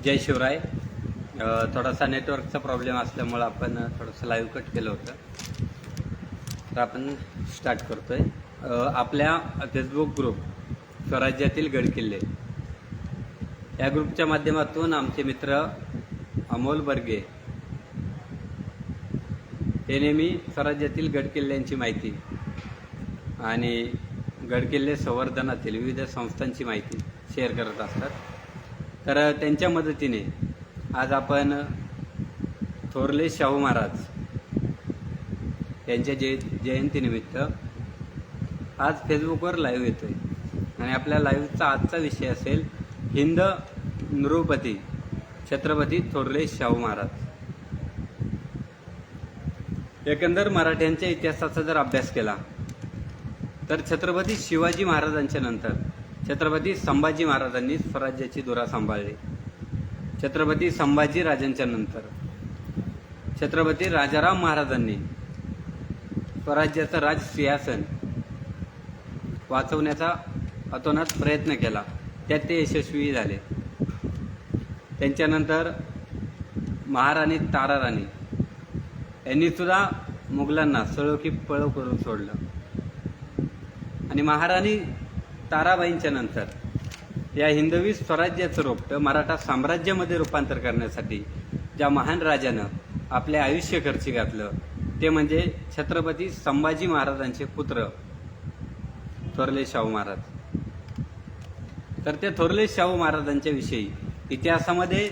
जय शिवराय. थोडासा नेटवर्कचा प्रॉब्लेम असल्यामुळं आपण थोडंसं लाईव्ह कट केलं होतं. तर आपण स्टार्ट करतोय. आपल्या फेसबुक ग्रुप स्वराज्यातील गडकिल्ले या ग्रुपच्या माध्यमातून आमचे मित्र अमोल बर्गे हे नेहमी स्वराज्यातील गडकिल्ल्यांची माहिती आणि गडकिल्ले संवर्धनातील विविध संस्थांची माहिती शेअर करत असतात. तर त्यांच्या मदतीने आज आपण थोरले शाहू महाराज यांच्या जयंतीनिमित्त आज फेसबुकवर लाईव्ह येतोय आणि आपल्या लाईव्हचा आजचा विषय असेल हिंद नृपती छत्रपती थोरले शाहू महाराज. एकंदर मराठ्यांच्या इतिहासाचा जर अभ्यास केला तर छत्रपती शिवाजी महाराजांच्या नंतर छत्रपती संभाजी महाराजांनी स्वराज्याची धुरा सांभाळली. छत्रपती संभाजी राजांच्या नंतर छत्रपती राजाराम महाराजांनी स्वराज्याचं राजसिंहासन वाचवण्याचा अतोनात प्रयत्न केला, त्यात ते यशस्वी झाले. त्यांच्यानंतर महाराणी ताराराणी यांनी सुद्धा मुघलांना सळो की पळो करून सोडलं आणि महाराणी ताराबाईंच्या नंतर या हिंदवी स्वराज्याचं रोपटं मराठा साम्राज्यामध्ये रूपांतर करण्यासाठी ज्या महान राजानं आपले आयुष्य खर्ची घातलं ते म्हणजे छत्रपती संभाजी महाराजांचे पुत्र थोरले शाहू महाराज. तर ते थोरले शाहू महाराजांच्या विषयी इतिहासामध्ये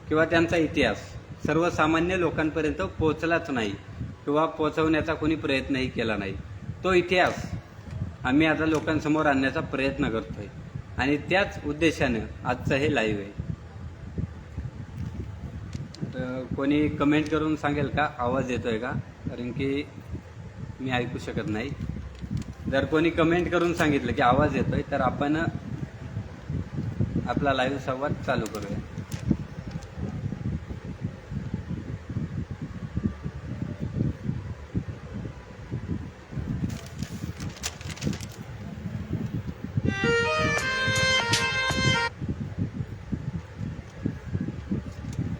किंवा त्यांचा इतिहास सर्वसामान्य लोकांपर्यंत पोहोचलाच नाही किंवा पोहोचवण्याचा कोणी प्रयत्नही केला नाही. तो इतिहास आम्ही आता लोकांसमोर आणण्याचा प्रयत्न करतोय आणि त्याच उद्देशानं आजचं हे लाईव्ह आहे. तर कोणी कमेंट करून सांगेल का आवाज येतोय का, कारण की मी ऐकू शकत नाही. जर कोणी कमेंट करून सांगितलं की आवाज येतोय तर आपण आपला लाईव्ह संवाद चालू करूया.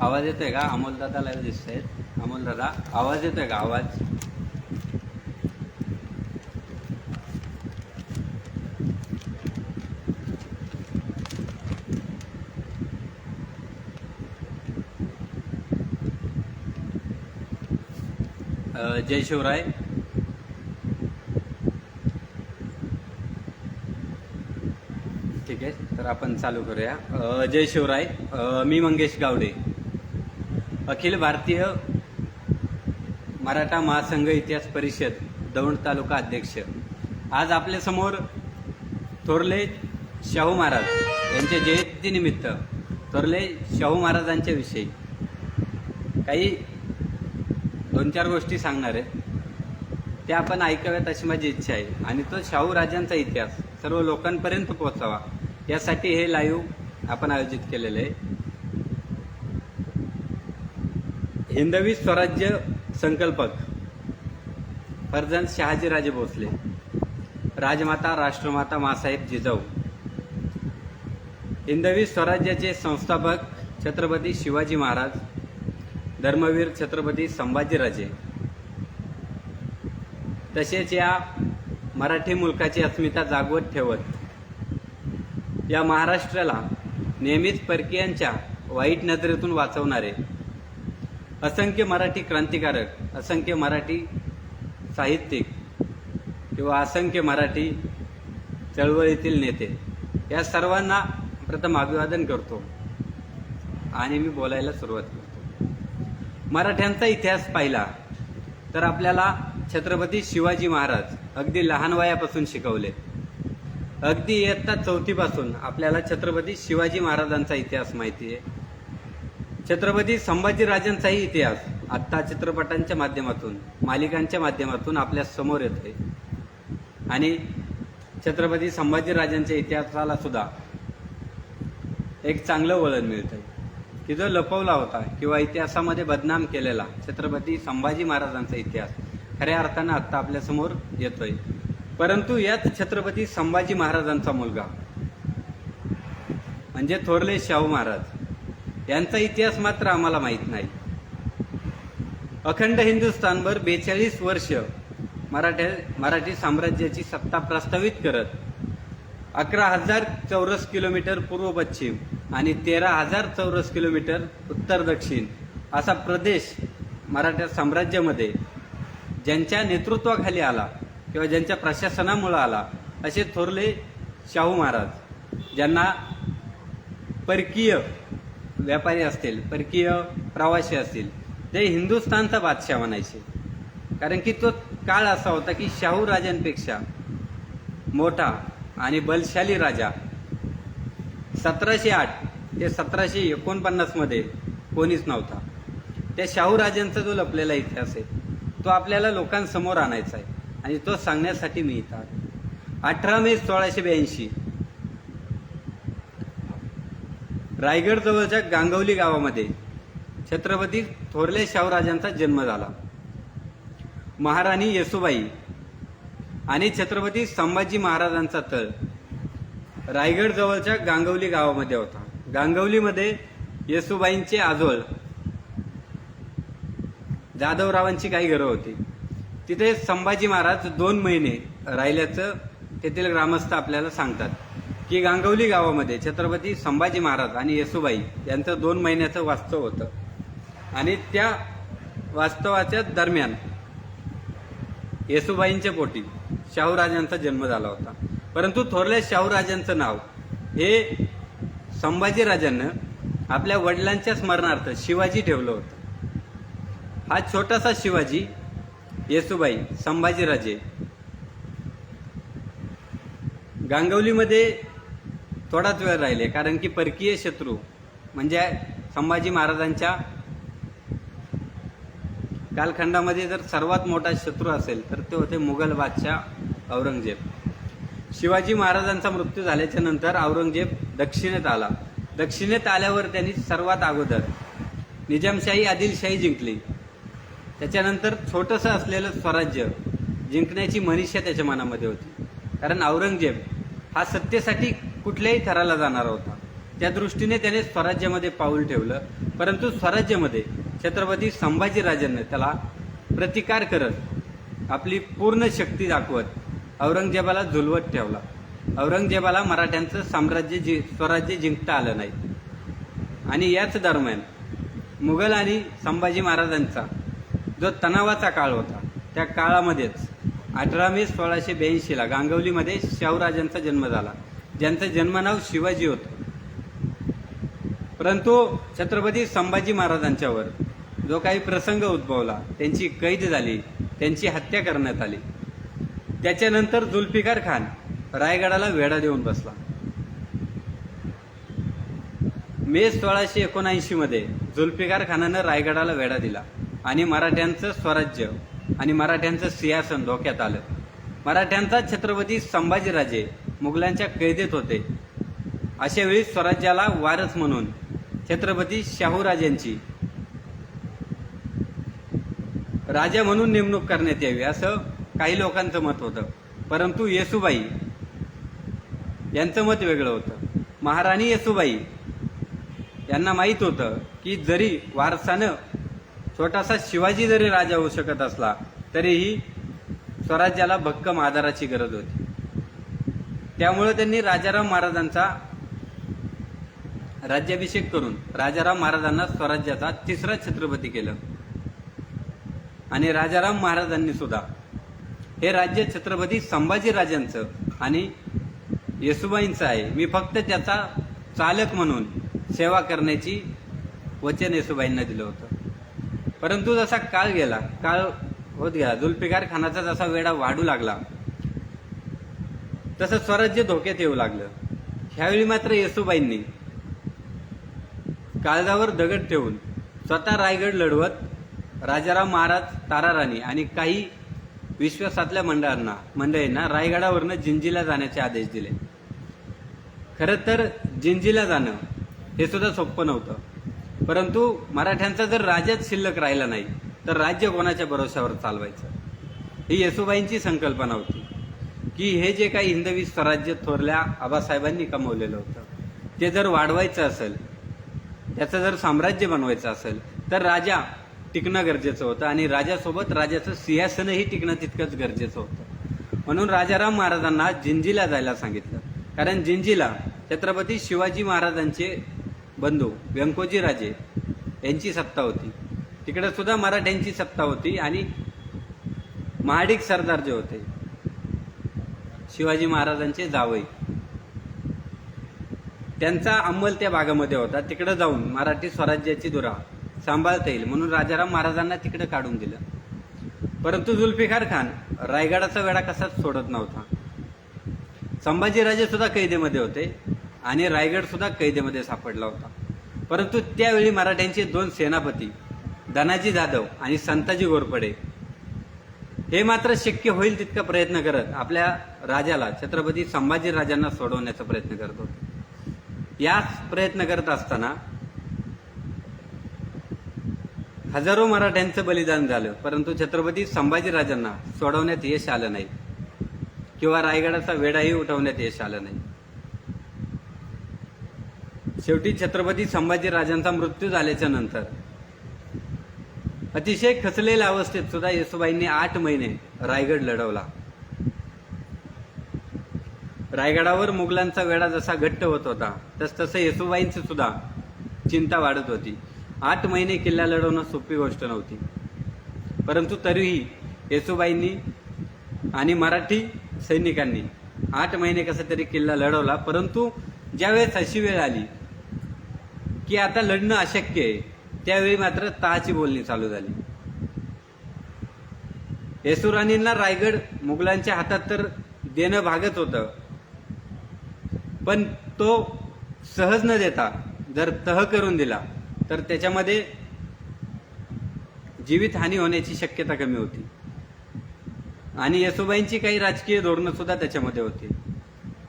आवाज येतोय का? अमोल दादा लाईव्ह दिसतंय. अमोल दादा आवाज येतोय का? आवाज जय शिवराय. ठीक आहे, तर आपण चालू करूया. जय शिवराय. मी मंगेश गावडे, अखिल भारतीय मराठा महासंघ इतिहास परिषद दौंड तालुका अध्यक्ष. आज आपल्यासमोर थोरले शाहू महाराज यांच्या जयंतीनिमित्त थोरले शाहू महाराजांच्या विषयी काही 2-4 गोष्टी सांगणार आहेत. त्या आपण ऐकाव्यात अशी माझी इच्छा आहे आणि तो शाहू राजांचा इतिहास सर्व लोकांपर्यंत पोहोचावा यासाठी हे लाईव्ह आपण आयोजित केलेलं आहे. हिंदवी स्वराज्य संकल्पक फर्जंद शहाजीराजे भोसले, राजमाता राष्ट्रमाता मासाहेब जिजाऊ, हिंदवी स्वराज्याचे संस्थापक छत्रपती शिवाजी महाराज, धर्मवीर छत्रपती संभाजीराजे, तसेच या मराठी मुलकाची अस्मिता जागवत ठेवत या महाराष्ट्राला नेहमीच परकीयांच्या वाईट नजरेतून वाचवणारे असंख्य मराठी क्रांतिकारक, असंख्य मराठी साहित्यिक किंवा असंख्य मराठी चळवळीतील नेते या सर्वांना प्रथम अभिवादन करतो आणि मी बोलायला सुरुवात करतो. मराठ्यांचा इतिहास पाहिला तर आपल्याला छत्रपती शिवाजी महाराज अगदी लहान वयापासून शिकवले. अगदी इयत्ता 4थी पासून आपल्याला छत्रपती शिवाजी महाराजांचा इतिहास माहिती आहे. छत्रपती संभाजीराजांचाही इतिहास आत्ता चित्रपटांच्या माध्यमातून, मालिकांच्या माध्यमातून आपल्या समोर येतोय आणि छत्रपती संभाजीराजांच्या इतिहासाला सुद्धा एक चांगलं वळण मिळतंय की जो लपवला होता किंवा इतिहासामध्ये बदनाम केलेला छत्रपती संभाजी महाराजांचा इतिहास खऱ्या अर्थानं आत्ता आपल्यासमोर येतोय. परंतु याच छत्रपती संभाजी महाराजांचा मुलगा म्हणजे थोरले शाहू महाराज यांचा इतिहास मात्र आम्हाला माहीत नाही. अखंड हिंदुस्थानभर 42 वर्ष मराठी साम्राज्याची सत्ता प्रस्थापित करत 11,000 चौरस किलोमीटर पूर्व पश्चिम आणि 13,000 चौरस किलोमीटर उत्तर दक्षिण असा प्रदेश मराठा साम्राज्यामध्ये ज्यांच्या नेतृत्वाखाली आला किंवा ज्यांच्या प्रशासनामुळे आला असे थोरले शाहू महाराज, ज्यांना परकीय व्यापारी असतील, परकीय प्रवासी असतील, ते हिंदुस्थानचा बादशाह म्हणायचे. कारण की तो काळ असा होता की शाहू राजांपेक्षा मोठा आणि बलशाली राजा 1708 ते 1749 मध्ये कोणीच नव्हता. त्या शाहू राजांचा जो लपलेला इतिहास आहे तो आपल्याला लोकांसमोर आणायचा आहे आणि तो सांगण्यासाठी मी इथं आहे. 18 मे 1682 रायगड जवळच्या गांगवली गावामध्ये छत्रपती थोरले शाहूराजांचा जन्म झाला. महाराणी येसूबाई आणि छत्रपती संभाजी महाराजांचा तळ रायगड जवळच्या गांगवली गावामध्ये होता. गांगवलीमध्ये येसूबाईंचे आजोळ जाधवरावांची काही घरं होती. तिथे संभाजी महाराज 2 महिने राहिल्याचं तेथील ग्रामस्थ आपल्याला सांगतात की गांगवली गावामध्ये छत्रपती संभाजी महाराज आणि येसूबाई यांचं 2 महिन्याचं वास्तव होतं आणि त्या वास्तवाच्या दरम्यान येसूबाईंच्या पोटी शाहूराजांचा जन्म झाला होता. परंतु थोरल्या शाहूराजांचं नाव हे संभाजीराजांना आपल्या वडिलांच्या स्मरणार्थ शिवाजी ठेवलं होतं. हा छोटासा शिवाजी, येसूबाई, संभाजीराजे गांगवलीमध्ये थोडाच वेळ राहिले, कारण की परकीय शत्रू म्हणजे संभाजी महाराजांच्या कालखंडामध्ये जर सर्वात मोठा शत्रू असेल तर ते होते मुघल बादशाह औरंगजेब. शिवाजी महाराजांचा मृत्यू झाल्याच्या नंतर औरंगजेब दक्षिणेत आला. दक्षिणेत आल्यावर त्यांनी सर्वात अगोदर निजामशाही आदिलशाही जिंकली. त्याच्यानंतर छोटंसं असलेलं स्वराज्य जिंकण्याची मनीषा त्याच्या मनामध्ये होती, कारण औरंगजेब हा सत्तेसाठी कुठल्याही थराला जाणारा होता. त्या दृष्टीने त्याने स्वराज्यामध्ये पाऊल ठेवलं. परंतु स्वराज्यामध्ये छत्रपती संभाजीराजांनी त्याला प्रतिकार करत आपली पूर्ण शक्ती दाखवत औरंगजेबाला झुलवत ठेवला. औरंगजेबाला मराठ्यांचं स्वराज्य जिंकता आलं नाही. आणि याच दरम्यान मुघल आणि संभाजी महाराजांचा जो तणावाचा काळ होता त्या काळामध्येच 18 मे 1682 गांगवलीमध्ये शाहूराजांचा जन्म झाला, ज्यांचं जन्मनाव शिवाजी होतं. परंतु छत्रपती संभाजी महाराजांच्यावर जो काही प्रसंग उद्भवला, त्यांची कैद झाली, त्यांची हत्या करण्यात आली. त्याच्यानंतर जुल्फिकार खान रायगडाला वेढा देऊन बसला. मे 1679 मध्ये जुल्फिकार खानानं रायगडाला वेढा दिला आणि मराठ्यांचं स्वराज्य आणि मराठ्यांचं सिंहासन धोक्यात आलं. मराठ्यांचा छत्रपती संभाजीराजे मुघलांच्या कैदेत होते. अशा वेळी स्वराज्याला वारस म्हणून छत्रपती शाहूराजांची राजा म्हणून नेमणूक करण्यात यावी असं काही लोकांचं मत होतं. परंतु येसूबाई यांचं मत वेगळं होतं. महाराणी येसूबाई यांना माहीत होतं की जरी वारसानं छोटासा शिवाजी जरी राजा होऊ शकत असला तरीही स्वराज्याला भक्कम आधाराची गरज होती. त्यामुळे त्यांनी राजाराम महाराजांचा राज्याभिषेक करून राजाराम महाराजांना स्वराज्याचा 3रा छत्रपती केलं. आणि राजाराम महाराजांनी सुद्धा हे राज्य छत्रपती संभाजीराजांचं आणि येसूबाईंचं आहे, मी फक्त त्याचा चालक म्हणून सेवा करण्याची वचन येसूबाईंना दिलं होतं. परंतु जसा काळ होत गेला, जुल्फिकार खानाचा जसा वेढा वाढू लागला तसं स्वराज्य धोक्यात येऊ लागलं. ह्यावेळी मात्र येसूबाईंनी काळजावर दगड ठेवून स्वतः रायगड लढवत राजाराम महाराज, ताराराणी आणि काही विश्वासातल्या मंडळींना रायगडावरनं जिंजीला जाण्याचे आदेश दिले. खरं तर जिंजीला जाणं हे सुद्धा सोपं नव्हतं. परंतु मराठ्यांचा जर राज्यात शिल्लक राहिला नाही तर राज्य कोणाच्या भरोश्यावर चालवायचं, ही येसूबाईंची संकल्पना होती की हे जे काही हिंदवी स्वराज्य थोरल्या आबासाहेबांनी कमवलेलं होतं ते जर वाढवायचं असेल, त्याचं जर साम्राज्य बनवायचं असेल, तर राजा टिकणं गरजेचं होतं आणि राजासोबत राजाचं सिंहासनही टिकणं तितकंच गरजेचं होतं. म्हणून राजाराम महाराजांना जिंजीला जायला सांगितलं, कारण जिंजीला छत्रपती शिवाजी महाराजांचे बंधू व्यंकोजी राजे यांची सत्ता होती. तिकडे सुद्धा मराठ्यांची सत्ता होती आणि महाडिक सरदार जे होते शिवाजी महाराजांचे जावई, त्यांचा अंमल त्या भागामध्ये होता. तिकडे जाऊन मराठी स्वराज्याची धुरा सांभाळता येईल म्हणून राजाराम महाराजांना तिकडे काढून दिलं. परंतु जुल्फिकार खान रायगडाचा वेढा कसाच सोडत नव्हता. संभाजीराजे सुद्धा कैदेमध्ये होते आणि रायगड सुद्धा कैदेमध्ये सापडला होता. परंतु त्यावेळी मराठ्यांचे 2 सेनापती धनाजी जाधव आणि संताजी घोरपडे हे मात्र शक्य होईल तितका प्रयत्न करत आपल्या राजाला, छत्रपती संभाजी राजांना सोडवण्याचा प्रयत्न करत होते. याच प्रयत्न करत असताना हजारो मराठ्यांचं बलिदान झालं, परंतु छत्रपती संभाजी राजांना सोडवण्यात यश आलं नाही किंवा रायगडाचा वेढाही उठवण्यात यश आलं नाही. शेवटी छत्रपती संभाजी राजांचा मृत्यू झाल्याच्या नंतर अतिशय खचलेल्या अवस्थेत सुद्धा येसुबाईंनी 8 महिने रायगड लढवला. रायगडावर मुघलांचा वेढा जसा घट्ट होत होता तसं येसुबाईंची सुद्धा चिंता वाढत होती. 8 महिने किल्ला लढवणं सोपी गोष्ट नव्हती. परंतु तरीही येसुबाईंनी आणि मराठी सैनिकांनी 8 महिने कसा तरी किल्ला लढवला. परंतु ज्यावेळेस अशी वेळ आली की आता लढणं अशक्य आहे, त्यावेळी मात्र तहाची बोलणी चालू झाली. येसुराणींना रायगड मुघलांच्या हातात तर देणं भागत होतं, पण तो सहज न देता जर तह करून दिला तर त्याच्यामध्ये जीवितहानी होण्याची शक्यता कमी होती आणि येसुबाईंची काही राजकीय धोरणं सुद्धा त्याच्यामध्ये होती.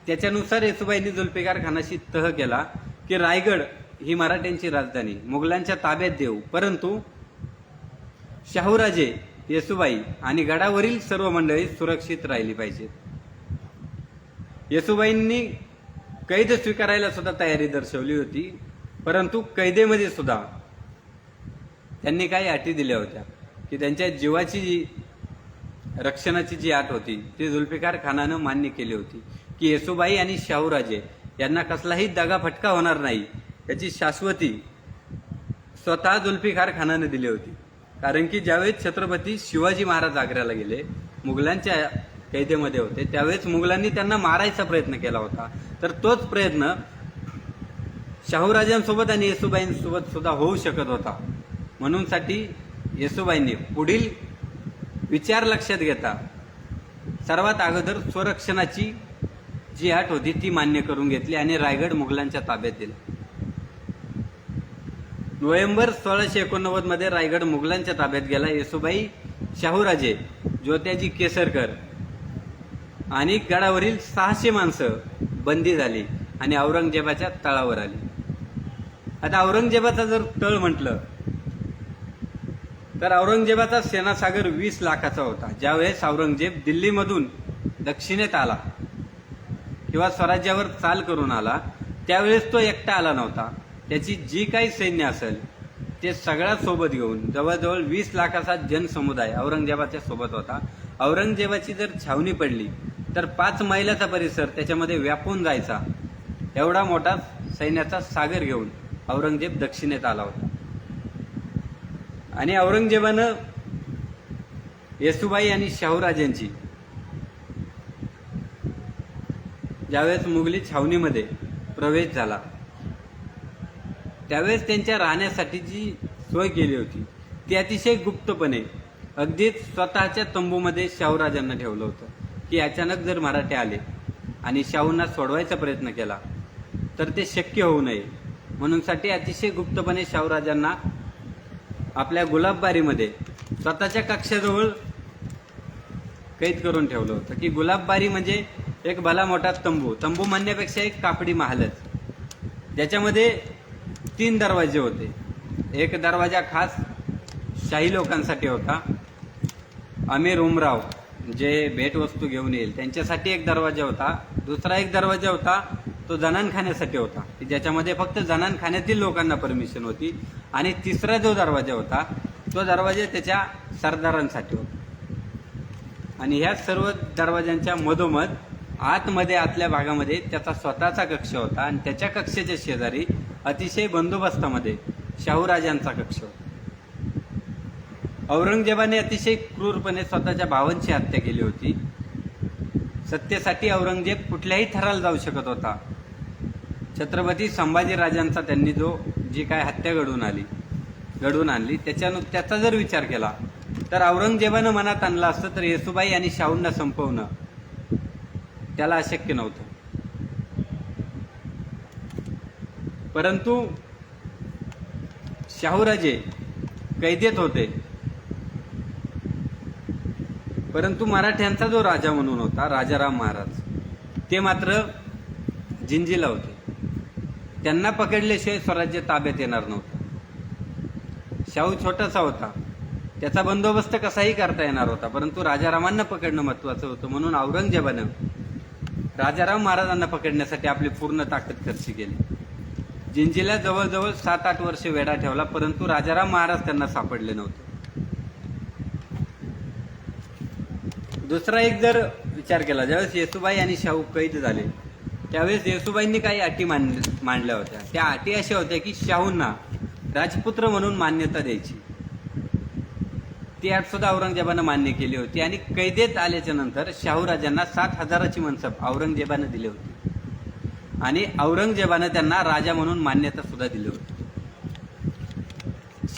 त्याच्यानुसार येसुबाईंनी जुल्फिकार खानाशी तह केला की रायगड ही मराठ्यांची राजधानी मुघलांच्या ताब्यात देऊ, परंतु शाहूराजे, येसुबाई आणि गडावरील सर्व मंडळी सुरक्षित राहिली पाहिजेत. येसुबाईंनी कैद स्वीकारायला सुद्धा तयारी दर्शवली होती, परंतु कैदेमध्ये सुद्धा त्यांनी काही अटी दिल्या होत्या की त्यांच्या जीवाची जी रक्षणाची जी अट होती ती जुल्फिकार खानानं मान्य केली होती की येसुबाई आणि शाहूराजे यांना कसलाही दगाफटका होणार नाही याची शाश्वती स्वतः जुल्फिकार खानाने दिली होती. कारण की ज्यावेळेस छत्रपती शिवाजी महाराज आग्र्याला गेले, मुघलांच्या कैदेमध्ये होते, त्यावेळेस मुघलांनी त्यांना मारायचा प्रयत्न केला होता. तर तोच प्रयत्न शाहूराजांसोबत आणि येसुबाईंसोबत सुद्धा होऊ शकत होता. म्हणून साठी येसुबाईंनी पुढील विचार लक्षात घेता सर्वात अगोदर स्वरक्षणाची जी अट होती ती मान्य करून घेतली आणि रायगड मुघलांच्या ताब्यात दिला. नोव्हेंबर 1689 मध्ये रायगड मुघलांच्या ताब्यात गेला. येसुबाई, शाहूराजे, ज्योत्याजी केसरकर आणि गडावरील 600 माणसं बंदी झाली आणि औरंगजेबाच्या तळावर आली. आता औरंगजेबाचा जर तळ म्हटलं तर औरंगजेबाचा सेनासागर 20 लाखाचा होता. ज्यावेळेस औरंगजेब दिल्लीमधून दक्षिणेत आला किंवा स्वराज्यावर चाल करून आला, त्यावेळेस तो एकटा आला नव्हता. त्याची जी काही सैन्य असेल ते सगळ्या सोबत घेऊन जवळजवळ 20 लाखाचा जनसमुदाय औरंगजेबाच्या सोबत होता. औरंगजेबाची जर छावणी पडली तर 5 मैलाचा परिसर त्याच्यामध्ये व्यापून जायचा, एवढा मोठा सैन्याचा सागर घेऊन औरंगजेब दक्षिणेत आला होता. आणि औरंगजेबानं येसुबाई आणि शाहूराजांची ज्यावेळेस मुघली छावणीमध्ये प्रवेश झाला त्यावेळेस त्यांच्या राहण्यासाठी जी सोय केली होती ती अतिशय गुप्तपणे अगदीच स्वतःच्या तंबूमध्ये शाहूराजांना ठेवलं होतं की अचानक जर मराठे आले आणि शाहूंना सोडवायचा प्रयत्न केला तर ते शक्य होऊ नये म्हणून साठी अतिशय गुप्तपणे शाहूराजांना आपल्या गुलाबबारीमध्ये स्वतःच्या कक्षाजवळ कैद करून ठेवलं होतं. की गुलाबबारी म्हणजे एक भला मोठा तंबू म्हणण्यापेक्षा एक कापडी महालच, ज्याच्यामध्ये 3 दरवाजे होते. एक दरवाजा खास शाही लोकांसाठी होता, अमीर उमराव जे भेटवस्तू घेऊन येईल त्यांच्यासाठी एक दरवाजा होता. दुसरा एक दरवाजा होता तो जनानखान्यासाठी होता, की ज्याच्यामध्ये फक्त जनानखान्यातील लोकांना परमिशन होती. आणि तिसरा जो दरवाजा होता तो दरवाजा त्याच्या सरदारांसाठी होता. आणि ह्या सर्व दरवाजांच्या मधोमध आतमध्ये आतल्या भागामध्ये त्याचा स्वतःचा कक्ष होता आणि त्याच्या कक्षाच्या शेजारी अतिशय बंदोबस्तामध्ये शाहूराजांचा कक्ष होता. औरंगजेबाने अतिशय क्रूरपणे स्वतःच्या भावांची हत्या केली होती. सत्तेसाठी औरंगजेब कुठल्याही थराला जाऊ शकत होता. छत्रपती संभाजीराजांचा त्यांनी जी काय हत्या घडवून आणली त्याचा जर विचार केला तर औरंगजेबानं मनात आणलं असतं तर येसुबाई आणि शाहूंना संपवणं त्याला अशक्य नव्हतं. परंतु शाहूराजे कैदेत होते, परंतु मराठ्यांचा जो राजा म्हणून होता राजाराम महाराज ते मात्र जिंजीला होते. त्यांना पकडल्याशिवाय स्वराज्य ताब्यात येणार नव्हतं. शाहू छोटासा होता, त्याचा बंदोबस्त कसाही करता येणार होता, परंतु राजारामांना पकडणं महत्वाचं होतं. म्हणून औरंगजेबानं राजाराम महाराजांना पकडण्यासाठी आपली पूर्ण ताकद खर्च केली. जिंजीला जवळजवळ 7-8 वर्ष वेढा ठेवला, परंतु राजाराम महाराज त्यांना सापडले नव्हते. दुसरा एक जर विचार केला, ज्यावेळेस येसुबाई आणि शाहू कैद झाले त्यावेळेस येसुबाईंनी काही अटी मांडल्या होत्या. त्या अटी अशा होत्या की शाहूंना राजपुत्र म्हणून मान्यता द्यायची. ती अट सुद्धा औरंगजेबानं मान्य केली होती. आणि कैदेत आल्याच्या नंतर शाहूराजांना 7,000ची मनसब औरंगजेबानं दिली होती आणि औरंगजेबानं त्यांना राजा म्हणून मान्यता सुद्धा दिली होती.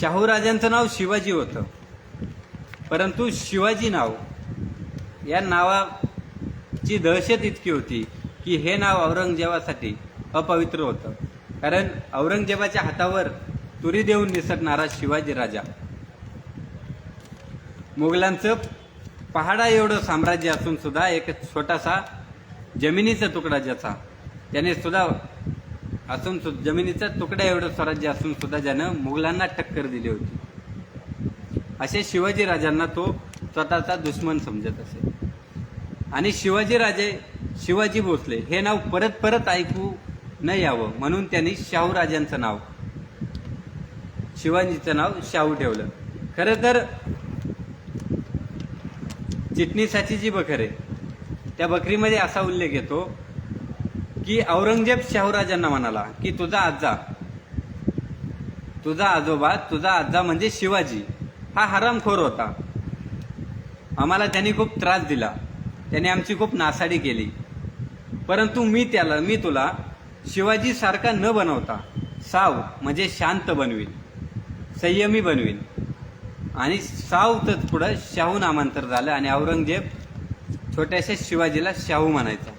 शाहूराजांचं नाव शिवाजी होतं, परंतु शिवाजी नाव या नावाची दहशत इतकी होती की हे नाव औरंगजेबासाठी अपवित्र होतं. कारण औरंगजेबाच्या हातावर तुरी देऊन निसटणारा शिवाजी राजा, मुघलांचं पहाडा एवढं साम्राज्य असून सुद्धा एक छोटासा जमिनीचा तुकडा ज्याचा त्याने सुद्धा असून जमिनीचा तुकडा एवढं स्वराज्य असून सुद्धा ज्यानं मुघलांना टक्कर दिली होती, असे शिवाजी राजांना तो स्वतःचा दुश्मन समजत असे. आणि शिवाजी भोसले हे नाव परत परत ऐकू न यावं म्हणून त्यांनी शाहूराजांचं नाव, शिवाजीचं नाव शाहू ठेवलं. खरं तर चिटणीसाची जी बखर आहे त्या बकरीमध्ये असा उल्लेख येतो की औरंगजेब शाहूराजांना म्हणाला की तुझा आजोबा म्हणजे शिवाजी हा हरामखोर होता. आम्हाला त्यांनी खूप त्रास दिला, त्याने आमची खूप नासाडी केली, परंतु मी तुला शिवाजी सारखा न बनवता साव म्हणजे शांत बनवीन, संयमी बनवीन. आणि सावतच पुढं शाहू नामांतर झालं आणि औरंगजेब छोट्याशा शिवाजीला शाहू म्हणायचा.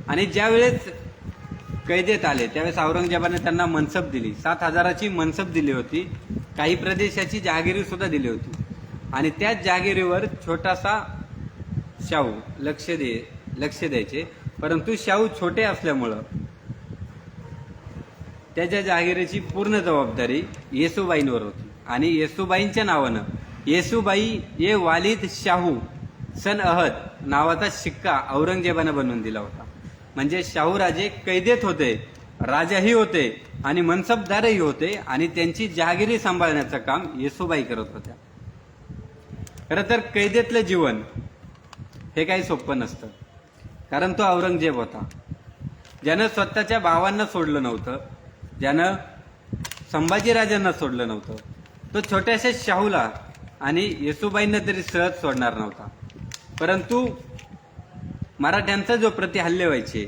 आणि ज्यावेळेस कैदेत आले त्यावेळेस औरंगजेबाने त्यांना मनसब दिली, 7,000ची मनसब दिली होती, काही प्रदेशाची जहागिरी सुद्धा दिली होती. आणि त्याच जहागिरीवर छोटासा शाहू लक्ष द्यायचे, परंतु शाहू छोटे असल्यामुळं त्याच्या जहागिरीची पूर्ण जबाबदारी येसुबाईंवर होती. आणि येसुबाईंच्या नावानं येसुबाई ये वालिद शाहू सन अहद नावाचा शिक्का औरंगजेबानं बनवून दिला होता. म्हणजे शाहूराजे कैदेत होते, राजाही होते आणि मनसबदारही होते आणि त्यांची जहागिरी सांभाळण्याचं काम येसुबाई करत होत्या. खरं तर कैदेतलं जीवन हे काही सोपं नसतं, कारण तो औरंगजेब होता ज्यानं स्वतःच्या भावांना सोडलं नव्हतं, ज्यानं संभाजीराजांना सोडलं नव्हतं. तो छोट्याशा शाहूला आणि येसुबाईंना तरी सहज सोडणार नव्हता. परंतु मराठ्यांचा जो हल्ले व्हायचे,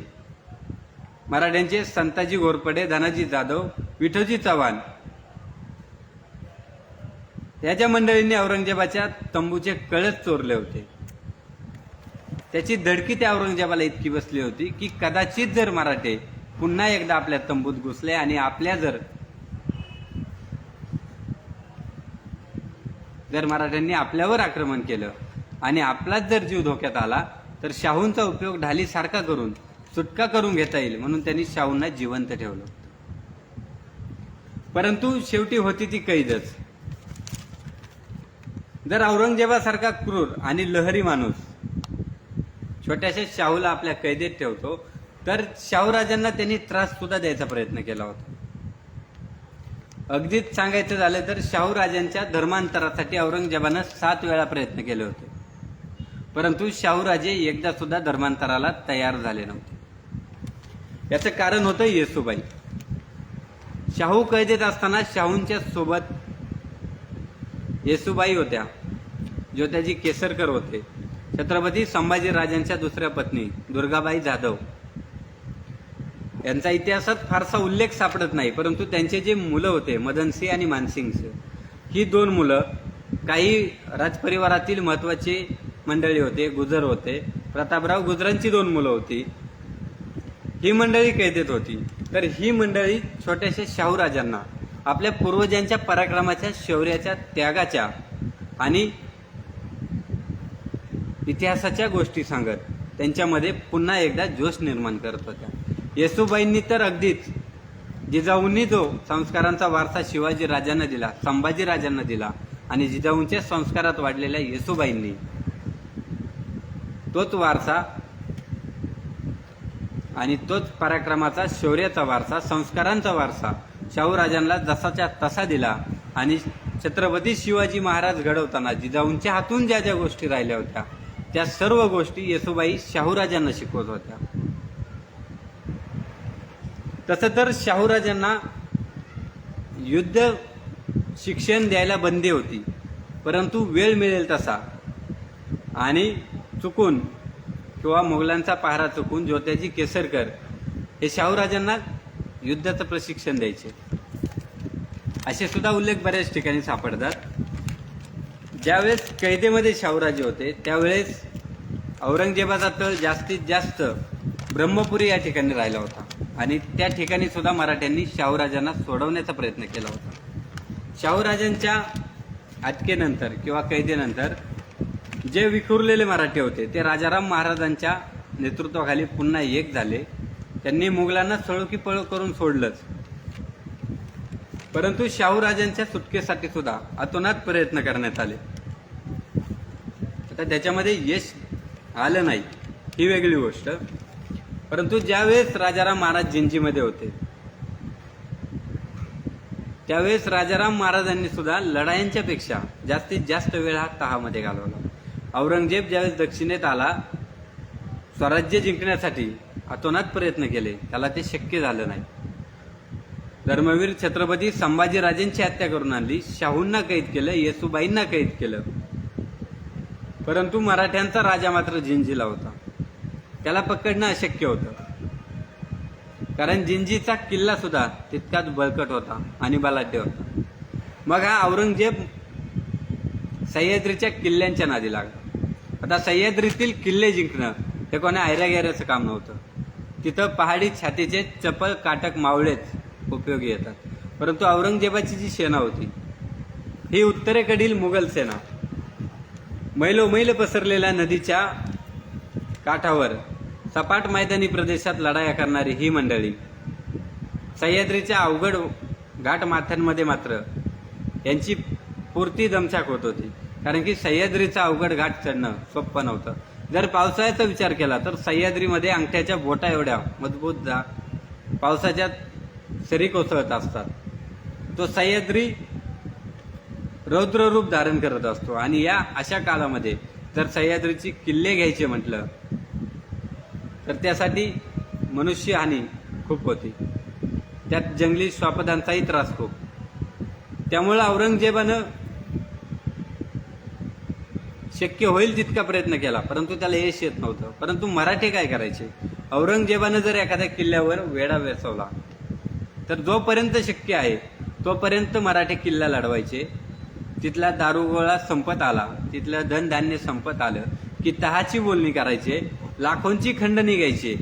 मराठ्यांचे संताजी घोरपडे, धनाजी जाधव, विठोजी चव्हाण या ज्या मंडळींनी औरंगजेबाच्या तंबूचे कळस चोरले होते, त्याची धडकी त्या औरंगजेबाला इतकी बसली होती की कदाचित जर मराठे पुन्हा एकदा आपल्या तंबूत घुसले आणि आपल्या जर मराठ्यांनी आपल्यावर आक्रमण केलं आणि आपलाच जर जीव धोक्यात आला तर शाहूंचा उपयोग ढालीसारखा करून सुटका करून घेता येईल म्हणून त्यांनी शाहूंना जिवंत ठेवलं. परंतु शेवटी होती ती कैदच. जर औरंगजेबासारखा क्रूर आणि लहरी माणूस छोट्याशा शाहूला आपल्या कैदेत ठेवतो तर शाहूराजांना त्यांनी त्रास सुद्धा द्यायचा प्रयत्न केला होता. अगदीच सांगायचं झालं तर शाहूराजांच्या धर्मांतरासाठी औरंगजेबानं 7 वेळा प्रयत्न केले होते, परंतु शाहूराजे एकदा सुद्धा धर्मांतराला तयार झाले नव्हते. याचं कारण होतं येसूबाई. शाहू कैदेत असताना शाहूंच्या सोबत येसूबाई होत्या, ज्योत्याजी केसरकर होते, छत्रपती संभाजीराजांच्या दुसऱ्या पत्नी दुर्गाबाई जाधव यांचा इतिहासात फारसा उल्लेख सापडत नाही, परंतु त्यांचे जे मुलं होते मदनसिंह आणि मानसिंग, ही 2 मुलं काही राजपरिवारातील महत्वाची मंडळी होते, गुजर होते, प्रतापराव गुजरांची 2 मुलं होती, ही मंडळी कैदेत होती. तर ही मंडळी छोट्याशा शाहूराजांना आपल्या पूर्वजांच्या पराक्रमाच्या, शौर्याच्या, त्यागाच्या आणि इतिहासाच्या गोष्टी सांगत त्यांच्यामध्ये पुन्हा एकदा जोश निर्माण करत होत्या. येसूबाईंनी तर अगदीच जिजाऊंनी जो संस्कारांचा वारसा शिवाजी राजांना दिला, संभाजी राजांना दिला आणि जिजाऊंच्या संस्कारात वाढलेल्या येसूबाईंनी तोच वारसा आणि तोच पराक्रमाचा, शौर्याचा वारसा, संस्कारांचा वारसा शाहूराजांना जसाच्या तसा दिला. आणि छत्रपती शिवाजी महाराज घडवताना जिजाऊंच्या हातून ज्या ज्या गोष्टी राहिल्या होत्या त्या सर्व गोष्टी येसूबाई शाहूराजांना शिकवत होत्या. तसं तर शाहूराजांना युद्ध शिक्षण द्यायला बंदी होती, परंतु वेळ मिळेल तसा आणि चुकून किंवा मोगलांचा पहारा चुकून ज्योत्याजी केसरकर हे शाहूराजांना युद्धाचं प्रशिक्षण द्यायचे, असे सुद्धा उल्लेख बऱ्याच ठिकाणी सापडतात. ज्यावेळेस कैदेमध्ये शाहूराजे होते त्यावेळेस औरंगजेबाचा तळ जास्तीत जास्त ब्रह्मपुरी या ठिकाणी राहिला होता आणि त्या ठिकाणी सुद्धा मराठ्यांनी शाहूराजांना सोडवण्याचा प्रयत्न केला होता. शाहूराजांच्या अटकेनंतर किंवा कैदेनंतर जे विखुरलेले मराठी होते ते राजाराम महाराजांच्या नेतृत्वाखाली पुन्हा एक झाले. त्यांनी मुघलांना सळो की पळो करून सोडलंच, परंतु शाहूराजांच्या सुटकेसाठी सुद्धा अतोनात प्रयत्न करण्यात आले. आता त्याच्यामध्ये यश आलं नाही ही वेगळी गोष्ट, परंतु ज्यावेळेस राजाराम महाराज जिंजीमध्ये होते त्यावेळेस राजाराम महाराजांनी सुद्धा लढायांच्या पेक्षा जास्तीत जास्त वेळ हा तहामध्ये घालवला. औरंगजेब ज्यावेळेस दक्षिणेत आला स्वराज्य जिंकण्यासाठी अतोनात प्रयत्न केले, त्याला ते शक्य झालं नाही. धर्मवीर छत्रपती संभाजीराजांची हत्या करून आणली, शाहूंना कैद केलं, येसूबाईंना कैद केलं, परंतु मराठ्यांचा राजा मात्र जिंजीला होता. त्याला पकडणं अशक्य होतं, कारण जिंजीचा किल्ला सुद्धा तितकाच बळकट होता आणि बलाढ्य होता. मग हा औरंगजेब सह्याद्रीच्या किल्ल्यांच्या नादी लागला. आता सह्याद्रीतील किल्ले जिंकणं हे कोणा ऐरागैराचं काम नव्हतं. तिथं पहाडी छातीचे चपळ काटक मावळेच उपयोगी येतात, परंतु औरंगजेबाची जी सेना होती ही उत्तरेकडील मुघल सेना, मैलोमैल पसरलेल्या नदीच्या काठावर सपाट मैदानी प्रदेशात लढाया करणारी ही मंडळी सह्याद्रीच्या अवघड घाट माथ्यांमध्ये मात्र यांची पुरती दमछाक होत होती, कारण की सह्याद्रीचा अवघड घाट चढणं सोपं नव्हतं. जर पावसाळ्याचा विचार केला तर सह्याद्रीमध्ये अंगठ्याच्या बोटा एवढ्या मजबूत पावसाच्या सरी कोसळत असतात. तो सह्याद्री रौद्र रूप धारण करत असतो आणि या अशा काळामध्ये जर सह्याद्रीची किल्ले घ्यायचे म्हटलं तर त्यासाठी मनुष्यहानी खूप होती, त्यात जंगली श्वापदांचाही त्रास खूप. त्यामुळे औरंगजेबानं शक्य होईल तितका प्रयत्न केला, परंतु त्याला यश येत नव्हतं. परंतु मराठी काय करायचे, औरंगजेबानं जर एखाद्या किल्ल्यावर वेढा वेचवला तर जोपर्यंत शक्य आहे तोपर्यंत मराठी किल्ला लढवायचे. तिथला दारुगोळा संपत आला, तिथलं धनधान्य संपत आलं की तहाची बोलणी करायचे, लाखोंची खंडणी घ्यायची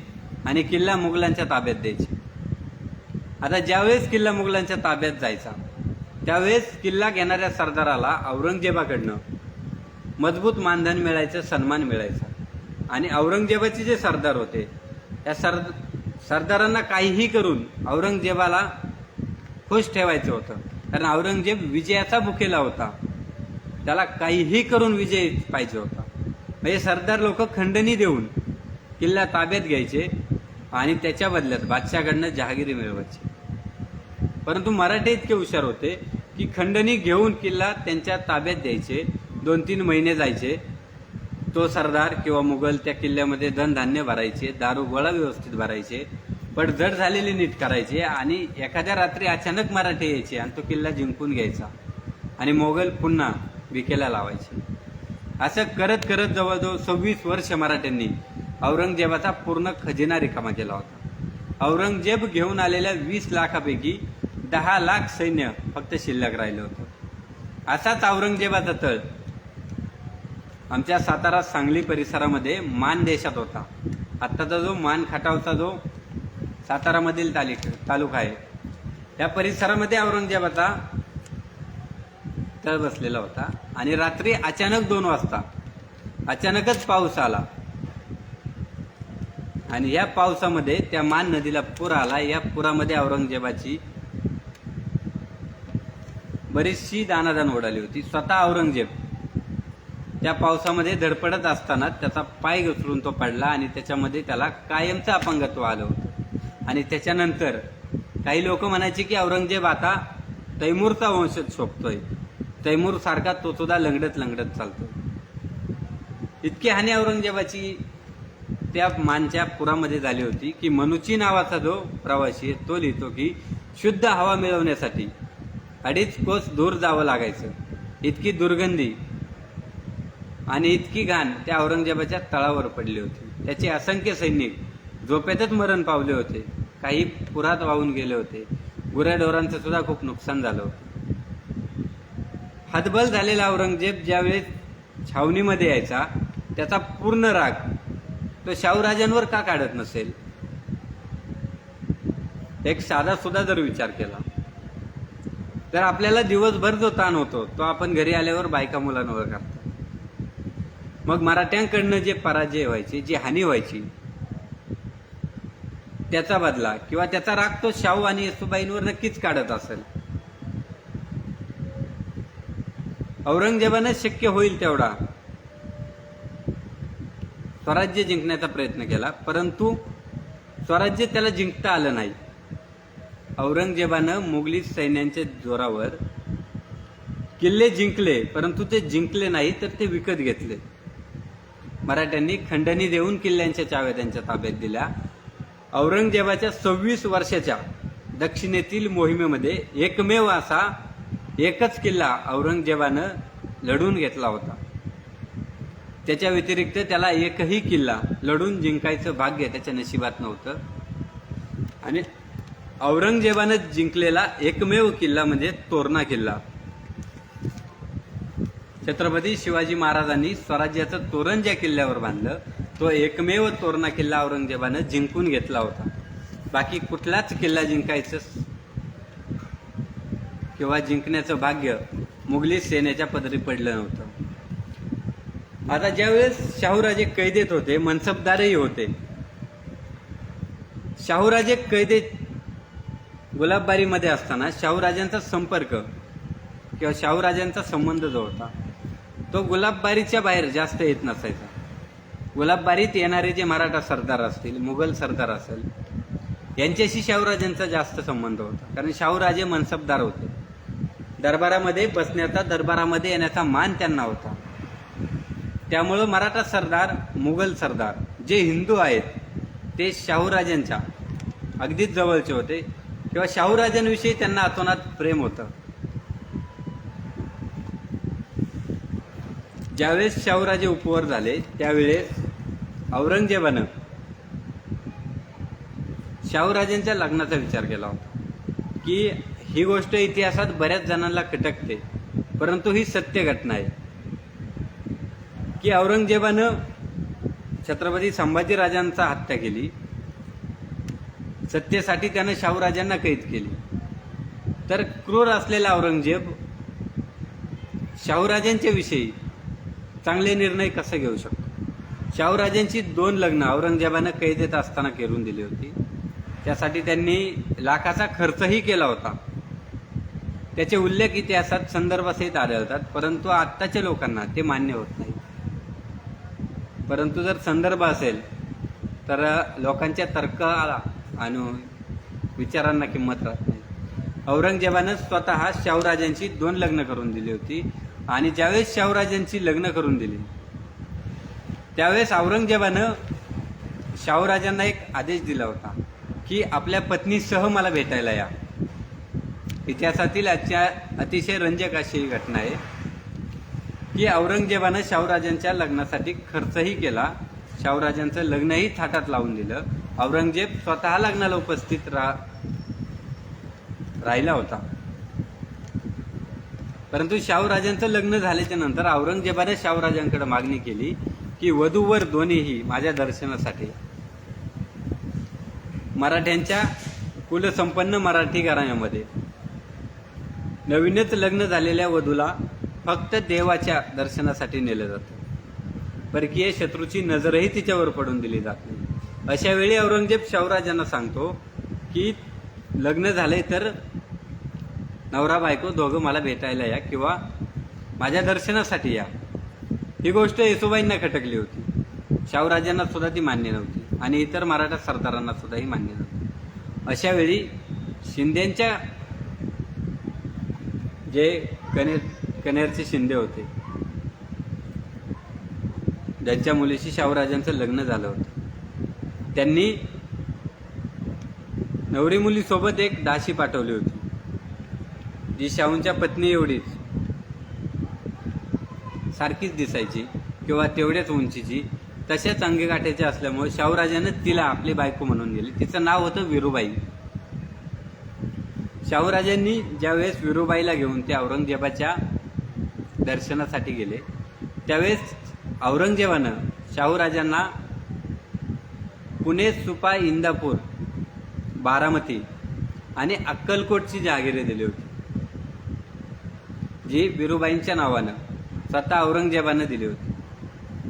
आणि किल्ला मुघलांच्या ताब्यात द्यायची. आता ज्यावेळेस किल्ला मुघलांच्या ताब्यात जायचा त्यावेळेस किल्ला घेणाऱ्या सरदाराला औरंगजेबाकडनं मजबूत मानधन मिळायचं, सन्मान मिळायचा. आणि औरंगजेबाचे जे सरदार होते त्या सरदारांना काहीही करून औरंगजेबाला खुश ठेवायचं होतं, कारण औरंगजेब विजयाचा भुकेला होता, त्याला काहीही करून विजय पाहिजे होता. म्हणजे सरदार लोक खंडणी देऊन किल्ला ताब्यात घ्यायचे, आणि त्याच्या बदल्यात बादशाहकडनं जहागिरी मिळवायची. परंतु मराठे इतके हुशार होते की खंडणी घेऊन किल्ला त्यांच्या ताब्यात द्यायचे. 2-3 महिने जायचे. तो सरदार किंवा मुघल त्या किल्ल्यामध्ये धनधान्य भरायचे, दारू गोळा व्यवस्थित भरायचे, पडझड झालेली नीट करायचे आणि एखाद्या रात्री अचानक मराठे यायचे आणि तो किल्ला जिंकून घ्यायचा आणि मोगल पुन्हा विकेला लावायचे. असं करत करत जवळजवळ 26 वर्ष मराठ्यांनी औरंगजेबाचा पूर्ण खजिना रिकामा केला होता. औरंगजेब घेऊन आलेल्या 20 लाखापैकी 10 लाख सैन्य फक्त शिल्लक राहिलं होतं. असाच औरंगजेबाचा तळ आमच्या सातारा सांगली परिसरामध्ये मान देशात होता. आत्ताचा जो मान खटावचा जो सातारामधील तालुका आहे त्या परिसरामध्ये औरंगजेबाचा तळ बसलेला होता. आणि रात्री अचानक 2 वाजता अचानकच पाऊस आला आणि या पावसामध्ये त्या मान नदीला पूर आला. या पुरामध्ये औरंगजेबाची बरीचशी दानादान उडाली होती. स्वतः औरंगजेब त्या पावसामध्ये धडपडत असताना त्याचा पाय घसरून तो पडला आणि त्याच्यामध्ये त्याला कायमचं अपंगत्व आलं होतं. आणि त्याच्यानंतर काही लोक म्हणायचे की औरंगजेब आता तैमूरचा वंशज शोभतोय, तैमूर सारखा तो सुद्धा लंगडत लंगडत चालतो. इतकी हानी औरंगजेबाची त्या मानच्या पुरामध्ये झाली होती की मनुची नावाचा जो प्रवासी आहे तो लिहितो की शुद्ध हवा मिळवण्यासाठी 2.5 कोस दूर जावं लागायचं. इतकी दुर्गंधी आणि इतकी घाण त्या औरंगजेबाच्या तळावर पडली होती. त्याचे असंख्य सैनिक झोपेतच मरण पावले होते, काही पुरात वाहून गेले होते, गुराढोरांचं सुद्धा खूप नुकसान झालं होतं. हतबल झालेला औरंगजेब ज्यावेळेस छावणीमध्ये यायचा त्याचा पूर्ण राग तो शाहूराजांवर का काढत नसेल. एक साधा सुद्धा जर विचार केला तर आपल्याला दिवसभर जो ताण होतो तो आपण घरी आल्यावर बायका मुलांवर करतो. मग मराठ्यांकडनं जे पराजय व्हायचे, जी हानी व्हायची, त्याचा बदला किंवा त्याचा राग तो शाहू आणि येसुबाईंवर नक्कीच काढत असेल. औरंगजेबानं शक्य होईल तेवढा स्वराज्य जिंकण्याचा प्रयत्न केला, परंतु स्वराज्य त्याला जिंकता आलं नाही. औरंगजेबानं मुघली सैन्यांच्या जोरावर किल्ले जिंकले, परंतु ते जिंकले नाही तर ते विकत घेतले. मराठ्यांनी खंडणी देऊन किल्ल्यांच्या चाव्या त्यांच्या ताब्यात दिल्या. औरंगजेबाच्या 26 वर्षाच्या दक्षिणेतील मोहिमेमध्ये एकमेव असा एकच किल्ला औरंगजेबानं लढून घेतला होता. त्याच्या व्यतिरिक्त त्याला एकही किल्ला लढून जिंकायचं भाग्य त्याच्या नशिबात नव्हतं. आणि औरंगजेबानं जिंकलेला एकमेव किल्ला म्हणजे तोरणा किल्ला. छत्रपती शिवाजी महाराजांनी स्वराज्याचं तोरण ज्या किल्ल्यावर बांधलं तो एकमेव तोरणा किल्ला औरंगजेबानं जिंकून घेतला होता. बाकी कुठलाच किल्ला जिंकायचं किंवा जिंकण्याचं भाग्य मुघली सेनेच्या पदरी पडलं नव्हतं. आता ज्यावेळेस शाहूराजे कैदेत होते, मनसबदारही होते. शाहूराजे कैदेत गुलाबबारीमध्ये असताना शाहूराजांचा संपर्क किंवा शाहूराजांचा संबंध जो होता तो गुलाबबारीच्या बाहेर जास्त येत नसायचा. गुलाबबारीत येणारे जे मराठा सरदार असतील, मुघल सरदार असेल, यांच्याशी शाहूराजांचा जास्त संबंध होता. कारण शाहूराजे मनसबदार होते. दरबारामध्ये बसण्याचा, दरबारामध्ये येण्याचा मान त्यांना होता. त्यामुळं मराठा सरदार, मुघल सरदार जे हिंदू आहेत ते शाहूराजांच्या अगदीच जवळचे होते किंवा शाहूराजांविषयी त्यांना अतोनात प्रेम होतं. ज्यावेळेस शाहूराजे उपवर झाले त्यावेळेस औरंगजेबानं शाहूराजांच्या लग्नाचा विचार केला होता की ही गोष्ट इतिहासात बऱ्याच जणांना खटकते, परंतु ही सत्य घटना आहे की औरंगजेबानं छत्रपती संभाजीराजांचा हत्या केली. सत्तेसाठी त्यानं शाहूराजांना कैद केली. तर क्रूर असलेला औरंगजेब शाहूराजांच्या विषयी चांगले निर्णय कसे घेऊ शकतो. शाहूराजांची 2 लग्न औरंगजेबानं कैदेत असताना करून दिली होती. त्यासाठी त्यांनी लाखाचा खर्चही केला होता. त्याचे उल्लेख इतिहासात संदर्भासहित आढळतात, परंतु आत्ताच्या लोकांना ते मान्य होत नाही. परंतु जर संदर्भ असेल तर लोकांच्या तर्काला आणि विचारांना किंमत राहत नाही. औरंगजेबानं स्वतः शाहूराजांची 2 लग्न करून दिली होती आणि ज्यावेळेस शाहूराजांची लग्न करून दिली त्यावेळेस औरंगजेबानं शाहूराजांना एक आदेश दिला होता की आपल्या पत्नीसह मला भेटायला या. इतिहासातील अतिशय रंजक अशी ही घटना आहे की औरंगजेबानं शाहूराजांच्या लग्नासाठी खर्चही केला, शाहूराजांचं लग्नही थाटात लावून दिलं. औरंगजेब स्वतः लग्नाला उपस्थित राहिला होता. परंतु शाहूराजांचं लग्न झाल्याच्या नंतर औरंगजेबाने शाहूराजांकडे मागणी केली की वधूवर दोन्हीही माझ्या दर्शनासाठी. मराठ्यांच्या कुलसंपन्न मराठी घराण्यामध्ये नवीनच लग्न झालेल्या वधूला फक्त देवाच्या दर्शनासाठी नेलं जातं. परकीय शत्रूची नजरही तिच्यावर पडून दिली जात नाही. अशा वेळी औरंगजेब शाहूराजांना सांगतो की लग्न झालंय तर नवरा बायको दोघं मला भेटायला या किंवा माझ्या दर्शनासाठी या. ही गोष्ट येसूबाईंना खटकली होती. शाहूराजांना सुद्धा ती मान्य नव्हती आणि इतर मराठा सरदारांना सुद्धा ही मान्य नव्हती. अशा वेळी शिंदेच्या जे कनेरचे शिंदे होते ज्यांच्या मुलीशी शाहूराजांचं लग्न झालं होतं, त्यांनी नवरी मुलीसोबत एक दासी पाठवली होती जी शाहूंच्या पत्नी एवढीच सारखीच दिसायची किंवा तेवढ्याच उंचीची, तशाच अंगीगाठ्याची असल्यामुळे शाहूराजानं तिला आपली बायको म्हणून दिली. तिचं नाव होतं विरूबाई. शाहूराजांनी ज्यावेळेस विरूबाईला घेऊन ते औरंगजेबाच्या दर्शनासाठी गेले त्यावेळेस औरंगजेबानं शाहूराजांना पुणे, सुपा, इंदापूर, बारामती आणि अक्कलकोटची जहागिरी दिली होती, जी विरूबाईंच्या नावानं स्वतः औरंगजेबानं दिली होती.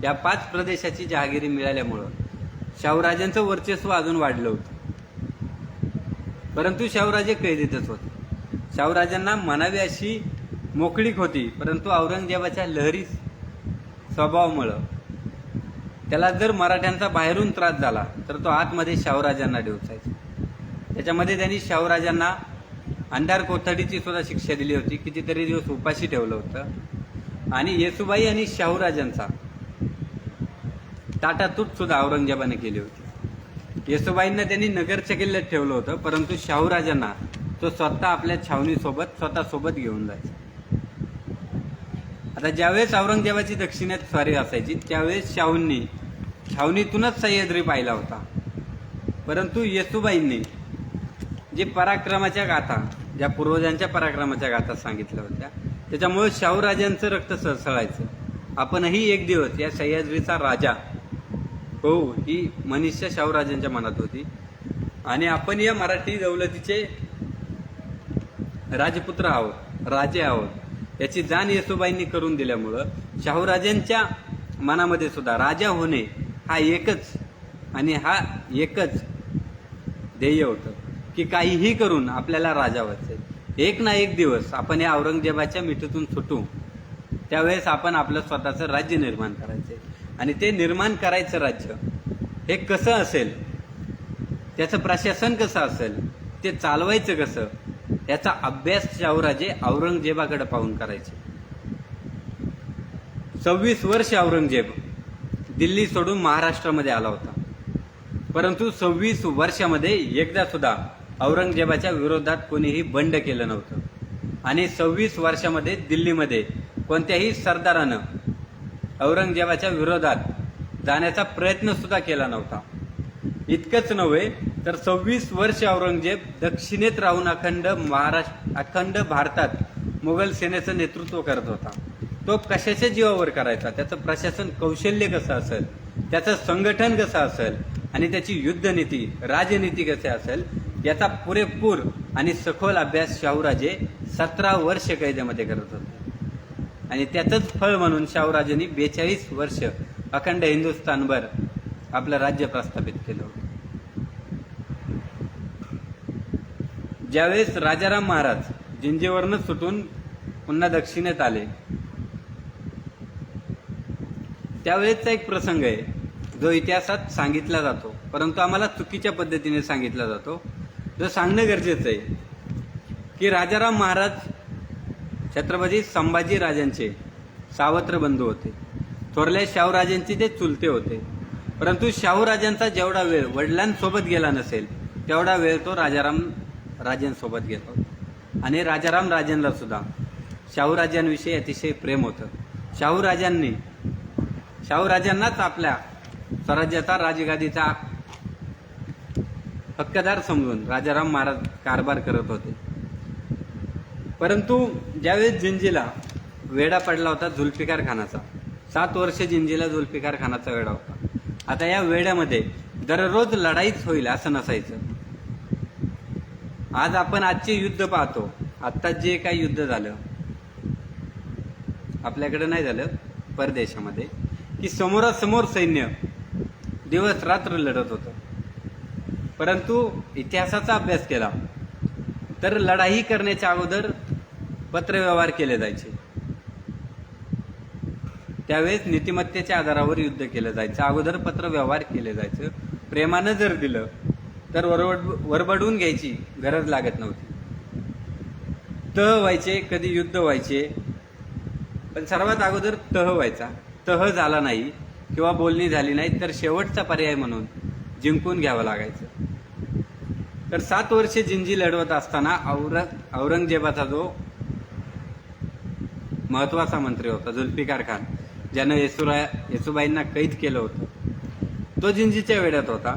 या 5 प्रदेशाची जहागिरी मिळाल्यामुळं शाहूराजांचं वर्चस्व अजून वाढलं होतं. परंतु शाहूराजे कैदेतच होते. शाहूराजांना म्हणावी अशी मोकळीक होती, परंतु औरंगजेबाच्या लहरी स्वभावामुळं त्याला जर मराठ्यांचा बाहेरून त्रास झाला तर तो आतमध्ये शाहूराजांना डिवचायचा. त्याच्यामध्ये त्यांनी शाहूराजांना अंधार कोठडीची सुद्धा शिक्षा दिली होती, कितीतरी दिवस उपाशी ठेवलं होतं आणि येसूबाई आणि शाहूराजांचा ताटातूट सुद्धा औरंगजेबाने केली होती. येसूबाईंना त्यांनी नगरच्या किल्ल्यात ठेवलं होतं, परंतु शाहूराजांना तो स्वतः आपल्या छावणीसोबत स्वतःसोबत घेऊन जायचा. आता ज्यावेळेस औरंगजेबाची दक्षिणेत स्वारी असायची त्यावेळेस शाहूंनी छावणीतूनच सह्याद्री पाहिला होता. परंतु येसूबाईंनी जे पराक्रमाच्या गाथा, ज्या पूर्वजांच्या पराक्रमाच्या गाथा सांगितल्या होत्या, त्याच्यामुळे शाहूराजांचं रक्त सळसळायचं. आपणही एक दिवस या सह्याद्रीचा राजा हो, ही मनीषा शाहूराजांच्या मनात होती आणि आपण या मराठी दौलतीचे राजपुत्र आहोत, राजे आहोत, याची जाण येसूबाईंनी करून दिल्यामुळं शाहूराजांच्या मनामध्ये सुद्धा राजा होणे हा एकच आणि हा एकच ध्येय होतं की काहीही करून आपल्याला राजा व्हायचंय. एक ना एक दिवस आपण या औरंगजेबाच्या मिठीतून सुटू, त्यावेळेस आपण आपलं स्वतःचं राज्य निर्माण करायचंय आणि ते निर्माण करायचं राज्य हे कसं असेल, त्याचं प्रशासन कसं असेल, ते चालवायचं कसं, याचा अभ्यास शाहूराजे औरंगजेबाकडे पाहून करायचे. 26 वर्ष औरंगजेब दिल्ली सोडून महाराष्ट्रामध्ये आला होता, परंतु 26 वर्षामध्ये एकदा सुद्धा औरंगजेबाच्या विरोधात कोणीही बंड केलं नव्हतं आणि 26 वर्षामध्ये दिल्लीमध्ये कोणत्याही सरदारानं औरंगजेबाच्या विरोधात जाण्याचा प्रयत्न सुद्धा केला नव्हता. इतकंच नव्हे तर 26 वर्ष औरंगजेब दक्षिणेत राहून अखंड भारतात मुघल सेनेचं नेतृत्व करत होता. तो कशाच्या जीवावर करायचा, त्याचं प्रशासन कौशल्य कसं असेल, त्याचं संघटन कसं असेल आणि त्याची युद्धनीती, राजनीती कशी असेल, याचा पुरेपूर आणि सखोल अभ्यास शाहूराजे 17 वर्ष कैदेमध्ये करत होते आणि त्याचंच फळ म्हणून शाहूराजांनी 42 वर्ष अखंड हिंदुस्थानभर आपलं राज्य प्रस्थापित केलं होतं. ज्यावेळेस राजाराम महाराज जिंजीवरनं सुटून पुन्हा दक्षिणेत आले त्यावेळेसचा एक प्रसंग आहे. जो इतिहासात सांगितला जातो, परंतु आम्हाला चुकीच्या पद्धतीने सांगितला जातो, जो सांगणं गरजेचं आहे की राजाराम महाराज छत्रपती संभाजी राजांचे सावत्र बंधू होते. थोरल्या शाहूराजांचे ते चुलते होते. परंतु शाहूराजांचा जेवढा वेळ वडिलांसोबत गेला नसेल तेवढा वेळ तो राजाराम राजांसोबत गेला होता. आणि राजाराम राजांना सुद्धा शाहूराजांविषयी अतिशय प्रेम होतं. शाहूराजांनाच आपल्या स्वराज्याचा राजगादीचा हक्कदार समजून राजाराम महाराज कारभार करत होते. परंतु ज्यावेळेस जिंजीला वेढा पडला होता जुल्फिकार खानाचा, 7 वर्ष जिंजीला जुल्फिकार खानाचा वेढा होता. आता या वेड्यामध्ये दररोज लढाईच होईल असं नसायचं. आज आपण आजचे युद्ध पाहतो. आत्ता जे काही युद्ध झालं आपल्याकडे नाही झालं, परदेशामध्ये, की समोरासमोर सैन्य दिवस रात्र लढत होतं. परंतु इतिहासाचा अभ्यास केला तर लढाई करण्याच्या अगोदर पत्रव्यवहार केले जायचे. त्यावेळेस नीतिमत्तेच्या आधारावर युद्ध केलं जायचं. अगोदर पत्रव्यवहार केले जायचं. प्रेमानं जर दिलं तर वरबडवून घ्यायची गरज लागत नव्हती. तह व्हायचे, कधी युद्ध व्हायचे, पण सर्वात अगोदर तह व्हायचा. तह झाला नाही किंवा बोलणी झाली नाही तर शेवटचा पर्याय म्हणून जिंकून घ्यावं लागायचं. तर 7 वर्षे जिंजी लढवत असताना औरंगजेबाचा जो महत्वाचा मंत्री होता जुल्फिकार खान, ज्यानं येसुबाईंना कैद केलं होतं, तो जिंजीच्या वेड्यात होता.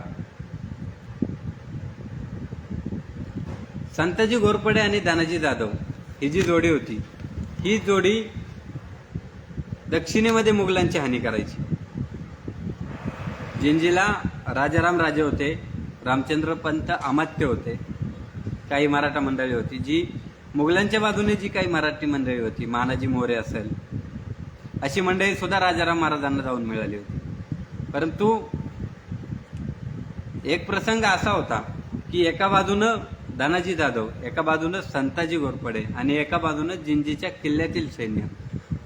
संताजी घोरपडे आणि दानाजी जाधव ही जी जोडी होती, ही जोडी दक्षिणेमध्ये मुघलांची हानी करायची. जिंजीला राजाराम राजे होते, रामचंद्र पंत अमात्य होते, काही मराठा मंडळी होती. जी मुघलांच्या बाजूने जी काही मराठी मंडळी होती, मानाजी मोरे असेल, अशी मंडळी सुद्धा राजाराम महाराजांना जाऊन मिळाली होती. परंतु एक प्रसंग असा होता की एका बाजूनं दानाजी जाधव, एका बाजूनं संताजी घोरपडे आणि एका बाजूनं जिंजीच्या किल्ल्यातील सैन्य,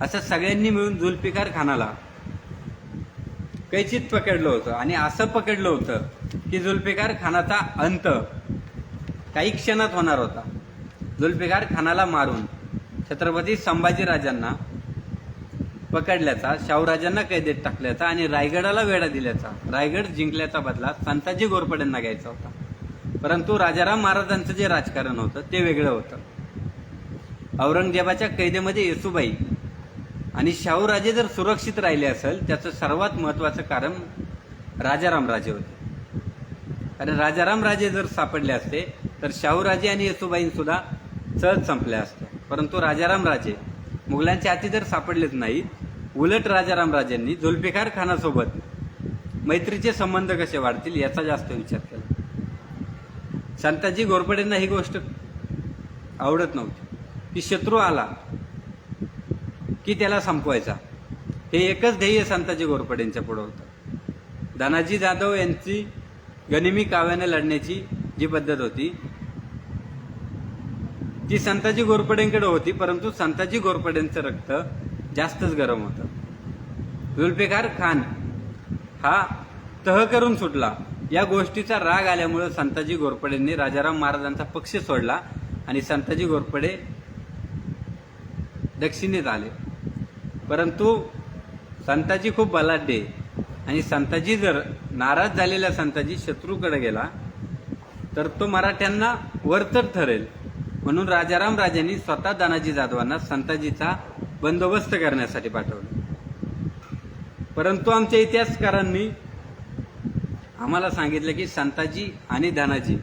असं सगळ्यांनी मिळून जुल्फिकार खानाला कैचीत पकडलं होतं. आणि असं पकडलं होतं की जुल्फिकार खानाचा अंत काही क्षणात होणार होता. जुल्फिकार खानाला मारून छत्रपती संभाजीराजांना पकडल्याचा, शाहूराजांना कैदेत टाकल्याचा आणि रायगडाला वेढा दिल्याचा, रायगड जिंकल्याचा बदला संताजी घोरपडेंना घ्यायचा होता. परंतु राजाराम महाराजांचं जे राजकारण होतं ते वेगळं होतं. औरंगजेबाच्या कैदेमध्ये येसुबाई आणि शाहूराजे जर सुरक्षित राहिले असेल त्याचं सर्वात महत्वाचं कारण राजाराम राजे होते. कारण राजाराम राजे जर सापडले असते तर शाहूराजे आणि येसुबाई सुद्धा सहज संपल्या असत्या. परंतु राजाराम राजे मुघलांच्या हाती जर सापडलेच नाहीत, उलट राजाराम राजेंनी जुल्फिकार खानासोबत मैत्रीचे संबंध कसे वाढतील याचा जास्त विचार केला. संताजी घोरपडेंना ही गोष्ट आवडत नव्हती की शत्रू आला की त्याला संपवायचा. हे एकच ध्येय संताजी घोरपडेंच्या पुढे होतं. दानाजी जाधव यांची गनिमी काव्याने लढण्याची जी पद्धत होती ती संताजी घोरपडेंकडे होती. परंतु संताजी घोरपडेंचं रक्त जास्तच गरम होतं. जुल्फिकार खान हा तह करून सुटला. या गोष्टीचा राग आल्यामुळे संताजी घोरपडेंनी राजाराम महाराजांचा पक्ष सोडला आणि संताजी घोरपडे दक्षिणेत आले. परंतु संताजी खूप बलाढ्य आणि संताजी जर नाराज झालेला संताजी शत्रूकडे गेला तर तो मराठ्यांना वरचढ ठरेल. म्हणून राजाराम राजांनी स्वतः दानाजी जाधवांना संताजीचा बंदोबस्त करण्यासाठी पाठवलं. परंतु आमच्या इतिहासकारांनी आम्हाला सांगितलं की संताजी आणि दानाजी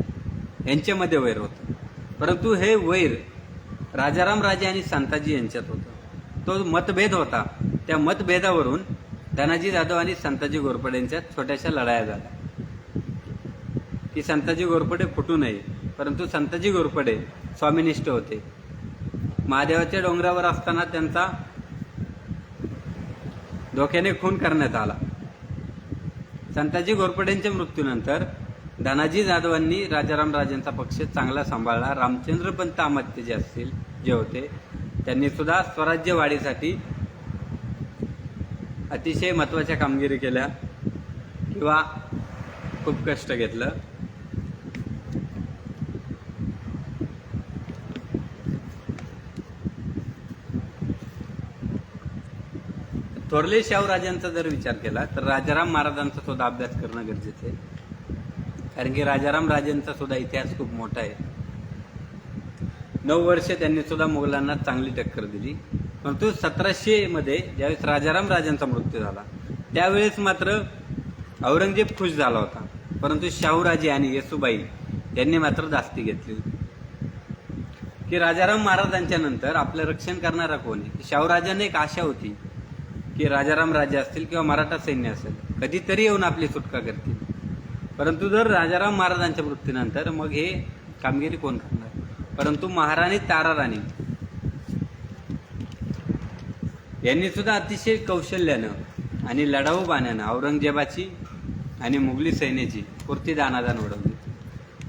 यांच्यामध्ये वैर होतं. परंतु हे वैर राजाराम राजे आणि संताजी यांच्यात होतं. तो मतभेद होता. त्या मतभेदावरून दानाजी जाधव आणि संताजी घोरपडे यांच्यात छोट्याशा लढाया झाल्या की संताजी घोरपडे फुटू नये. परंतु संताजी घोरपडे स्वामीनिष्ठ होते. महादेवाच्या डोंगरावर असताना त्यांचा धोक्याने खून करण्यात आला. संताजी घोरपडेंच्या मृत्यूनंतर दानाजी जाधवांनी राजाराम राजांचा पक्ष चांगला सांभाळला. रामचंद्र पंत अमात्य जे असतील जे होते त्यांनी सुद्धा स्वराज्य वाढीसाठी अतिशय महत्वाच्या कामगिरी केल्या. किंवा खूप कष्ट घेतलं. थोरले शाहूराजांचा जर विचार केला तर राजाराम महाराजांचा सुद्धा अभ्यास करणं गरजेचं आहे. कारण की राजाराम राजेंचा सुद्धा इतिहास खूप मोठा आहे. 9 वर्ष त्यांनी सुद्धा मुघलांना चांगली टक्कर दिली. परंतु 1700 मध्ये ज्यावेळेस राजाराम राजांचा मृत्यू झाला त्यावेळेस मात्र औरंगजेब खुश झाला होता, परंतु शाहूराजे आणि येसुबाई यांनी मात्र धास्ती घेतली होती की राजाराम महाराजांच्या नंतर आपलं रक्षण करणारा कोण आहे. शाहूराजांना एक आशा होती की राजाराम राजे असतील किंवा मराठा सैन्य असेल कधीतरी येऊन आपली सुटका करतील. परंतु जर राजाराम महाराजांच्या मृत्यूनंतर मग हे कामगिरी कोण करणार. परंतु महाराणी ताराराणी यांनी सुद्धा अतिशय कौशल्यानं आणि लढाऊ बाण्यानं औरंगजेबाची आणि मुघली सैन्याची पुरती दानादान उडवली.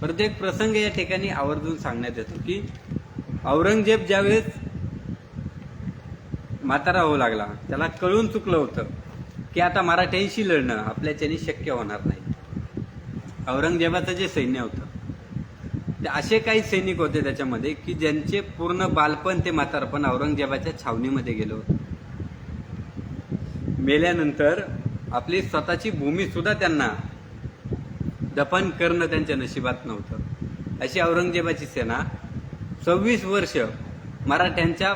परंतु एक प्रसंग या ठिकाणी आवर्जून सांगण्यात येतो की औरंगजेब ज्यावेळेस म्हातारा होऊ लागला त्याला कळून चुकलं होतं की आता मराठ्यांशी लढणं आपल्याच्याने शक्य होणार नाही. औरंगजेबाचं जे सैन्य होतं ते असे काही सैनिक होते त्याच्यामध्ये की ज्यांचे पूर्ण बालपण ते म्हातारपण औरंगजेबाच्या छावणीमध्ये गेलं होतं. मेल्यानंतर आपली स्वतःची भूमी सुद्धा त्यांना दफन करणं त्यांच्या नशिबात नव्हतं. अशी औरंगजेबाची सेना 26 वर्ष मराठ्यांच्या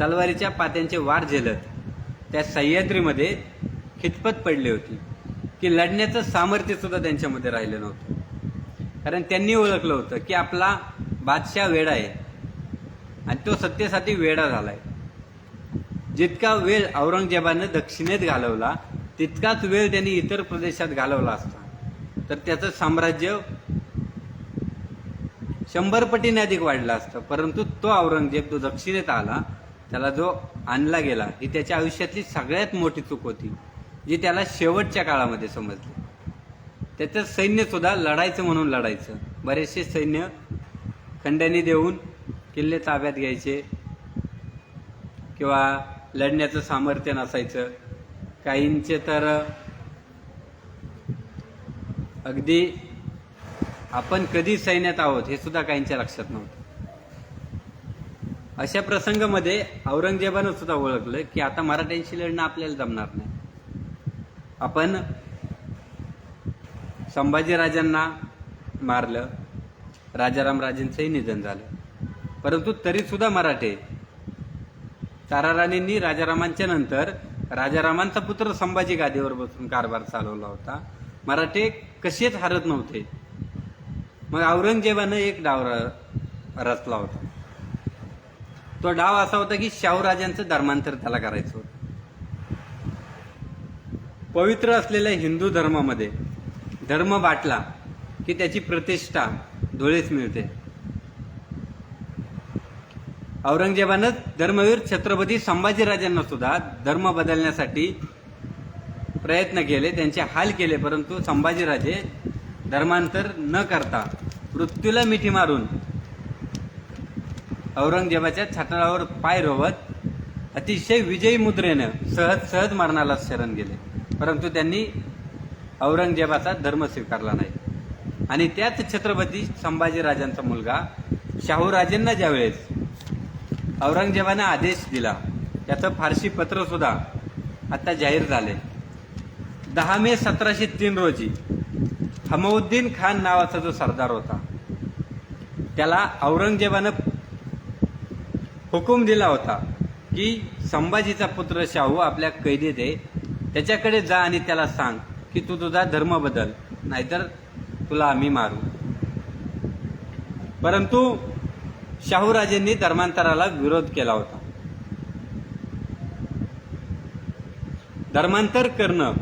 तलवारीच्या पात्यांचे वार झेलत त्या सह्याद्रीमध्ये खितपत पडली होती की लढण्याचं सामर्थ्य सुद्धा त्यांच्यामध्ये राहिलं नव्हतं. कारण त्यांनी ओळखलं होतं की आपला बादशाह वेडा आहे आणि तो सत्तेसाठी वेडा झालाय. जितका वेळ औरंगजेबानं दक्षिणेत घालवला तितकाच वेळ त्यांनी इतर प्रदेशात घालवला असता तर त्याचं साम्राज्य 100 पटीने अधिक वाढलं असतं. परंतु तो औरंगजेब जो दक्षिणेत आला त्याला जो आणला गेला ही त्याच्या आयुष्यातली सगळ्यात मोठी चूक होती जी त्याला शेवटच्या काळामध्ये समजली. त्याचं सैन्य सुद्धा लढायचं म्हणून लढायचं. बरेचसे सैन्य खंडणी देऊन किल्ले ताब्यात घ्यायचे किंवा लढण्याचं सामर्थ्य नसायचं. काहींचे तर अगदी आपण कधी सैन्यात आहोत हे सुद्धा काहींच्या लक्षात नव्हतं. अशा प्रसंगामध्ये औरंगजेबानं सुद्धा ओळखलं की आता मराठ्यांशी लढणं आपल्याला जमणार नाही. आपण संभाजीराजांना मारलं, राजाराम राजेंचंही निधन झालं, परंतु तरी सुद्धा मराठे ताराराणींनी राजारामांच्या नंतर राजारामांचा पुत्र संभाजी गादीवर बसून कारभार चालवला होता. मराठे कसेच हरत नव्हते. मग औरंगजेबानं एक डाव रचला होता. तो डाव असा होता की शाहूराजांचं धर्मांतर त्याला करायचं होतं. पवित्र असलेल्या हिंदू धर्मामध्ये धर्म बाटला की त्याची प्रतिष्ठा धुळीस मिळते. औरंगजेबानं धर्मवीर छत्रपती संभाजीराजांना सुद्धा धर्म बदलण्यासाठी प्रयत्न केले, त्यांचे हाल केले, परंतु संभाजीराजे धर्मांतर न करता मृत्यूला मिठी मारून औरंगजेबाच्या छातडावर पाय रोवत अतिशय विजयी मुद्रेनं सहज मरणाला शरण गेले. परंतु त्यांनी औरंगजेबाचा धर्म स्वीकारला नाही. आणि त्याच छत्रपती संभाजीराजांचा मुलगा शाहूराजेंना ज्यावेळेस औरंगजेबाने आदेश दिला त्याचं फारसी पत्र सुद्धा आता जाहीर झाले. 10 मे 1703 रोजी हमउद्दीन खान नावाचा जो सरदार होता त्याला औरंगजेबानं हुकूम दिला होता की संभाजीचा पुत्र शाहू आपल्या कैदेत आहे, त्याच्याकडे जा आणि त्याला सांग की तू तुझा धर्म बदल, नाहीतर तुला आम्ही मारू. परंतु शाहूराजेंनी धर्मांतराला विरोध केला होता. धर्मांतर करणं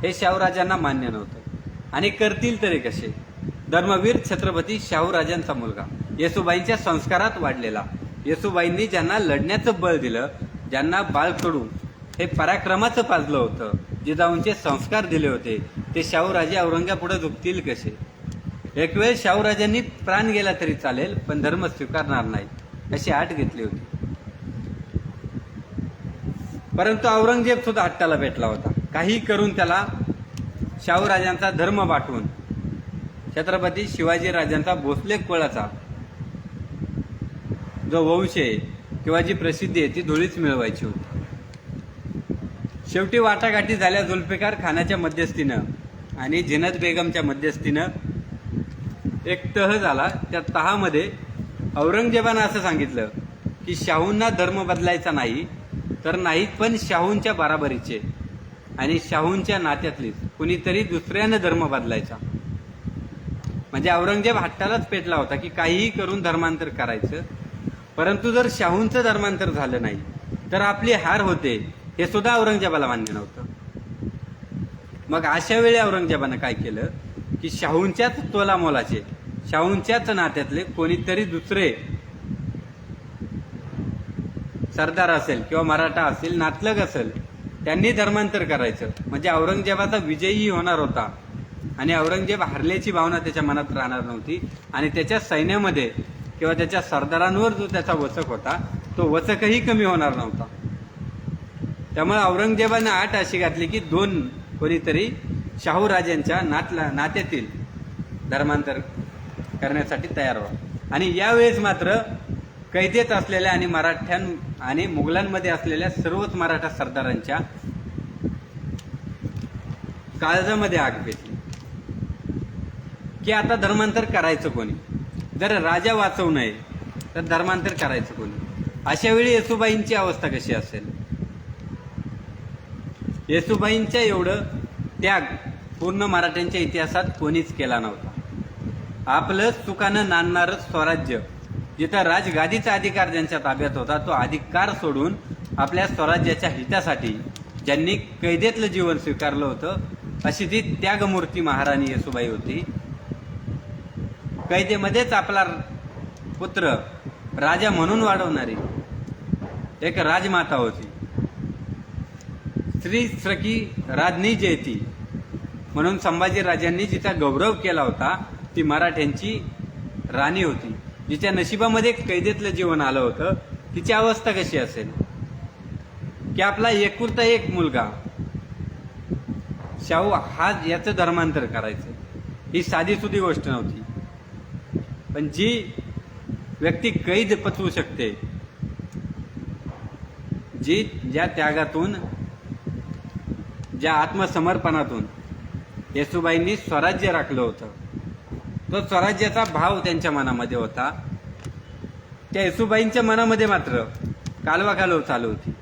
हे शाहूराजांना मान्य नव्हतं. आणि करतील तरी कसे. धर्मवीर छत्रपती शाहूराजांचा मुलगा, येसुबाईंच्या संस्कारात वाढलेला, येसुबाईंनी ज्यांना लढण्याचं बळ दिलं, ज्यांना बाळकडू हे पराक्रमाचं पाजलं होतं, जिजाऊंचे संस्कार दिले होते, ते शाहूराजे औरंगापुढे झुकतील कसे. एक वेळ शाहूराजांनी प्राण गेला तरी चालेल पण धर्म स्वीकारणार नाही अशी आट घेतली होती. परंतु औरंगजेब सुद्धा हट्टाला भेटला होता. काही करून त्याला शाहूराजांचा धर्म वाटून छत्रपती शिवाजीराजांचा भोसले कुळाचा जो वंश आहे किंवा जी प्रसिद्धी आहे ती धुळीच मिळवायची होती. शेवटी वाटाघाटी झाल्या जुल्फिकार खानाच्या मध्यस्थीनं आणि झिनत बेगमच्या मध्यस्थीनं एक तह झाला. त्या तहामध्ये औरंगजेबानं असं सांगितलं की शाहूंना धर्म बदलायचा नाही तर नाहीत पण शाहूंच्या बराबरीचे आणि शाहूंच्या नात्यातलीच कुणीतरी दुसऱ्यानं धर्म बदलायचा. म्हणजे औरंगजेब हट्टालाच पेटला होता की काहीही करून धर्मांतर करायचं, परंतु जर शाहूंचं धर्मांतर झालं नाही तर आपली हार होते हे सुद्धा औरंगजेबाला मान्य नव्हतं. मग अशा वेळी औरंगजेबानं काय केलं की शाहूंच्याच तोलामोलाचे शाहूंच्याच नात्यातले कोणीतरी दुसरे सरदार असेल किंवा मराठा असेल नातलग असेल त्यांनी धर्मांतर करायचं. म्हणजे औरंगजेबाचा विजयही होणार होता आणि औरंगजेब हरल्याची भावना त्याच्या मनात राहणार नव्हती आणि त्याच्या सैन्यामध्ये किंवा त्याच्या सरदारांवर जो त्याचा वचक होता तो वचकही कमी होणार नव्हता. त्यामुळे औरंगजेबानं आट अशी घातली की दोन कोणीतरी शाहूराजांच्या नात्यातील धर्मांतर करण्यासाठी तयार व्हा. आणि यावेळेस मात्र कैदेत असलेल्या आणि मराठ्यां आणि मुघलांमध्ये असलेल्या सर्वच मराठा सरदारांच्या काळजामध्ये आग पेटली की आता धर्मांतर करायचं कोणी. जर राजा वाचवू नये तर धर्मांतर करायचं कोणी. अशा वेळी येसुबाईंची अवस्था कशी असेल. येसुबाईंच्या एवढं त्याग पूर्ण मराठ्यांच्या इतिहासात कोणीच केला नव्हता. आपलं सुखानं नांदणारं स्वराज्य जिथं राजगादीचा अधिकार ज्यांच्या ताब्यात होता तो अधिकार सोडून आपल्या स्वराज्याच्या हितासाठी ज्यांनी कैदेतलं जीवन स्वीकारलं होतं अशी ती त्यागमूर्ती महाराणी येसुबाई होती. कैदेमध्येच आपला पुत्र राजा म्हणून वाढवणारी एक राजमाता होती. स्त्री सखी राजनी जयती म्हणून संभाजी राजांनी जिचा गौरव केला होता ती मराठ्यांची राणी होती. जिच्या नशिबामध्ये कैदेतलं जीवन आलं होतं तिची अवस्था कशी असेल की आपला एकुलता एक मुलगा शाहू हा याचं धर्मांतर करायचं ही साधी सुधी गोष्ट नव्हती. पण जी व्यक्ती कैद पचवू शकते, जी ज्या त्यागातून ज्या आत्मसमर्पणातून येसुबाईंनी स्वराज्य राखलं होतं तो स्वराज्याचा भाव त्यांच्या मनामध्ये होता. त्या येसुबाईंच्या मनामध्ये मात्र कालवाकालव चालू होती.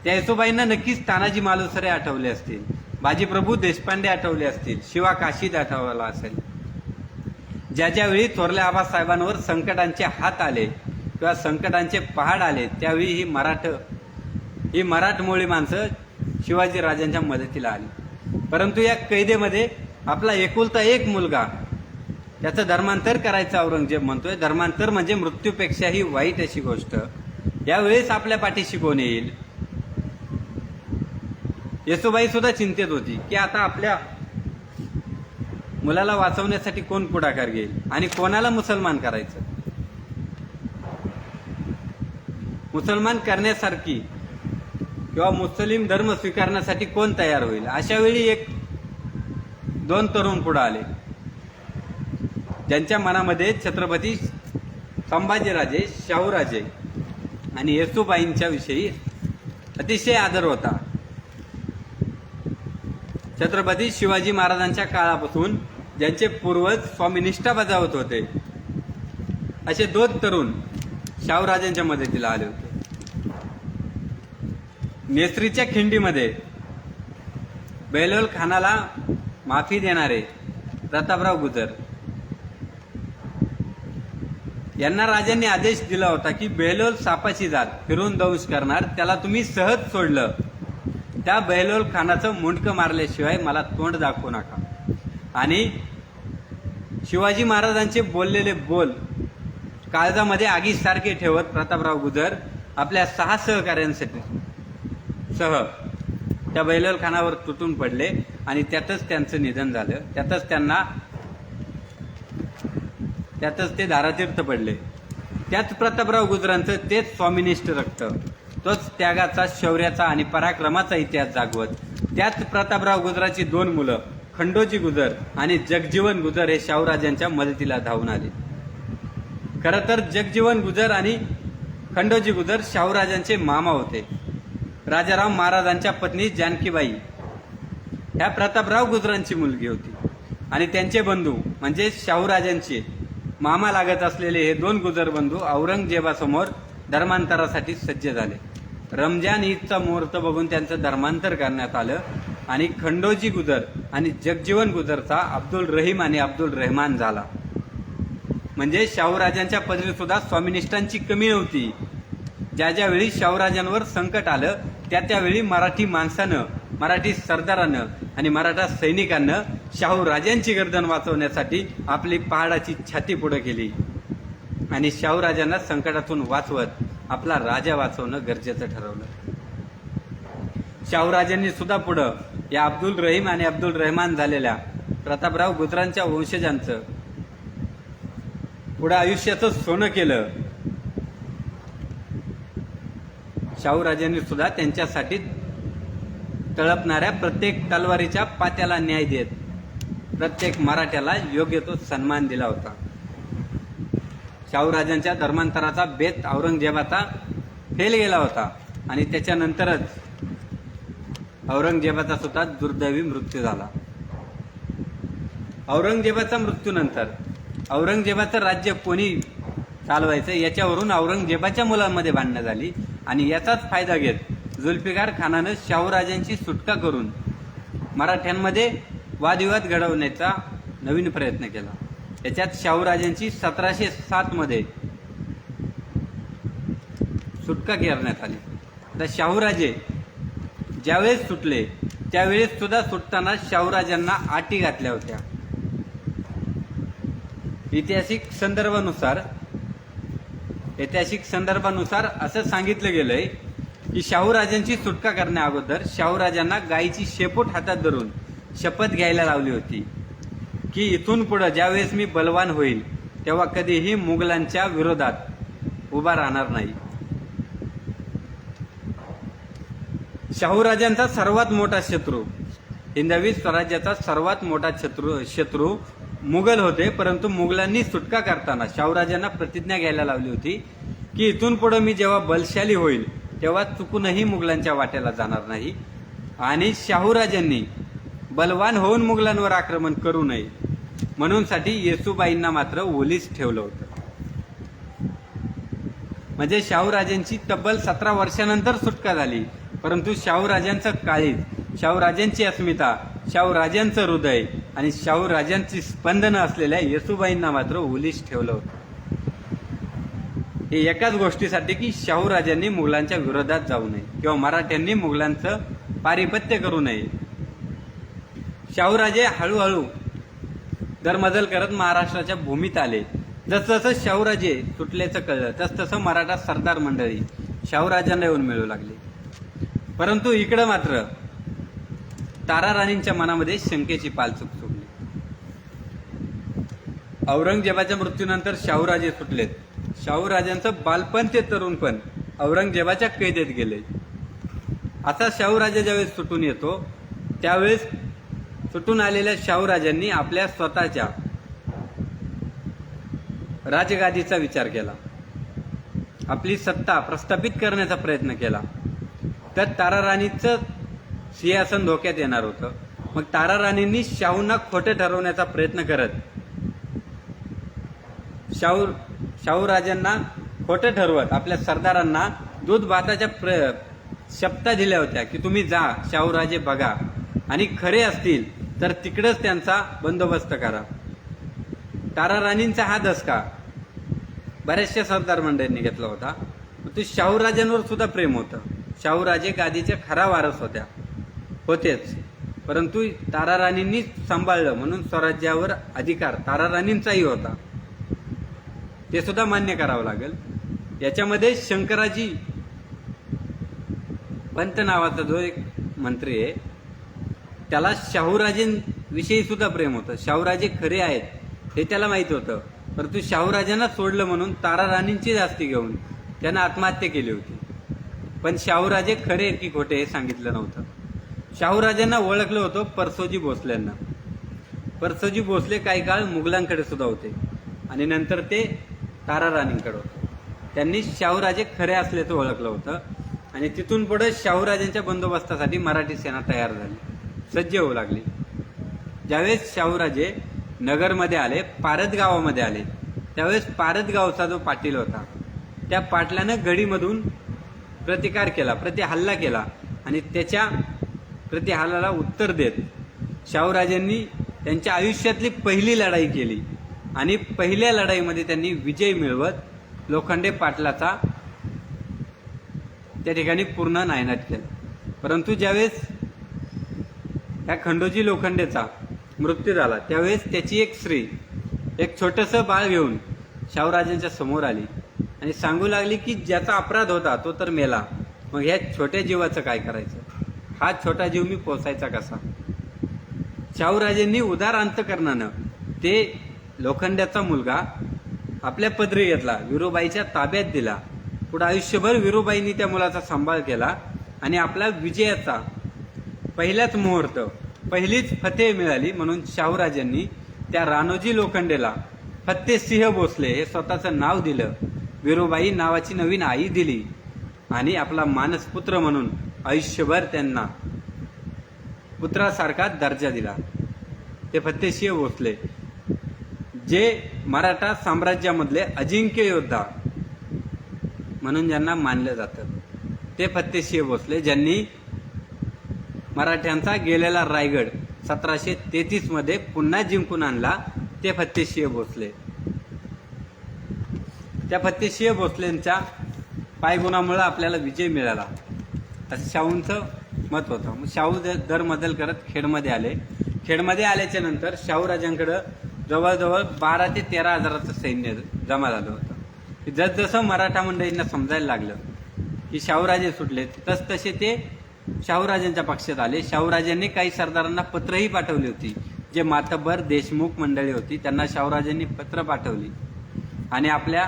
त्या येसुबाईंना नक्कीच तानाजी मालुसरे आठवले असतील, बाजीप्रभू देशपांडे आठवले असतील, शिवा काशीद आठवला असेल. ज्या ज्यावेळी थोरल्या आबासाहेबांवर संकटांचे हात आले किंवा संकटांचे पहाड आले त्यावेळी ही मराठमोळी माणसं शिवाजी राजांच्या मदतीला आली. परंतु या कैदेमध्ये आपला एकुलता एक मुलगा त्याचं धर्मांतर करायचं औरंगजेब म्हणतोय. धर्मांतर म्हणजे मृत्यूपेक्षाही वाईट अशी गोष्ट. यावेळेस आपल्या पाठीशी कोण येईल. येसुबाई सुद्धा चिंतेत होती की आता आपल्या मुलाला वाचवण्यासाठी कोण पुढाकार घेईल आणि कोणाला मुसलमान करायचं. मुसलमान करण्यासारखी किंवा मुस्लिम धर्म स्वीकारण्यासाठी कोण तयार होईल. अशा वेळी दोन तरुण पुढे आले ज्यांच्या मनामध्ये छत्रपती संभाजीराजे, शाहूराजे आणि येसुबाईंच्या विषयी अतिशय आदर होता. छत्रपती शिवाजी महाराजांच्या काळापासून ज्यांचे पूर्वज स्वामीनिष्ठा बजावत होते असे दोन तरुण शाहूराजांच्या मदतीला आले होते. नेसरीच्या खिंडीमध्ये बेलोल खानाला माफी देणारे प्रतापराव गुजर यांना राजांनी आदेश दिला होता की बेलोल सापाची जात फिरून दंश करणार, त्याला तुम्ही सहज सोडलं त्या बेलोल खानाचं मुंडकं मारल्याशिवाय मला तोंड दाखवू नका. आणि शिवाजी महाराजांचे बोललेले बोल काळजामध्ये आगीसारखे ठेवत प्रतापराव गुजर आपल्या 6 सहकाऱ्यांसाठी त्या बेलोल खानावर तुटून पडले आणि त्यातच त्यांचं निधन झालं. त्यातच ते धारातीर्थ पडले. त्याच प्रतापराव गुजरांचं तेच स्वामिनिष्ठ रक्त तोच त्यागाचा, शौर्याचा आणि पराक्रमाचा इतिहास जागवत त्यात प्रतापराव गुजराची 2 मुलं खंडोजी गुजर आणि जगजीवन गुजर हे शाहूराजांच्या मदतीला धावून आले. खरं तर जगजीवन गुजर आणि खंडोजी गुजर शाहूराजांचे मामा होते. राजाराम महाराजांच्या पत्नी जानकीबाई ह्या प्रतापराव गुजरांची मुलगी होती आणि त्यांचे बंधू म्हणजे शाहूराजांचे मामा लागत असलेले हे 2 गुजर बंधू औरंगजेबासमोर धर्मांतरासाठी सज्ज झाले. रमजान ईदचा मुहूर्त बघून त्यांचं धर्मांतर करण्यात आलं आणि खंडोजी गुजर आणि जगजीवन गुजरचा अब्दुल रहीम आणि अब्दुल रहमान झाला. म्हणजे शाहूराजांच्या पदरी सुद्धा स्वामिनिष्ठांची कमी नव्हती. ज्या वेळी शाहूराजांवर संकट आलं त्यावेळी मराठी माणसानं, मराठी सरदारानं आणि मराठा सैनिकांनं शाहूराजांची गर्दन वाचवण्यासाठी आपली पहाडाची छाती पुढे केली आणि शाहूराजांना संकटातून वाचवत आपला राजा वाचवणं गरजेचं ठरवलं. शाहूराजांनी सुद्धा पुढं या अब्दुल रहीम आणि अब्दुल रहमान झालेल्या प्रतापराव गुजरांच्या वंशजांचं पुढं आयुष्याचं सोनं केलं. शाहूराजांनी सुद्धा त्यांच्यासाठी तळपणाऱ्या प्रत्येक तलवारीच्या पात्याला न्याय देत प्रत्येक मराठ्याला योग्य तो सन्मान दिला होता. शाहूराजांच्या धर्मांतराचा बेत औरंगजेबाचा फेल गेला होता आणि त्याच्यानंतरच औरंगजेबाचा सुद्धा दुर्दैवी मृत्यू झाला. औरंगजेबाच्या मृत्यूनंतर औरंगजेबाचं राज्य कोणी चालवायचं याच्यावरून औरंगजेबाच्या मुलांमध्ये भांडणं झाली आणि याचाच फायदा घेत जुल्फिकार खानानं शाहूराजांची सुटका करून मराठ्यांमध्ये वादविवाद घडवण्याचा नवीन प्रयत्न केला. याच्यात शाहूराजांची 1707 मध्ये सुटका करण्यात आली. तर शाहूराजे ज्यावेळेस सुटले त्यावेळेस सुद्धा सुटताना शाहूराजांना अटी घातल्या होत्या. ऐतिहासिक संदर्भानुसार असं सांगितलं गेलंय की शाहूराजांची सुटका करण्या अगोदर शाहूराजांना गायीची शेपूट हातात धरून शपथ घ्यायला लावली होती की इथून पुढे ज्यावेळेस मी बलवान होईल तेव्हा कधीही मुघलांच्या विरोधात उभा राहणार नाही. शाहूराजांचा सर्वात मोठा शत्रू, हिंदवी स्वराज्याचा सर्वात मोठा शत्रू मुघल होते. परंतु मुघलांनी सुटका करताना शाहूराजांना प्रतिज्ञा घ्यायला लावली होती की इथून पुढे मी जेव्हा बलशाली होईल तेव्हा चुकूनही मुघलांच्या वाट्याला जाणार नाही आणि शाहूराजांनी बलवान होऊन मुघलांवर आक्रमण करू नये म्हणून साठी येसूबाईंना मात्र ओलीस ठेवलं होतं. म्हणजे शाहूराजांची तब्बल 17 वर्षानंतर सुटका झाली. परंतु शाहूराजांचं काळीज, शाहूराजांची अस्मिता, शाहूराजांचं हृदय आणि शाहूराजांची स्पंदनं असलेल्या येसूबाईंना मात्र ओलीस ठेवलं होतं. हे एकाच गोष्टीसाठी की शाहूराजांनी मुघलांच्या विरोधात जाऊ नये किंवा मराठ्यांनी मुघलांचं पारिपत्य करू नये. शाहूराजे हळूहळू दरमजल करत महाराष्ट्राच्या भूमीत आले. जसजसं शाहूराजे सुटल्याचं कळलं तसतसं मराठा सरदार मंडळी शाहूराजांना येऊन मिळू लागले. परंतु इकडं मात्र तारा राणींच्या मनामध्ये शंकेची पालचूक सुटली. औरंगजेबाच्या मृत्यूनंतर शाहूराजे सुटलेत. शाहूराजांचं बालपण ते तरुणपण औरंगजेबाच्या कैदेत गेले. असा शाहूराजा ज्यावेळेस सुटून येतो त्यावेळेस सुटून आलेल्या शाहूराजांनी आपल्या स्वतःच्या राजगादीचा विचार केला, आपली सत्ता प्रस्थापित करण्याचा प्रयत्न केला. तर तारा राणीचं सिंहासन धोक्यात येणार होतं. मग तारा राणींनी शाहूंना खोटे ठरवण्याचा प्रयत्न करत शाहूराजांना खोटे ठरवत आपल्या सरदारांना दूध भाताच्या शपथा दिल्या होत्या की तुम्ही जा, शाहूराजे बघा आणि खरे असतील तर तिकडेच त्यांचा बंदोबस्त करा. तारा राणींचा हा धसका बऱ्याचशा सरदार मंडळींनी घेतला होता. तो शाहूराजांवर सुद्धा प्रेम होतं. शाहूराजे गादीचे खरा वारस होतेच. परंतु तारा राणींनी सांभाळलं म्हणून स्वराज्यावर अधिकार तारा राणींचाही होता. ते सुद्धा मान्य करावं लागेल. याच्यामध्ये शंकराजी पंत नावाचा जो एक मंत्री आहे त्याला शाहूराजेंविषयी सुद्धा प्रेम होतं. शाहूराजे खरे आहेत हे त्याला माहिती होतं. परंतु शाहूराजांना सोडलं म्हणून तारा राणींची जास्ती घेऊन त्यानं आत्महत्या केली होती. पण शाहूराजे खरे की खोटे हे सांगितलं नव्हतं. शाहूराजांना ओळखलं होतं परसोजी भोसल्यांना. परसोजी भोसले काही काळ मुघलांकडे सुद्धा होते आणि नंतर ते तारा राणींकडे होते. त्यांनी शाहूराजे खरे असल्याचं ओळखलं होतं आणि तिथून पुढे शाहूराजांच्या बंदोबस्तासाठी मराठी सेना तयार झाली, सज्ज होऊ लागली. ज्यावेळेस शाहूराजे नगरमध्ये आले, पारद गावामध्ये आले, त्यावेळेस पारद गावचा जो पाटील होता त्या पाटलानं गडीमधून प्रतिकार केला, प्रतिहल्ला केला आणि त्याच्या प्रतिहल्ल्याला उत्तर देत शाहूराजांनी त्यांच्या आयुष्यातली पहिली लढाई केली आणि पहिल्या लढाईमध्ये त्यांनी विजय मिळवत लोखंडे पाटलाचा त्या ठिकाणी पूर्ण नायनाट केला. परंतु ज्यावेळेस ह्या खंडोजी लोखंडेचा मृत्यू झाला त्यावेळेस त्याची एक स्त्री एक छोटंसं बाळ घेऊन शाहूराजांच्या समोर आली आणि सांगू लागली की ज्याचा अपराध होता तो तर मेला, मग ह्या छोट्या जीवाचं काय करायचं, हा छोटा जीव मी पोसायचा कसा. शाहूराजांनी उदार अंतकरणानं ते लोखंड्याचा मुलगा आपल्या पदरी घेतला, विरोबाईच्या ताब्यात दिला. पुढे आयुष्यभर विरोबाईंनी त्या मुलाचा सांभाळ केला आणि आपला विजयाचा पहिलाच मुहूर्त, पहिलीच फतेह मिळाली म्हणून शाहूराजांनी त्या राणोजी लोखंडेला फत्तेसिंह भोसले हे स्वतःचं नाव दिलं. विरोबाई नावाची नवीन आई दिली आणि आपला मानसपुत्र म्हणून आयुष्यभर त्यांना पुत्रासारखा दर्जा दिला. ते फत्तेसिंह भोसले जे मराठा साम्राज्यामधले अजिंक्य योद्धा म्हणून ज्यांना मानलं जातं, ते फत्तेसिंह भोसले ज्यांनी मराठ्यांचा गेलेला रायगड 1733 मध्ये पुन्हा जिंकून आणला, ते फत्तेसिंह भोसले. त्या फत्तेसिंह भोसलेंच्या पायगुणामुळे आपल्याला विजय मिळाला असं शाहूंचं मत होतं. मग शाहू दरबदल करत खेडमध्ये आले. खेडमध्ये आल्याच्या नंतर शाहूराजांकडं जवळजवळ 12 ते 13 हजाराचं सैन्य जमा झालं होतं. जसजसं मराठा मंडळींना समजायला लागलं की शाहूराजे सुटले, तसतसे ते शाहूराजांच्या पक्षात आले. शाहूराजांनी काही सरदारांना पत्रही पाठवली होती. जे मातब्बर देशमुख मंडळी होती त्यांना शाहूराजांनी पत्र पाठवली आणि आपल्या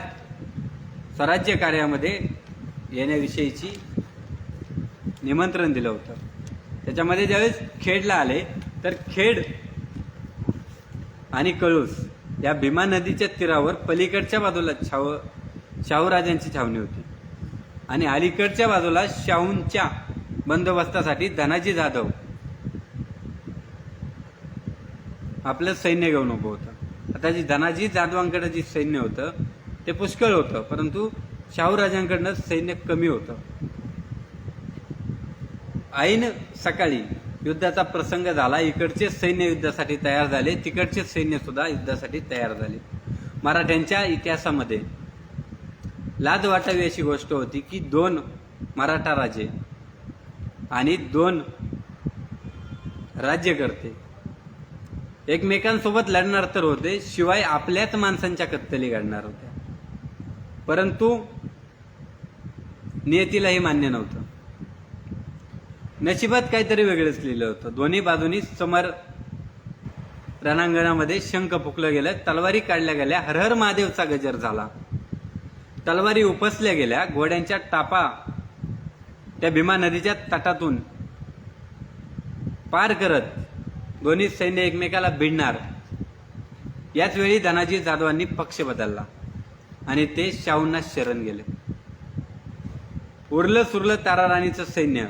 स्वराज्य कार्यामध्ये येण्याविषयीची निमंत्रण दिलं होतं. त्याच्यामध्ये ज्यावेळेस खेडला आले तर खेड आणि कळूस या भीमा नदीच्या तीरावर पलीकडच्या बाजूला शाहूराजांची छावणी होती आणि अलीकडच्या बाजूला शाहूंच्या बंदोबस्तासाठी धनाजी जाधव आपलं सैन्य घेऊन उभं होतं. आता जी धनाजी जाधवांकडे जी सैन्य होतं ते पुष्कळ होतं, परंतु शाहूराजांकडनं सैन्य कमी होतं. ऐन सकाळी युद्धाचा प्रसंग झाला. इकडचे सैन्य युद्धासाठी तयार झाले, तिकडचे सैन्य सुद्धा युद्धासाठी तयार झाले. मराठ्यांच्या इतिहासामध्ये लाज वाटावी अशी गोष्ट होती की 2 मराठा राजे आणि 2 राज्यकर्ते एकमेकांसोबत लढणार तर होते, शिवाय आपल्याच माणसांच्या कत्तली घडणार होत्या. परंतु नियतीला हे मान्य नव्हतं. नशिबात काहीतरी वेगळंच लिहिलं होतं. दोन्ही बाजूनी समर रणांगणामध्ये शंख फुकलं गेलं, तलवारी काढल्या गेल्या, हर हर महादेवचा गजर झाला, तलवारी उपसल्या गेल्या. घोड्यांच्या टापा त्या भीमा नदीच्या तटातून पार करत दोन्ही सैन्य एकमेकाला भिडणार. याच वेळी धनाजी जाधवांनी पक्ष बदलला आणि ते शाहूंना शरण गेले. उरलं सुरलं तारा राणीचं सैन्य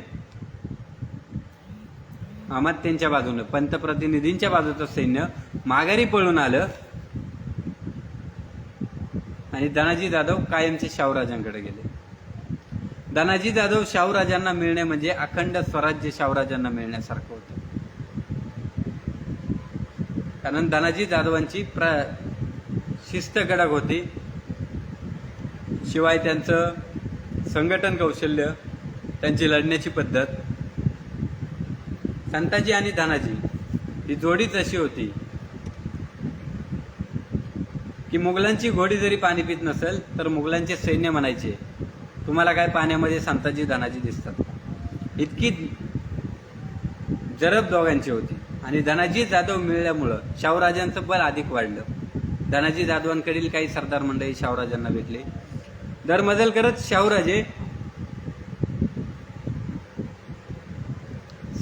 अमात्यांच्या बाजूनं, पंतप्रतिनिधींच्या बाजूचं सैन्य माघारी पळून आलं आणि धनाजी जाधव कायमचे शाहूराजांकडे गेले. धनाजी जाधव शाहूराजांना मिळणे म्हणजे अखंड स्वराज्य शाहूराजांना मिळण्यासारखं होतं. कारण धनाजी जाधवांची शिस्त कडक होती, शिवाय त्यांचं संघटन कौशल्य, त्यांची लढण्याची पद्धत. संताजी आणि धनाजी ही जोडीच अशी होती की मुघलांची घोडी जरी पाणी पित नसेल तर मुघलांचे सैन्य म्हणायचे, तुम्हाला काय पाण्यामध्ये संताजी धनाजी दिसतात. इतकी जरब दोघांची होती. आणि धनाजी जाधव मिळाल्यामुळं शाहूराजांचं बळ अधिक वाढलं. धनाजी जाधवांकडील काही सरदार मंडळी शाहूराजांना भेटले. दरमजल करत शाहूराजे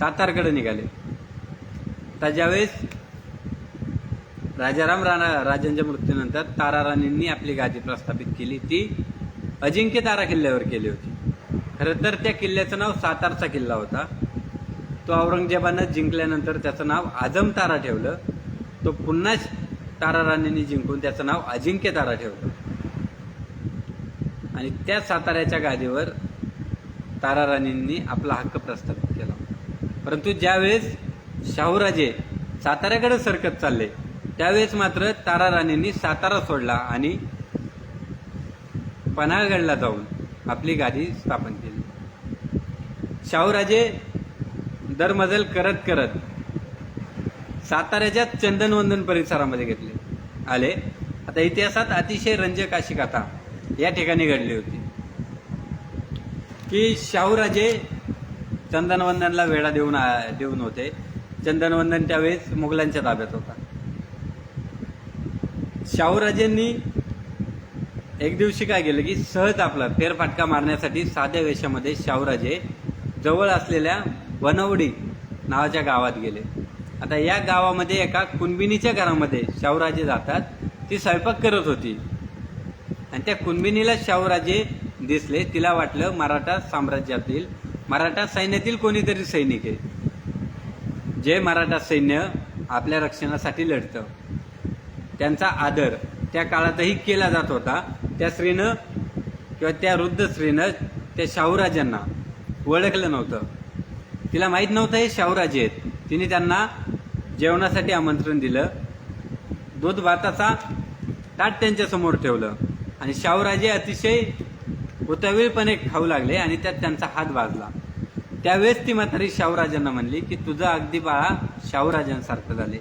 सातारकडे निघाले. तर ज्यावेळेस राजाराम राजांच्या मृत्यूनंतर तारा राणींनी आपली गादी प्रस्थापित केली, ती अजिंक्य तारा किल्ल्यावर केली होती. खरं तर त्या किल्ल्याचं नाव सातारचा किल्ला होता. तो औरंगजेबानं जिंकल्यानंतर त्याचं नाव आझम तारा ठेवलं. तो पुन्हा तारा राणींनी जिंकून त्याचं नाव अजिंक्य तारा ठेवलं आणि त्या साताऱ्याच्या गादीवर तारा राणींनी आपला हक्क प्रस्थापित केला. परंतु ज्यावेळेस शाहूराजे साताऱ्याकडे सरकत चालले त्यावेळेस मात्र तारा राणींनी सातारा सोडला आणि पन्हाळगडला जाऊन आपली गादी स्थापन केली. शाहूराजे दरमजल करत करत साताऱ्याच्या चंदनवंदन परिसरामध्ये आले. आता इतिहासात अतिशय रंजक अशी कथा या ठिकाणी घडली होती की शाहूराजे चंदनवंदनला वेढा देऊन होते. चंदनवंदन त्यावेळेस मुघलांच्या ताब्यात होता. शाहूराजेंनी एक दिवशी काय केलं की सहज आपला फेरफटका मारण्यासाठी साध्या वेशामध्ये शाहूराजे जवळ असलेल्या वनवडी नावाच्या गावात गेले. आता या गावामध्ये एका कुणबिनीच्या घरामध्ये शाहूराजे जातात. ती स्वयंपाक करत होती आणि त्या कुणबिनीला शाहूराजे दिसले. तिला वाटलं मराठा साम्राज्यातील मराठा सैन्यातील कोणीतरी सैनिक आहे, जे मराठा सैन्य आपल्या रक्षणासाठी लढतं. त्यांचा आदर त्या काळातही केला जात होता. त्या स्त्रीनं किंवा त्या वृद्ध स्त्रीनं त्या शाहूराजांना ओळखलं नव्हतं. तिला माहीत नव्हतं हे शाहूराजे आहेत. तिने त्यांना जेवणासाठी आमंत्रण दिलं. दूध भाताचा ताट त्यांच्या समोर ठेवलं आणि शाहूराजे अतिशय उतावीळपणे खाऊ लागले आणि त्यात त्यांचा हात भाजला. त्यावेळेस ती म्हातारी शाहूराजांना म्हणली की तुझं अगदी बाळा शाहूराजांसारखं झाले.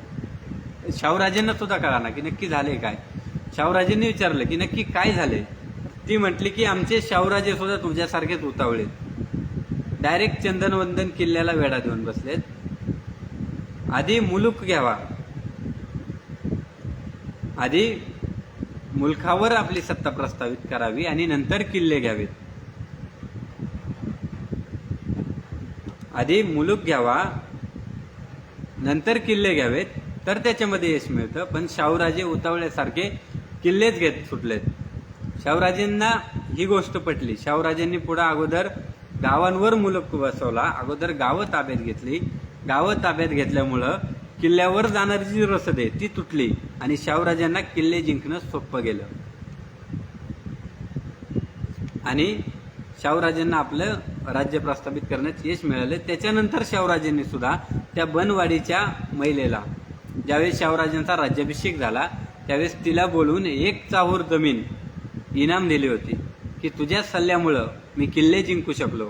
शाहूराजांना सुद्धा कळाना की नक्की झाले काय. शाहूराजांनी विचारलं की नक्की काय झाले. ती म्हटली की आमचे शाहूराजे सुद्धा तुझ्यासारखेच उतावळे, डायरेक्ट चंदनवंदन किल्ल्याला वेढा देऊन बसलेत. आधी मुलूक घ्यावा, आधी मुलखावर आपली सत्ता प्रस्थापित करावी आणि नंतर किल्ले घ्यावेत. आधी मुलूक घ्यावा नंतर किल्ले घ्यावेत तर त्याच्यामध्ये यश मिळतं. पण शाहूराजे उतावळ्यासारखे किल्लेच घेत सुटलेत. शाहूराजेंना ही गोष्ट पटली. शाहूराजेंनी पुढे अगोदर गावांवर मुलूक बसवला. अगोदर गावं ताब्यात घेतली. गावं ताब्यात घेतल्यामुळं किल्ल्यावर जाणारी जी रसद आहे ती तुटली आणि शाहूराजांना किल्ले जिंकणं सोपं गेलं आणि शाहूराजांना आपलं राज्य प्रस्थापित करण्यात यश मिळालं. त्याच्यानंतर शाहूराजांनी सुद्धा त्या बनवाडीच्या महिलेला, ज्यावेळेस शाहूराजांचा राज्याभिषेक झाला त्यावेळेस तिला बोलवून 1 चाहूर जमीन इनाम दिली होती की तुझ्या सल्ल्यामुळं मी किल्ले जिंकू शकलो.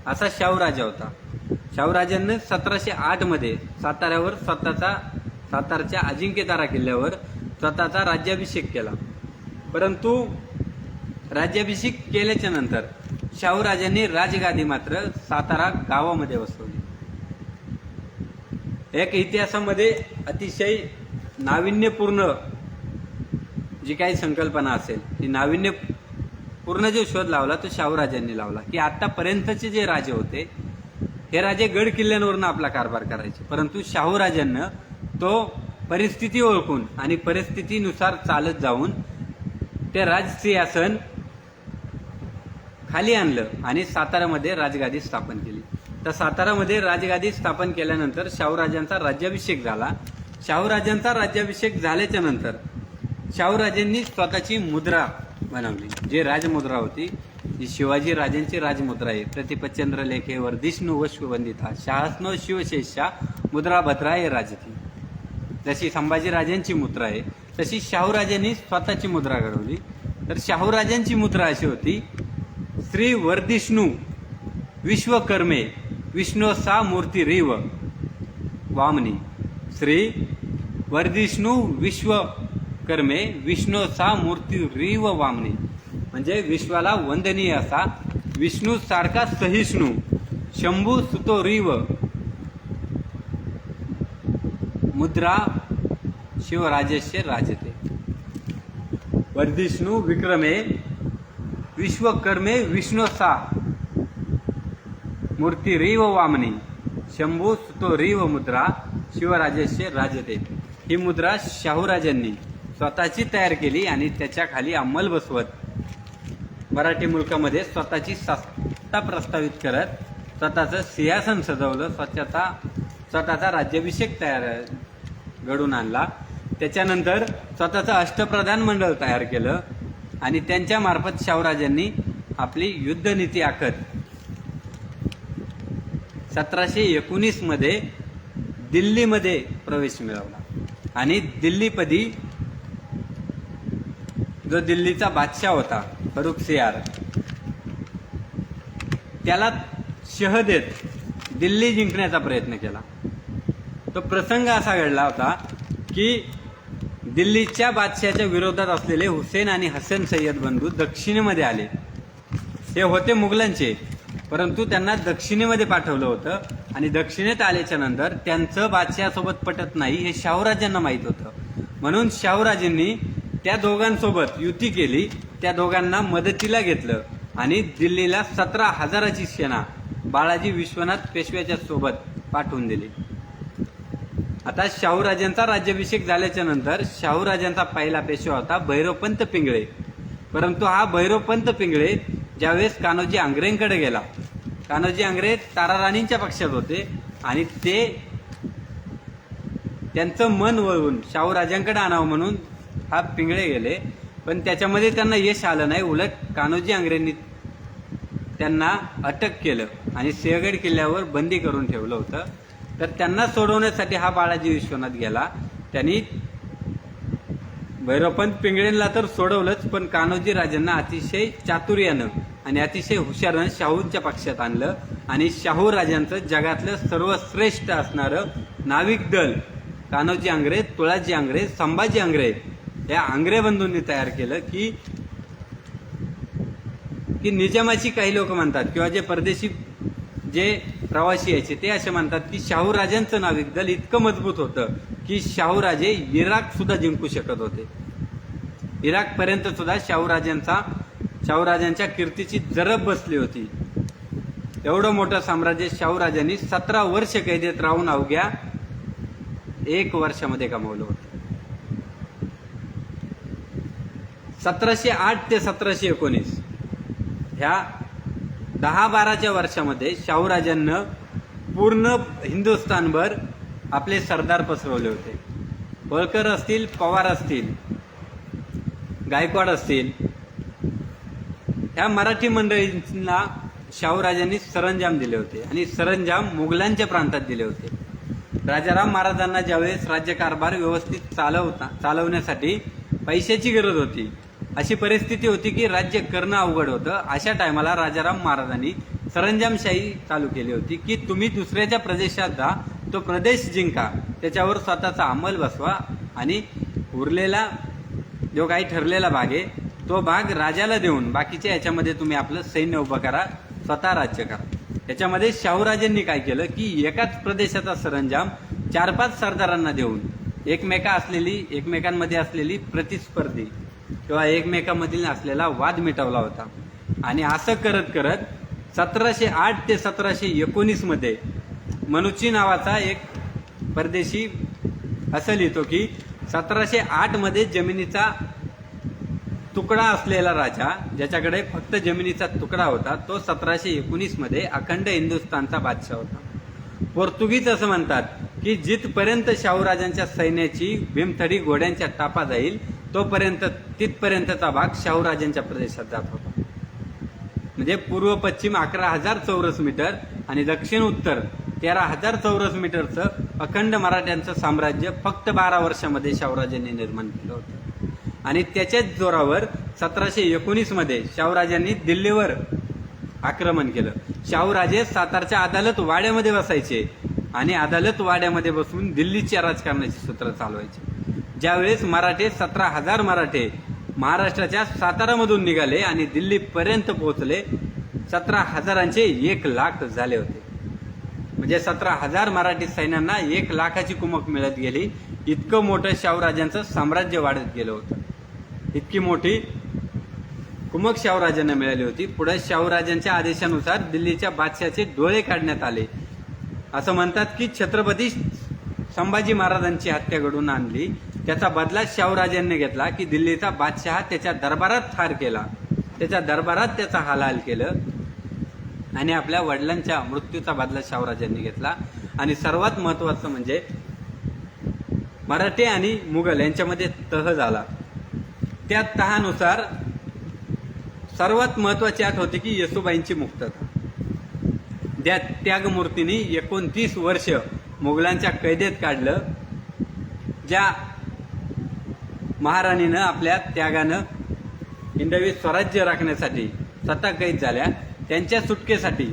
असा शाहूराजा होता. शाहूराजांनी 1708 मध्ये साताऱ्यावर सातारच्या अजिंक्यतारा किल्ल्यावर स्वतःचा राज्याभिषेक केला. परंतु राज्याभिषेक केल्याच्या नंतर शाहूराजांनी राजगादी मात्र सातारा गावामध्ये बसवली. एक इतिहासामध्ये अतिशय नाविन्यपूर्ण जी काही संकल्पना असेल ती नाविन्यपूर्ण जो शोध लावला तो शाहूराजांनी लावला की आतापर्यंतचे जे राजे होते हे राजे गड किल्ल्यांवरून आपला कारभार करायचे. परंतु शाहूराजांना तो परिस्थिती ओळखून आणि परिस्थितीनुसार चालत जाऊन ते राजसिंहासन खाली आणलं आणि साताऱ्यामध्ये राजगादी स्थापन केली. तर साताऱ्यामध्ये राजगादी स्थापन केल्यानंतर शाहूराजांचा राज्याभिषेक झाला. शाहूराजांचा राज्याभिषेक झाल्याच्या नंतर शाहूराजांनी स्वतःची मुद्रा बनवली, जी राजमुद्रा होती, जी शिवाजी राजांची राजमुद्रा आहे. प्रतिपचंद्र लेखे वर्धिष्णू वंदिता शाहस्नो शिवशेषा मुद्रा भद्राय राजती. जशी संभाजी राजांची मुद्रा आहे तशी शाहूराजांनी स्वतःची मुद्रा घडवली. तर शाहूराजांची मुद्रा अशी होती, श्री वर्धिष्णू विश्वकर्मे विष्णोसा मूर्तिरीव वामनी. श्री वर्धिष्णू विश्वकर्मे विष्णोसा मूर्तिरीव वामनी म्हणजे विश्वाला वंदनीय असा विष्णू सारखा सहिष्णू शंभू सुतोरीव मुद्रा शिवराजस्य राजते. वर्धिष्णू विक्रमे विश्वकर्मे विष्णोसा मूर्तिरीव वामनी शंभू स्तोरी व मुद्रा शिवराजेशे राजते, ही मुद्रा शाहूराजांनी स्वतःची तयार केली आणि त्याच्या खाली अंमल बसवत मराठी मुलकामध्ये स्वतःची सत्ता प्रस्थापित करत स्वतःचं सिंहासन सजवलं, स्वतःचा राज्याभिषेक घडून आणला. त्याच्यानंतर स्वतःचं अष्टप्रधान मंडळ तयार केलं आणि त्यांच्या मार्फत शाहूराजांनी आपली युद्धनीती आखत 1719 मध्ये दिल्लीमध्ये प्रवेश मिळवला आणि दिल्लीपदी जो दिल्लीचा बादशाह होता फरुखसियार, त्याला शह देत दिल्ली जिंकण्याचा प्रयत्न केला. तो प्रसंग असा घडला होता की दिल्लीच्या बादशाहाच्या विरोधात असलेले हुसेन आणि हसन सय्यद बंधू दक्षिणेमध्ये आले. हे होते मुघलांचे, परंतु त्यांना दक्षिणेमध्ये पाठवलं होतं आणि दक्षिणेत आल्याच्या नंतर त्यांचं बादशाहासोबत पटत नाही हे शाहूराजांना माहीत होतं. म्हणून शाहूराजांनी त्या दोघांसोबत युती केली, त्या दोघांना मदतीला घेतलं आणि दिल्लीला 17,000ची सेना बाळाजी विश्वनाथ पेशव्याच्या सोबत पाठवून दिली. आता शाहूराजांचा राज्याभिषेक झाल्याच्या नंतर शाहूराजांचा पहिला पेशवा होता भैरवपंत पिंगळे. परंतु हा भैरवपंत पिंगळे ज्यावेळेस कान्होजी आंग्रेंकडे गेला, कान्होजी आंग्रे ताराराणींच्या पक्षात होते आणि ते त्यांचं मन वळवून शाहूराजांकडे आणावं म्हणून हा पिंगळे गेले, पण त्याच्यामध्ये त्यांना यश आलं नाही. उलट कान्होजी आंग्रेंनी त्यांना अटक केलं आणि सिंहगड किल्ल्यावर बंदी करून ठेवलं होतं. तर त्यांना सोडवण्यासाठी हा बाळाजी विश्वनाथ गेला. त्यांनी भैरवपंत पिंगळेंना तर सोडवलंच, पण कान्होजी राजांना अतिशय चातुर्यानं आणि अतिशय हुशारानं शाहूंच्या पक्षात आणलं आणि शाहू राजांचं जगातलं सर्वश्रेष्ठ असणारं नाविक दल कान्होजी आंग्रे, तुळाजी आंग्रे, संभाजी आंग्रे या आंग्रे बंधूंनी तयार केलं. की निजामाची काही लोक म्हणतात किंवा जे परदेशी जे प्रवासी यायचे ते असे म्हणतात की शाहूराजांचं नाविक दल इतकं मजबूत होतं की शाहूराजे इराक सुद्धा जिंकू शकत होते. इराकपर्यंत सुद्धा शाहूराजांच्या कीर्तीची जरब बसली होती. एवढं मोठं साम्राज्य शाहूराजांनी 17 वर्ष कैदेत राहून अवघ्या 1 वर्षामध्ये कमावलं होतं. 1708 ते 1719 ह्या 10-12च्या वर्षामध्ये शाहूराजांना पूर्ण हिंदुस्थानभर आपले सरदार पसरवले होते. होळकर असतील, पवार असतील, गायकवाड असतील, ह्या मराठी मंडळींना शाहूराजांनी सरंजाम दिले होते आणि सरंजाम मुघलांच्या प्रांतात दिले होते. राजाराम महाराजांना ज्यावेळेस राज्यकारभार व्यवस्थित चालवण्यासाठी पैशाची गरज होती, अशी परिस्थिती होती की राज्य करणं अवघड होतं, अशा टायमाला राजाराम महाराजांनी सरंजामशाही चालू केली होती की तुम्ही दुसऱ्याच्या प्रदेशात जा, तो प्रदेश जिंका, त्याच्यावर स्वतःचा अंमल बसवा आणि उरलेला जो काही ठरलेला भाग आहे तो भाग राजाला देऊन बाकीच्या याच्यामध्ये तुम्ही आपलं सैन्य उभं करा, स्वतः राज्य करा. याच्यामध्ये शाहूराजांनी काय केलं की एकाच प्रदेशाचा सरंजाम 4-5 सरदारांना देऊन एकमेकांमध्ये असलेली प्रतिस्पर्धी किंवा एकमेकांमधील असलेला वाद मिटवला होता. आणि असं करत करत 1708 ते 1719 मध्ये मनुची नावाचा एक परदेशी असं लिहितो की 1708 मध्ये जमिनीचा तुकडा असलेला राजा, ज्याच्याकडे फक्त जमिनीचा तुकडा होता, तो 1719 मध्ये अखंड हिंदुस्थानचा बादशाह होता. पोर्तुगीज असं म्हणतात की जिथपर्यंत शाहूराजांच्या सैन्याची भीमथडी घोड्यांच्या टापा जाईल तिथपर्यंतचा भाग शाहूराजांच्या प्रदेशात जात होता. म्हणजे पूर्व पश्चिम 11,000 चौरस मीटर आणि दक्षिण उत्तर 13,000 चौरस मीटरचं अखंड मराठ्यांचं साम्राज्य फक्त 12 वर्षामध्ये शाहूराजांनी निर्माण केलं होतं. आणि त्याच्याच जोरावर 1719 मध्ये शाहूराजांनी दिल्लीवर आक्रमण केलं. शाहूराजे सातारच्या अदालत वाड्यामध्ये बसायचे आणि अदालत वाड्यामध्ये बसून दिल्लीच्या राजकारणाची सूत्र चालवायचे. ज्यावेळेस 17,000 मराठे महाराष्ट्राच्या सातारामधून निघाले आणि दिल्लीपर्यंत पोहोचले, 17,000चे 1,00,000 झाले होते. म्हणजे 17,000 मराठी सैन्यांना 1,00,000ची कुमक मिळत गेली. इतकं मोठं शाहूराजांचं साम्राज्य वाढत गेलं होतं. इतकी मोठी कुमक शाहूराजांना मिळाली होती. पुढे शाहूराजांच्या आदेशानुसार दिल्लीच्या बादशाहाचे डोळे काढण्यात आले असं म्हणतात की छत्रपती संभाजी महाराजांची हत्या घडवून आणली, त्याचा बदला शाहूराजांनी घेतला की दिल्लीचा बादशहा त्याच्या दरबारात ठार केला, त्याच्या दरबारात त्याचा हालहाल केलं आणि आपल्या वडिलांच्या मृत्यूचा बदला शाहूराजांनी घेतला. आणि सर्वात महत्त्वाचं म्हणजे मराठे आणि मुघल यांच्यामध्ये तह झाला. त्या तहानुसार सर्वात महत्त्वाची अट होती की येसुबाईंची मुक्तता. त्या त्यागमूर्तींनी 29 वर्ष मुघलांच्या कैदेत काढलं. ज्या महाराणीनं आपल्या त्यागानं हिंदवी स्वराज्य राखण्यासाठी स्वतः कैद झाल्या, त्यांच्या सुटकेसाठी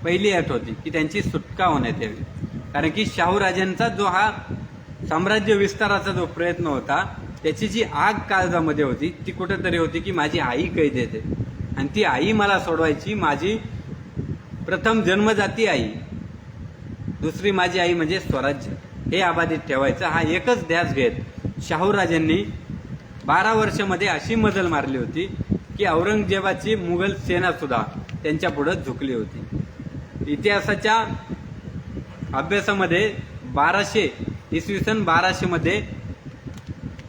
पहिली अट होती की त्यांची सुटका होण्यात यावी. कारण की शाहूराजांचा जो हा साम्राज्य विस्ताराचा जो प्रयत्न होता, त्याची जी आग काळजामध्ये होती ती कुठेतरी होती की माझी आई कैद येते आणि ती आई मला सोडवायची. माझी प्रथम जन्मजाती आई, दुसरी माझी आई म्हणजे स्वराज्य, हे अबाधित ठेवायचं, हा एकच ध्यास घेत शाहूराजांनी 12 वर्षामध्ये अशी मजल मारली होती की औरंगजेबाची मुघल सेना सुद्धा त्यांच्या पुढे झुकली होती. इतिहासाच्या अभ्यासामध्ये 1200 मध्ये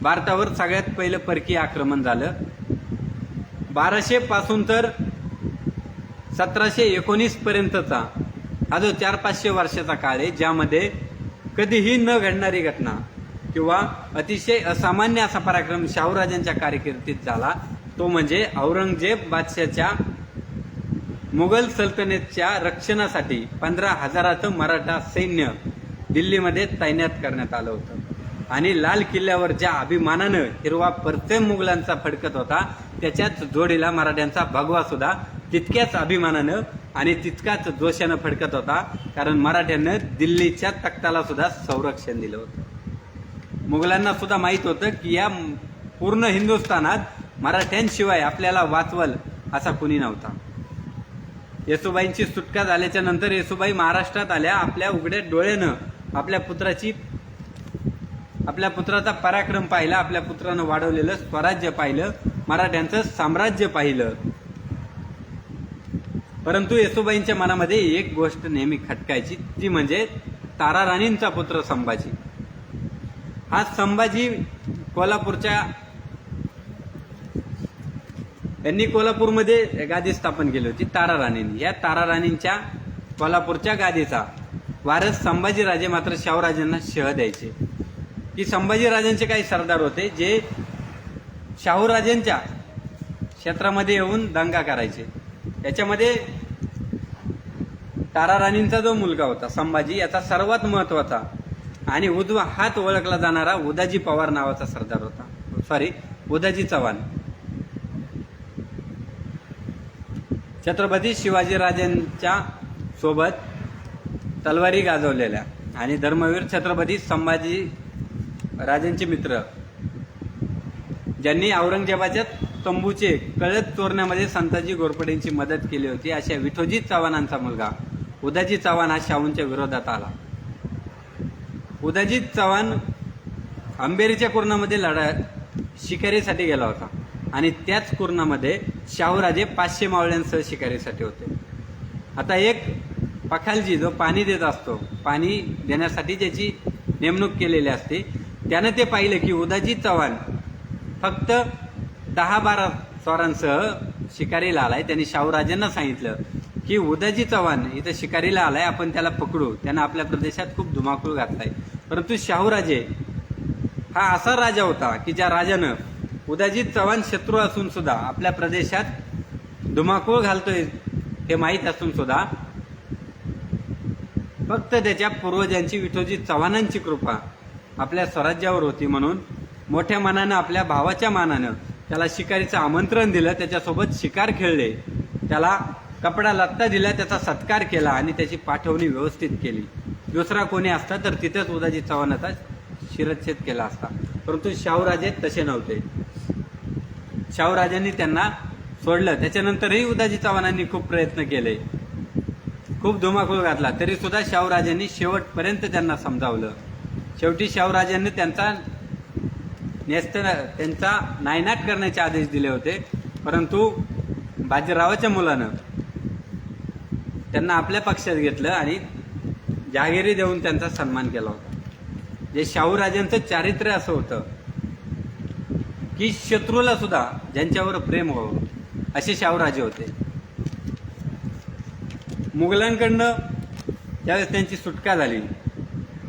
भारतावर सगळ्यात पहिलं परकीय आक्रमण झालं. 1200 पासून तर 1719 पर्यंतचा हा जो 400-500 वर्षाचा काळ आहे, ज्यामध्ये कधीही न घडणारी घटना किंवा अतिशय असामान्य असा पराक्रम शाहूराजांच्या कारकिर्दीत झाला, तो म्हणजे औरंगजेब बादशाच्या मुघल सल्तनतच्या रक्षणासाठी 15,000चं मराठा सैन्य दिल्लीमध्ये तैनात करण्यात आलं होतं. आणि लाल किल्ल्यावर ज्या अभिमानानं हिरवा परचम मुघलांचा फडकत होता, त्याच्याच जोडीला मराठ्यांचा भगवा सुद्धा तितक्याच अभिमानानं आणि तितकाच जोशानं फडकत होता, कारण मराठ्यांना दिल्लीच्या तख्ताला सुद्धा संरक्षण दिलं होतं. मुघलांना सुद्धा माहीत होतं की या पूर्ण हिंदुस्थानात मराठ्यांशिवाय आपल्याला वाचवल असा कुणी नव्हता. येसुबाईंची सुटका झाल्याच्या नंतर येसुबाई महाराष्ट्रात आल्या. आपल्या उघड्या डोळ्यानं आपल्या पुत्राचा पराक्रम पाहिला, आपल्या पुत्रानं वाढवलेलं स्वराज्य पाहिलं, मराठ्यांचं साम्राज्य पाहिलं. परंतु येसुबाईंच्या मनामध्ये एक गोष्ट नेहमी खटकायची, ती म्हणजे तारा राणींचा पुत्र संभाजी. हा संभाजी यांनी कोल्हापूरमध्ये गादी स्थापन केली होती तारा राणींनी. या तारा राणींच्या कोल्हापूरच्या गादीचा वारस संभाजीराजे मात्र शाहूराजांना शह द्यायचे. की संभाजीराजांचे काही सरदार होते जे शाहूराजांच्या क्षेत्रामध्ये येऊन दंगा करायचे. याच्यामध्ये तारा राणींचा जो मुलगा होता संभाजी, याचा सर्वात महत्वाचा आणि उजवा हात ओळखला जाणारा उदाजी पवार नावाचा सरदार होता. उदाजी चव्हाण. छत्रपती शिवाजीराजांच्या सोबत तलवारी गाजवलेल्या आणि धर्मवीर छत्रपती संभाजी राजांचे मित्र, ज्यांनी औरंगजेबाच्या तंबूचे कळत चोरण्यामध्ये संताजी घोरपडेंची मदत केली होती, अशा विठोजी चव्हाणांचा मुलगा उदाजी चव्हाण हा शाहूंच्या विरोधात आला. उदाजी चव्हाण अंबेरीच्या कुर्णामध्ये शिकारीसाठी गेला होता आणि त्याच कुर्णामध्ये शाहूराजे 500 मावळ्यांसह शिकारीसाठी होते. आता एक पखालजी जो पाणी देत असतो, पाणी देण्यासाठी ज्याची नेमणूक केलेली असते, त्यानं ते पाहिलं की उदाजी चव्हाण फक्त 10-12 स्वारांसह शिकारीला आलाय. त्यांनी शाहूराजांना सांगितलं की उदाजी चव्हाण इथं शिकारीला आलाय, आपण त्याला पकडू, त्यानं आपल्या प्रदेशात खूप धुमाकूळ घातलाय. परंतु शाहूराजे हा असा राजा होता की ज्या राजानं उदाजी चव्हाण शत्रू असून सुद्धा आपल्या प्रदेशात धुमाकूळ घालतोय हे माहीत असून सुद्धा फक्त त्याच्या पूर्वजांची विठोजी चव्हाणांची कृपा आपल्या स्वराज्यावर होती, म्हणून मोठ्या मनानं आपल्या भावाच्या मानानं त्याला शिकारीचं आमंत्रण दिलं, त्याच्यासोबत शिकार खेळले, त्याला कपडा लत्ता दिला, त्याचा सत्कार केला आणि त्याची पाठवणी व्यवस्थित केली. दुसरा कोणी असता तर तिथेच उदाजी चव्हाणाचा शिरच्छेद केला असता. परंतु शाहूराजे तसे नव्हते. शाहूराजांनी त्यांना सोडलं. त्याच्यानंतरही उदाजी चव्हाणांनी खूप प्रयत्न केले, खूप धुमाकूळ घातला, तरी सुद्धा शाहूराजांनी शेवटपर्यंत त्यांना समजावलं. शेवटी शाहूराजांनी त्यांचा नायनाट करण्याचे आदेश दिले होते. परंतु बाजीरावाच्या मुलानं त्यांना आपल्या पक्षात घेतलं आणि जहागिरी देऊन त्यांचा सन्मान केला होता. जे शाहूराजांचं चारित्र्य असं होतं की शत्रूला सुद्धा ज्यांच्यावर प्रेम व्हावं असे शाहूराजे होते. मुघलांकडनं ज्यावेळेस त्यांची सुटका झाली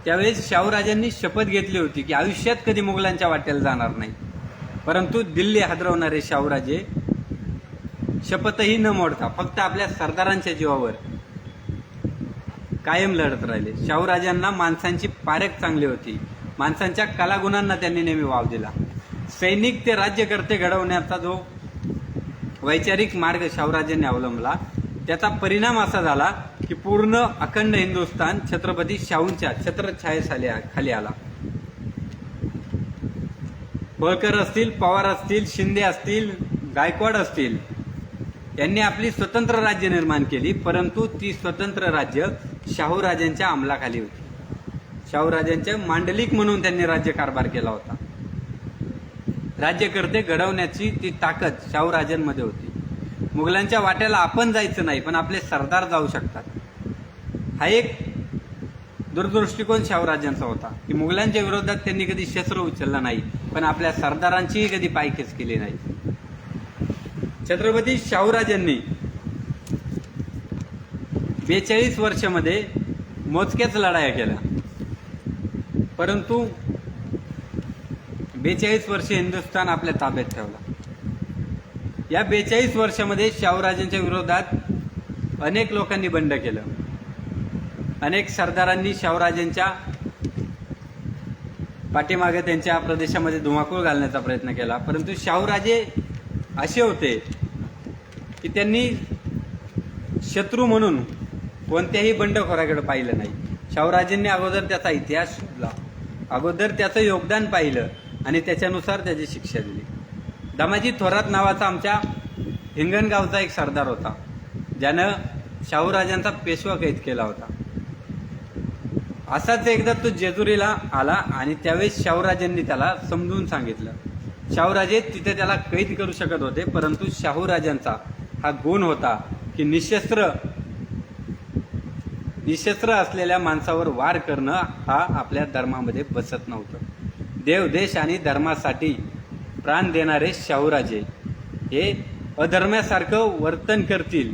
त्यावेळेस शाहूराजांनी शपथ घेतली होती की आयुष्यात कधी मुघलांच्या वाट्याला जाणार नाही. परंतु दिल्ली हादरवणारे शाहूराजे शपथही न मोडता फक्त आपल्या सरदारांच्या जीवावर कायम लढत राहिले. शाहूराजांना माणसांची पारख चांगली होती. माणसांच्या कलागुणांना त्यांनी नेहमी वाव दिला. सैनिक ते राज्यकर्ते घडवण्याचा जो वैचारिक मार्ग शाहूराजांनी अवलंबला त्याचा परिणाम असा झाला की पूर्ण अखंड हिंदुस्थान छत्रपती शाहूंच्या छत्रछायेखाली आला. होळकर असतील, पवार असतील, शिंदे असतील, गायकवाड असतील यांनी आपली स्वतंत्र राज्य निर्माण केली. परंतु ती स्वतंत्र राज्य शाहूराजांच्या अंमलाखाली होती. शाहूराजांचे मांडलिक म्हणून त्यांनी राज्यकारभार केला होता. राज्यकर्ते घडवण्याची ती ताकद शाहूराजांमध्ये होती. मुघलांच्या वाट्याला आपण जायचं नाही पण आपले सरदार जाऊ शकतात. हा एक दूरदृष्टिकोन शाहूराजांचा होता की मुघलांच्या विरोधात त्यांनी कधी शस्त्र उचललं नाही पण आपल्या सरदारांचीही कधी पायखेच केली नाही. छत्रपती शाहूराजांनी 42 वर्षामध्ये मोजक्याच लढाया केल्या. परंतु 42 वर्षे हिंदुस्थान आपल्या ताब्यात ठेवला. या 42 वर्षामध्ये शाहूराजांच्या विरोधात अनेक लोकांनी बंड केलं. अनेक सरदारांनी शाहूराजांच्या पाठीमागे त्यांच्या प्रदेशामध्ये धुमाकूळ घालण्याचा प्रयत्न केला. परंतु शाहूराजे असे होते की त्यांनी शत्रू म्हणून कोणत्याही बंडखोराकडे पाहिलं नाही. शाहूराजांनी अगोदर त्याचा इतिहास शोधला, अगोदर त्याचं योगदान पाहिलं आणि त्याच्यानुसार त्याची शिक्षा दिली. दामाजी थोरात नावाचा आमच्या हिंगणगावचा एक सरदार होता ज्यानं शाहूराजांचा पेशवा कैद केला होता. असाच एकदा तो जेजुरीला आला आणि त्यावेळेस शाहूराजांनी त्याला समजून सांगितलं. शाहूराजे तिथे त्याला कैद करू शकत होते परंतु शाहूराजांचा हा गुण होता की निशस्त्र असलेल्या माणसावर वार करणं हा आपल्या धर्मामध्ये बसत नव्हतं. देव, देश आणि धर्मासाठी प्राण देणारे शाहूराजे हे अधर्मासारखं वर्तन करतील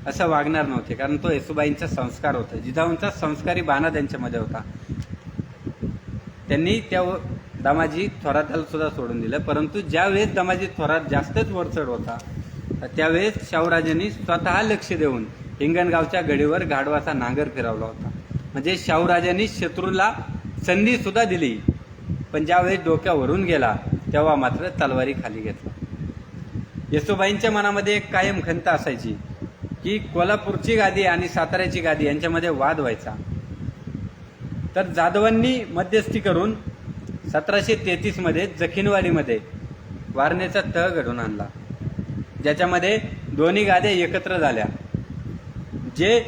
असं वागणार नव्हते. कारण तो येसुबाईंचा संस्कार होता. जिजाऊंचा संस्कारी बाणा त्यांच्यामध्ये होता. त्यांनी त्या दामाजी थोराताला सुद्धा सोडून दिलं. परंतु ज्यावेळेस दामाजी थोरात जास्तच वरचढ होता त्यावेळेस शाहूराजांनी स्वतः लक्ष देऊन हिंगणगावच्या गडीवर गाढवाचा नांगर फिरवला होता. म्हणजे शाहूराजांनी शत्रूला संधी सुद्धा दिली पण ज्यावेळेस डोक्यावरून गेला तेव्हा मात्र तलवारी खाली घेतला. येसुबाईंच्या मनामध्ये एक कायम खंत असायची की कोल्हापूरची गादी आणि साताऱ्याची गादी यांच्यामध्ये वाद व्हायचा. तर जाधवांनी मध्यस्थी करून 1733 मध्ये जखीनवाडीमध्ये वारणेचा तह घडून आणला ज्याच्यामध्ये दोन्ही गाद्या एकत्र झाल्या. जे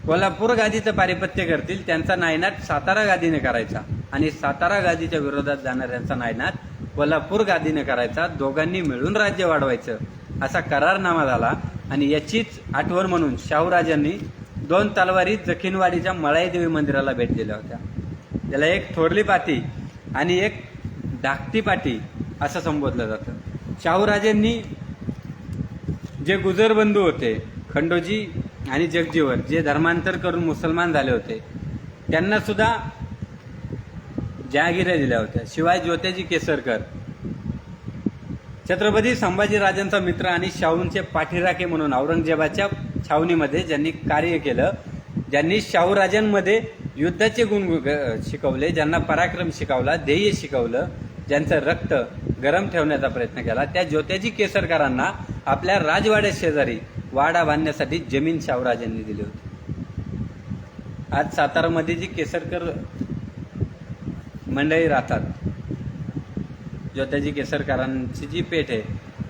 कोल्हापूर गादीचं पारिपत्य करतील त्यांचा नायनाट सातारा गादीने करायचा आणि सातारा गादीच्या विरोधात जाणाऱ्यांचा नायनाट कोल्हापूर गादीने करायचा. दोघांनी मिळून राज्य वाढवायचं असा करारनामा झाला. आणि याचीच आठवण म्हणून शाहूराजांनी 2 तलवारी जखीनवाडीच्या मळाईदेवी मंदिराला भेट दिल्या होत्या. त्याला एक थोरली पाटी आणि एक धाकटी पाटी असं संबोधलं जातं. शाहूराजांनी जे गुजरबंधू होते खंडोजी आणि जगजीवर जे धर्मांतर करून मुसलमान झाले होते त्यांना सुद्धा जहागिऱ्या दिल्या होत्या. शिवाय ज्योत्याजी केसरकर छत्रपती संभाजीराजांचा मित्र आणि शाहूंचे पाठीराखे म्हणून औरंगजेबाच्या छावणीमध्ये ज्यांनी कार्य केलं, ज्यांनी शाहूराजांमध्ये युद्धाचे गुण शिकवले, ज्यांना पराक्रम शिकवला, ध्येय शिकवलं, ज्यांचं रक्त गरम ठेवण्याचा प्रयत्न केला, त्या ज्योत्याजी केसरकरांना आपल्या राजवाड्या शेजारी वाडा बांधण्यासाठी जमीन शाहूराजांनी दिली होती. आज सातारामध्ये जी केसरकर मंडळी राहतात, ज्योत्याजी केसरकरांची जी पेठ आहे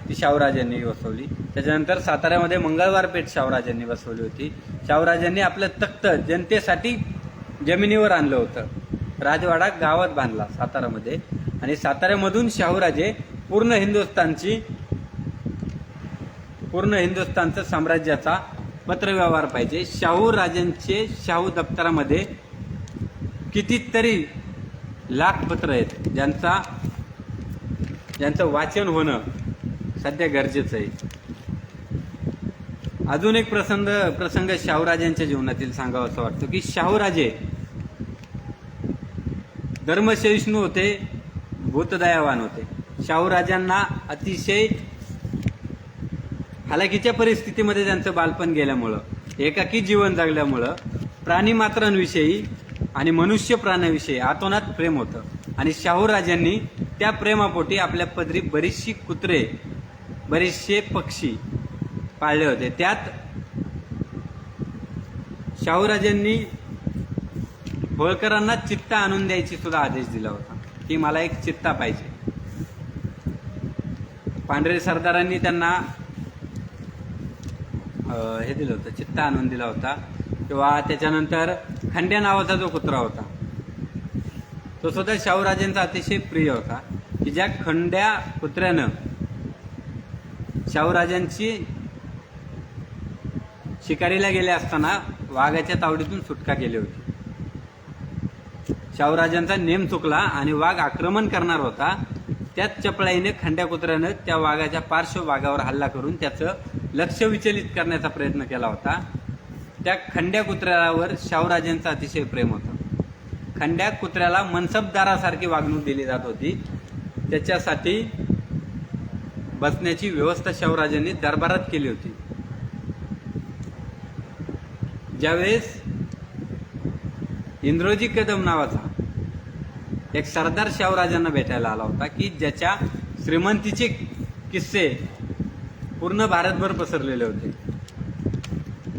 ती शाहूराजांनी बसवली. त्याच्यानंतर साताऱ्यामध्ये मंगळवार पेठ शाहूराजांनी बसवली होती. शाहूराजांनी आपलं तख्त जनतेसाठी जमिनीवर आणलं होतं. राजवाडा गावात बांधला सातारामध्ये आणि साताऱ्यामधून शाहूराजे पूर्ण हिंदुस्थानचं साम्राज्याचा पत्रव्यवहार पाहिजे. शाहू राजांचे शाहू दप्तरामध्ये कितीतरी लाख पत्र आहेत ज्यांचं वाचन होणं सध्या गरजेचं आहे. अजून एक प्रसंग शाहूराजांच्या जीवनातील सांगावा असं वाटतं की शाहूराजे धर्मसहिष्णू होते, भूतदयावान होते. शाहूराजांना अतिशय हालाकीच्या परिस्थितीमध्ये त्यांचं बालपण गेल्यामुळं, एकाकी जीवन जगल्यामुळं प्राणीमात्रांविषयी आणि मनुष्य प्राण्याविषयी आतोनात प्रेम होतं. आणि शाहूराजांनी त्या प्रेमापोटी आपल्या पदरी बरीचशी कुत्रे, बरेचसे पक्षी पाळले होते. त्यात शाहूराजांनी होळकरांना चित्ता आणून द्यायची सुद्धा आदेश दिला होता की मला एक चित्ता पाहिजे. पांढरे सरदारांनी त्यांना हे दिलं होतं, चित्ता आणून दिला होता. किंवा त्याच्यानंतर खंड्या नावाचा जो कुत्रा होता तो सुद्धा शाहूराजांचा अतिशय प्रिय होता की ज्या खंड्या कुत्र्यानं शाहूराजांची शिकारीला गेले असताना वाघाच्या तावडीतून सुटका केली होती. शाहूराजांचा नेम चुकला आणि वाघ आक्रमण करणार होता. त्याच चपळाईने खंड्या कुत्र्यानं त्या वाघाच्या पार्श्वभागावर हल्ला करून त्याचं लक्ष विचलित करण्याचा प्रयत्न केला होता. त्या खंड्या कुत्र्यावर शाहूराजांचं अतिशय प्रेम होतं. खंड्या कुत्र्याला मनसबदारासारखी वागणूक दिली जात होती. त्याच्यासाठी बसण्याची व्यवस्था शाहूराजांनी दरबारात केली होती. ज्यावेळेस इंद्रोजी कदम नावाचा एक सरदार शाहूराजांना भेटायला आला होता की ज्याच्या श्रीमंतीचे किस्से पूर्ण भारतभर पसरलेले होते.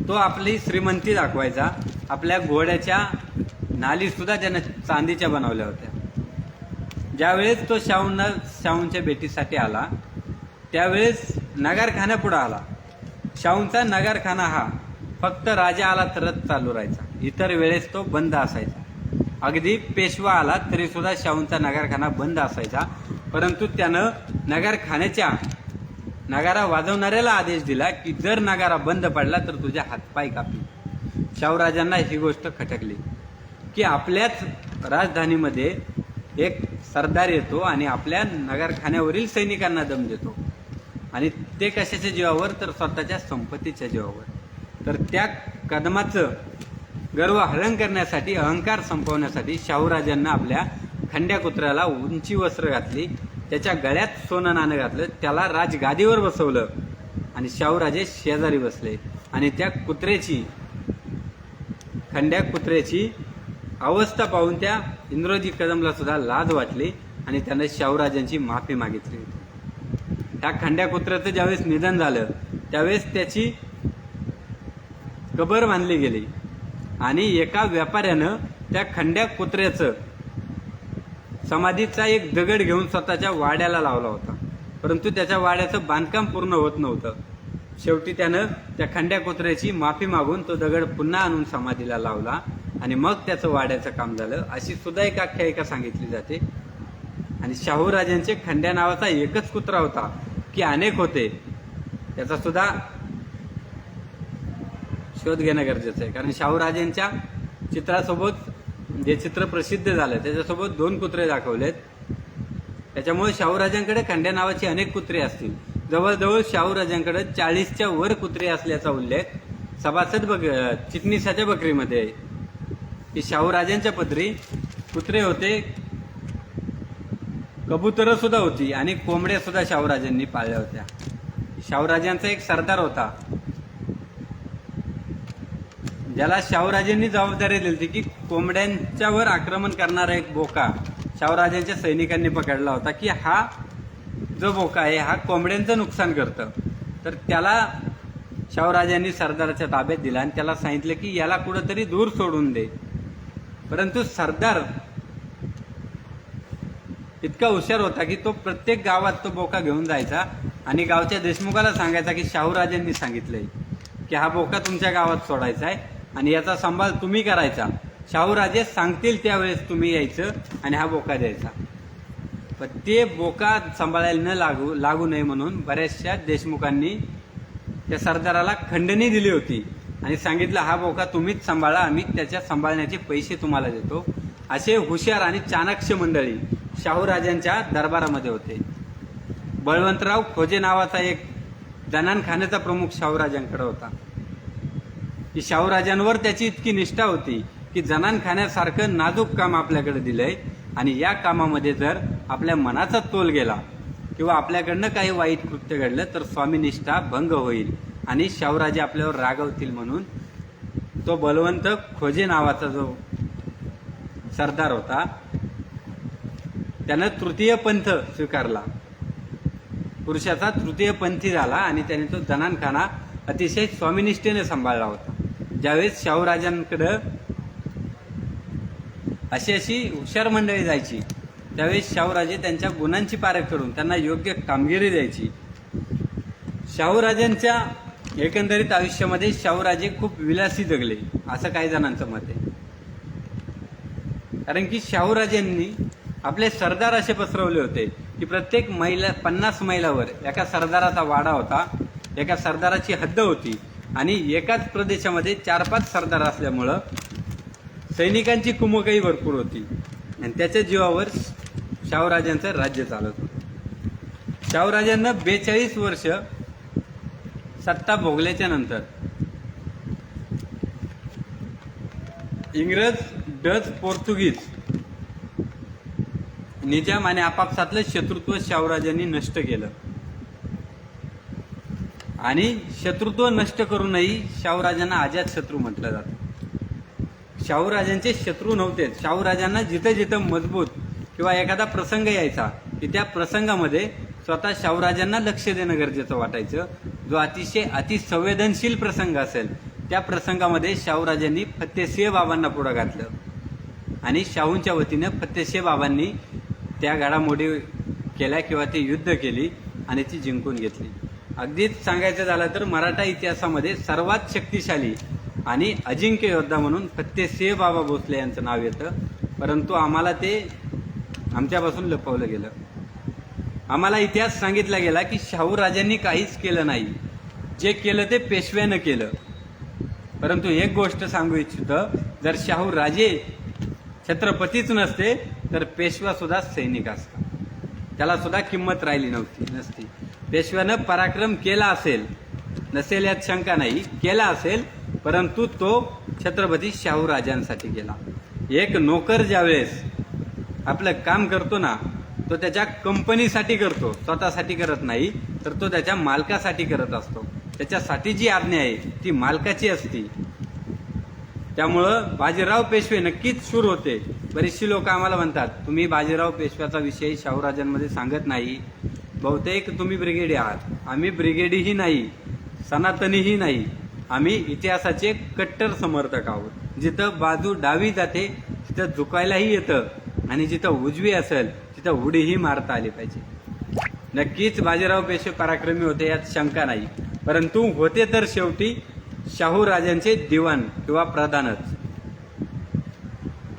तो आपली श्रीमंती दाखवायचा. आपल्या घोड्याच्या नाली सुद्धा त्यानं चांदीच्या बनवल्या होत्या. ज्यावेळेस तो शाहूंच्या भेटीसाठी आला त्यावेळेस नगारखान्यापुढे आला. शाहूंचा नगारखाना हा फक्त राजा आला तरच चालू राहायचा, इतर वेळेस तो बंद असायचा. अगदी पेशवा आला तरी सुद्धा शाहूंचा नगारखाना बंद असायचा. परंतु त्यानं नगारखान्याच्या नगारा वाजवणाऱ्याला आदेश दिला की जर नगारा बंद पडला तर तुझ्या हातपाय कापी. शाहूराजांना ही गोष्ट खटकली की आपल्याच राजधानीमध्ये एक सरदार येतो आणि आपल्या नगरखान्यावरील सैनिकांना दम देतो, आणि ते कशाच्या जीवावर तर स्वतःच्या संपत्तीच्या जीवावर. तर त्या कदमाचं गर्व हरण करण्यासाठी, अहंकार संपवण्यासाठी शाहूराजांना आपल्या खंड्या कुत्र्याला उंची वस्त्र घातली, त्याच्या गळ्यात सोनं नाणं घातलं, त्याला राजगादीवर बसवलं आणि शाहूराजे शेजारी बसले. आणि त्या खंड्या कुत्र्याची अवस्था पाहून त्या इंद्रोजी कदमला सुद्धा लाज वाटली आणि त्यानं शाहूराजांची माफी मागितली. त्या खंड्या कुत्र्याचं ज्यावेळेस निधन झालं त्यावेळेस त्याची कबर बांधली गेली आणि एका व्यापाऱ्यानं त्या खंड्या कुत्र्याचं समाधीचा एक दगड घेऊन स्वतःच्या वाड्याला लावला होता. परंतु त्याच्या वाड्याचं बांधकाम पूर्ण होत नव्हतं. शेवटी त्यानं त्या खंड्या कुत्र्याची माफी मागून तो दगड पुन्हा आणून समाधीला लावला आणि मग त्याचं वाड्याचं काम झालं, अशी सुद्धा एक आख्यायिका सांगितली जाते. आणि शाहूराजांचे खंड्या नावाचा एकच कुत्रा होता की अनेक होते, त्याचा सुद्धा शोध घेणं गरजेचं आहे. कारण शाहूराजांच्या चित्रासोबत जे चित्र प्रसिद्ध झालं त्याच्यासोबत 2 कुत्रे दाखवलेत. त्याच्यामुळे शाहूराजांकडे खंड्या नावाची अनेक कुत्रे असतील. जवळजवळ शाहूराजांकडे 40च्या वर कुत्रे असल्याचा उल्लेख सभासद चिटणीसाच्या बकरीमध्ये आहे की शाहूराजांच्या पदरी कुत्रे होते, कबुतरं सुद्धा होती आणि कोंबड्या सुद्धा शाहूराजांनी पाळल्या होत्या. शाहूराजांचा एक सरदार होता ज्याला शाहूराजांनी जबाबदारी दिली होती की कोंबड्यांच्यावर आक्रमण करणारा एक बोका शाहूराजांच्या सैनिकांनी पकडला होता की हा जो बोका आहे हा कोंबड्यांचं नुकसान करतं. तर त्याला शाहूराजांनी सरदाराच्या ताब्यात दिला आणि त्याला सांगितलं की याला कुठंतरी दूर सोडून दे. परंतु सरदार इतका हुशार होता की तो प्रत्येक गावात तो बोका घेऊन जायचा आणि गावच्या देशमुखाला सांगायचा की शाहूराजांनी सांगितलंय की हा बोका तुमच्या गावात सोडायचा आहे आणि याचा सांभाळ तुम्ही करायचा. शाहूराजे सांगतील त्यावेळेस तुम्ही यायचं आणि हा बोका द्यायचा. पण ते बोका सांभाळायला न लागू नये म्हणून बऱ्याचशा देशमुखांनी त्या सरदाराला खंडणी दिली होती आणि सांगितलं हा बोका तुम्हीच सांभाळा, आम्ही त्याच्या सांभाळण्याचे पैसे तुम्हाला देतो. असे हुशार आणि चाणक्य मंडळी शाहूराजांच्या दरबारामध्ये होते. बळवंतराव खोजे नावाचा एक जनानखान्याचा प्रमुख शाहूराजांकडे होता. की शाहूराजांवर त्याची इतकी निष्ठा होती की जनानखान्यासारखं नाजूक काम आपल्याकडे दिलंय आणि या कामामध्ये जर आपल्या मनाचा तोल गेला किंवा आपल्याकडनं काही वाईट कृत्य घडलं तर स्वामीनिष्ठा भंग होईल आणि शाहूराजे आपल्यावर रागवतील, म्हणून तो बलवंत खोजे नावाचा जो सरदार होता त्यानं तृतीय पंथ स्वीकारला. पुरुषाचा तृतीय पंथी झाला आणि त्याने तो जनानखाना अतिशय स्वामीनिष्ठेने सांभाळला होता. ज्यावेळेस शाहूराजांकडं अशी हुशार मंडळी जायची त्यावेळेस शाहूराजे त्यांच्या गुणांची पारख करून त्यांना योग्य कामगिरी द्यायची. शाहूराजांच्या एकंदरीत आयुष्यामध्ये शाहूराजे खूप विलासी जगले असं काही जणांचं मत आहे. कारण की शाहूराजांनी आपले सरदार असे पसरवले होते की प्रत्येक 50 मैलावर एका सरदाराचा वाडा होता, एका सरदाराची हद्द होती आणि एकाच प्रदेशामध्ये 4-5 सरदार असल्यामुळं सैनिकांची कुमकही भरपूर होती आणि त्याच्या जीवावर शाहूराजांचं राज्य चालत होतं. शाहूराजांना 42 वर्ष सत्ता भोगल्याच्या नंतर इंग्रज, डच, पोर्तुगीज, निजाम आणि आपापसातलं शत्रुत्व शाहूराजांनी नष्ट केलं आणि शत्रुत्व नष्ट करूनही शाहूराजांना अजातशत्रू म्हटलं जातं. शाहूराजांचे शत्रू नव्हतेच. शाहूराजांना जिथं जिथं मजबूत किंवा एखादा प्रसंग यायचा की त्या प्रसंगामध्ये स्वतः शाहूराजांना लक्ष देणं गरजेचं वाटायचं. जो अतिशय अतिसंवेदनशील प्रसंग असेल त्या प्रसंगामध्ये शाहूराजांनी फत्तेसिंह बाबांना पुढं घातलं आणि शाहूंच्या वतीनं फत्तेसिंह बाबांनी त्या घडामोडी केल्या किंवा ती युद्ध केली आणि ती जिंकून घेतली. अगदीच सांगायचं झालं तर मराठा इतिहासामध्ये सर्वात शक्तिशाली आणि अजिंक्य योद्धा म्हणून फत्तेसिंह बाबा भोसले यांचं नाव येतं, परंतु आम्हाला ते आमच्यापासून लपवलं गेलं. आम्हाला इतिहास सांगितला गेला की शाहूराजांनी काहीच केलं नाही, जे केलं ते पेशव्यानं केलं. परंतु एक गोष्ट सांगू इच्छितो, जर शाहूराजे छत्रपतीच नसते तर पेशवा सुद्धा सैनिक असता, त्याला सुद्धा किंमत राहिली नसती. पेशव्यानं पराक्रम केला असेल, नसेल यात शंका नाही, केला असेल, परंतु तो छत्रपती शाहूराजांसाठी केला. एक नोकर ज्यावेळेस आपलं काम करतो ना तो त्याच्या कंपनीसाठी करतो, स्वतःसाठी करत नाही, तर तो त्याच्या मालकासाठी करत असतो. त्याच्यासाठी जी आज्ञा आहे ती मालकाची असती. त्यामुळं बाजीराव पेशवे नक्कीच शूर होते. बरीचशी लोक आम्हाला म्हणतात तुम्ही बाजीराव पेशव्याचा विषय शाहूराजांमध्ये सांगत नाही, बहुतेक तुम्ही ब्रिगेडी आहात. आम्ही ब्रिगेडीही नाही, सनातनीही नाही, आम्ही इतिहासाचे कट्टर समर्थक आहोत. जिथं बाजू डावी जाते तिथं झुकायलाही येतं आणि जिथं उजवी असेल तिथं उडीही मारता आली पाहिजे. नक्कीच बाजीराव पेशवे पराक्रमी होते यात शंका नाही, परंतु होते तर शेवटी शाहूराजांचे दिवाण किंवा प्रधानच.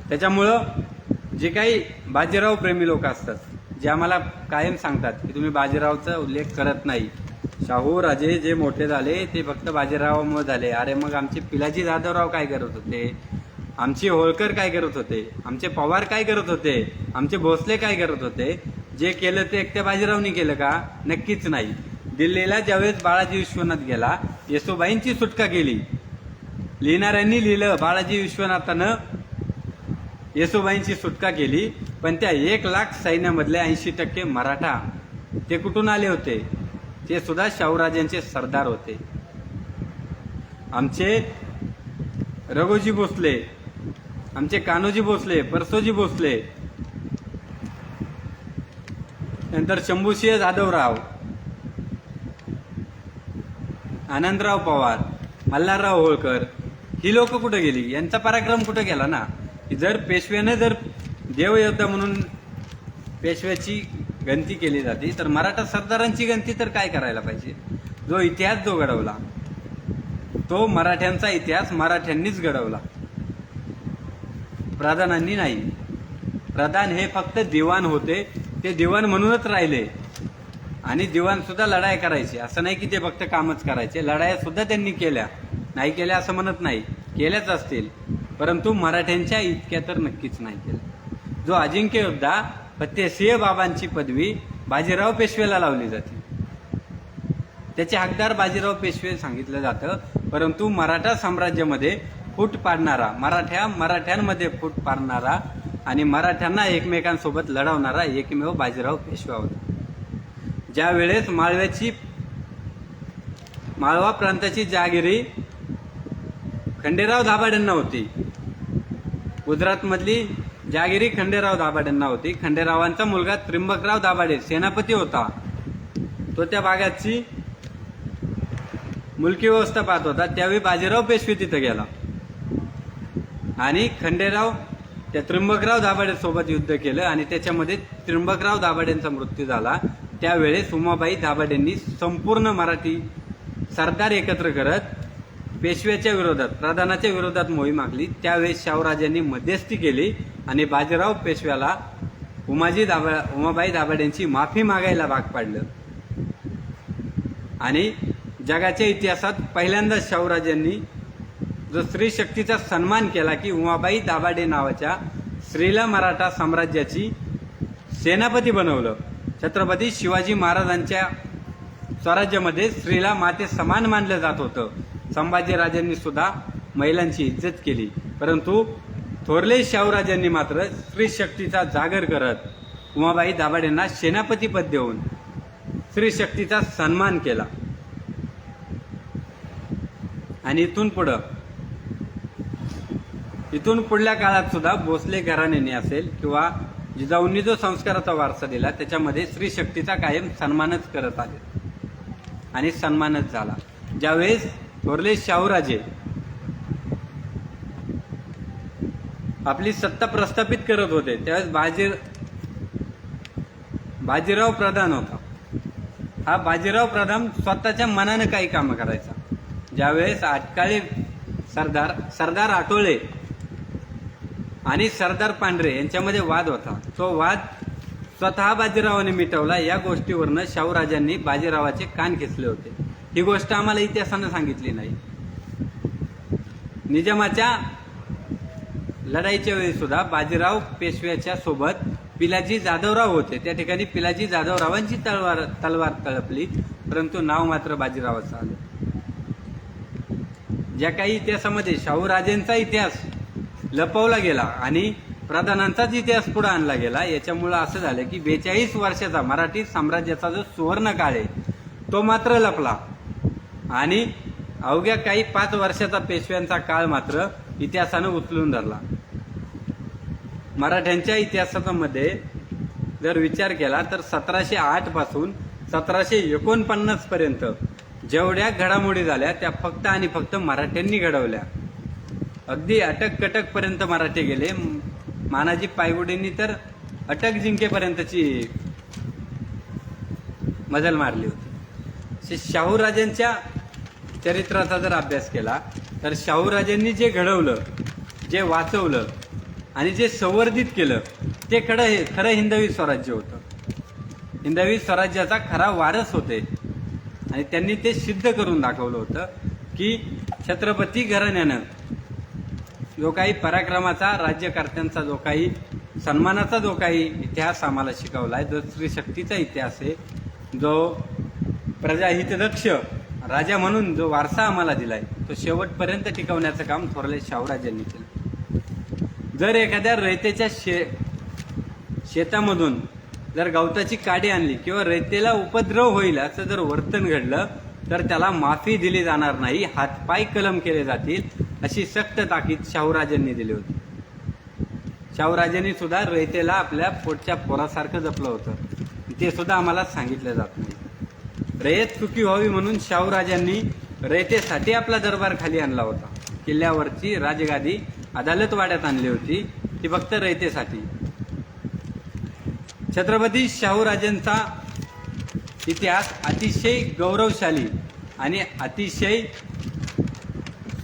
त्याच्यामुळं जे काही बाजीराव प्रेमी लोक असतात जे आम्हाला कायम सांगतात की तुम्ही बाजीरावचा उल्लेख करत नाही, शाहूराजे जे मोठे झाले ते फक्त बाजीरावामुळे झाले. अरे मग आमचे पिलाजी जाधवराव काय करत होते, आमचे होळकर काय करत होते, आमचे पवार काय करत होते, आमचे भोसले काय करत होते? जे केलं ते एकट्या बाजीरावनी केलं का? नक्कीच नाही. दिल्लीला ज्यावेळेस बाळाजी विश्वनाथ गेला, येसोबाईंची सुटका केली. लिहिणाऱ्यांनी लिहिलं बाळाजी विश्वनाथानं येसोबाईंची सुटका केली, पण त्या 1 लाख सैन्यामधले 80% मराठा ते कुठून आले होते? ते सुद्धा शाहूराजांचे सरदार होते. आमचे रघोजी भोसले, आमचे कान्होजी भोसले, परसोजी भोसले, नंतर शंभूसिंह जाधवराव, आनंदराव पवार, मल्हारराव होळकर, ही लोक कुठे गेली? यांचा पराक्रम कुठे गेला ना? जर पेशव्याने जर देवयोद्धा म्हणून पेशव्याची गणती केली जाते तर मराठा सरदारांची गणती तर काय करायला पाहिजे? जो इतिहास जो घडवला तो मराठ्यांचा इतिहास मराठ्यांनीच घडवला, प्रधानांनी नाही. प्रधान हे फक्त दिवाण होते, ते दिवाण म्हणूनच राहिले. आणि दिवाण सुद्धा लढाई करायचे. असं नाही की ते फक्त कामच करायचे, लढाया सुद्धा त्यांनी केल्या, नाही केल्या असं म्हणत नाही, केल्याच असतील, परंतु मराठ्यांच्या इतक्या तर नक्कीच नाही केल्या. जो अजिंक्य योद्धा फत्तेसिंह बाबांची पदवी बाजीराव पेशवेला लावली जाते, त्याचे हकदार बाजीराव पेशवे सांगितलं जातं, परंतु मराठा साम्राज्यामध्ये फूट पाडणारा, मराठ्यांमध्ये फूट पाडणारा आणि मराठ्यांना एकमेकांसोबत लढवणारा एकमेव बाजीराव पेशवा होता. ज्या वेळेस माळवा प्रांताची जहागिरी खंडेराव दाभाडेंना होती, गुजरातमधली जहागिरी खंडेराव दाभाडेंना होती. खंडेरावांचा मुलगा त्र्यंबकराव दाभाडे सेनापती होता, तो त्या भागाची मुलकी व्यवस्था पाहत होता. त्यावेळी बाजीराव पेशवे तिथं गेला आणि खंडेराव त्या त्र्यंबकराव दाभाडे सोबत युद्ध केलं आणि त्याच्यामध्ये त्र्यंबकराव दाभाडेंचा मृत्यू झाला. त्यावेळेस उमाबाई दाभाडेंनी संपूर्ण मराठी सरदार एकत्र करत पेशव्याच्या विरोधात, प्रधानाच्या विरोधात मोहीम आखली. त्यावेळेस शाहूराजांनी मध्यस्थी केली आणि बाजीराव पेशव्याला उमाबाई दाभाडेंची माफी मागायला भाग पाडलं. आणि जगाच्या इतिहासात पहिल्यांदा शाहूराजांनी जो स्त्री शक्तीचा सन्मान केला की उमाबाई दाभाडे नावाच्या स्त्रीला मराठा साम्राज्याची सेनापती बनवलं. छत्रपती शिवाजी महाराजांच्या स्वराज्यामध्ये स्त्रीला माते समान मानलं जात होतं. संभाजीराजांनी सुद्धा महिलांची इज्जत केली, परंतु थोरले शाहूराजांनी मात्र स्त्री शक्तीचा जागर करत उमाबाई दाभाडेंना सेनापतीपद देऊन स्त्री शक्तीचा सन्मान केला. आणि इथून पुढल्या काळात सुद्धा भोसले घराण्याने असेल किंवा जिजाऊंनी जो संस्काराचा वारसा दिला त्याच्यामध्ये स्त्री शक्तीचा कायम सन्मानच करत आले आणि सन्मानच झाला. ज्यावेळेस थोरले शाहूराजे आपली सत्ता प्रस्थापित करत होते त्यावेळेस बाजीराव प्रधान होता. हा बाजीराव प्रधान स्वतःच्या मनानं काही कामं करायचा. ज्यावेळेस आटकाळे सरदार आटोळे आणि सरदार पांढरे यांच्यामध्ये वाद होता, तो वाद स्वतः बाजीरावाने मिटवला. या गोष्टीवरनं शाहूराजांनी बाजीरावाचे कान खेचले होते. ही गोष्ट आम्हाला इतिहासानं सांगितली नाही. निजामाच्या लढाईच्या वेळी सुद्धा बाजीराव पेशव्याच्या सोबत पिलाजी जाधवराव होते. त्या ठिकाणी पिलाजी जाधवरावांची तलवार तळपली, परंतु नाव मात्र बाजीरावाचं आलं. ज्या काही इतिहासामध्ये शाहूराजांचा इतिहास लपवला गेला आणि प्रधानांचाच इतिहास पुढे आणला गेला, याच्यामुळं असं झालं की 42 वर्षाचा मराठी साम्राज्याचा जो सुवर्ण काळ आहे तो मात्र लपला आणि अवघ्या काही 5 वर्षाचा पेशव्यांचा काळ मात्र इतिहासानं उचलून धरला. मराठ्यांच्या इतिहासामध्ये जर विचार केला तर 1708 पासून 1749 पर्यंत जेवढ्या घडामोडी झाल्या त्या फक्त आणि फक्त मराठ्यांनी घडवल्या. अगदी अटक पर्यंत मराठे गेले. मानाजी पायगुडेंनी तर अटक जिंकेपर्यंतची मजल मारली होती. शाहूराजांच्या चरित्राचा जर अभ्यास केला तर शाहूराजांनी जे घडवलं, जे वाचवलं आणि जे संवर्धित केलं ते खरं हिंदवी स्वराज्य होतं. हिंदवी स्वराज्याचा खरा वारस होते आणि त्यांनी ते सिद्ध करून दाखवलं होतं की छत्रपती घराण्यानं जो काही पराक्रमाचा, राज्यकर्त्यांचा जो काही सन्मानाचा जो काही इतिहास आम्हाला शिकवला आहे, जो स्त्रीशक्तीचा इतिहास आहे, जो प्रजाहितदक्ष राजा म्हणून जो वारसा आम्हाला दिलाय, तो शेवटपर्यंत टिकवण्याचं काम थोरले शाहूराजांनी केलं. जर एखाद्या रयतेच्या शेतामधून जर गवताची काडी आणली किंवा रयतेला उपद्रव होईल असं जर वर्तन घडलं तर त्याला माफी दिली जाणार नाही, हातपाय कलम केले जातील, अशी सक्त ताकीद शाहूराजांनी दिली होती. शाहूराजांनी सुद्धा रयतेला आपल्या पोटच्या पोरासारखं जपलं होतं, ते सुद्धा आम्हाला सांगितलं जात नाही. रयत सुखी व्हावी म्हणून शाहूराजांनी रयतेसाठी आपला दरबार खाली आणला होता. किल्ल्यावरची राजगादी अदालत वाड्यात आणली होती, ती फक्त रयतेसाठी. छत्रपती शाहूराजांचा इतिहास अतिशय गौरवशाली आणि अतिशय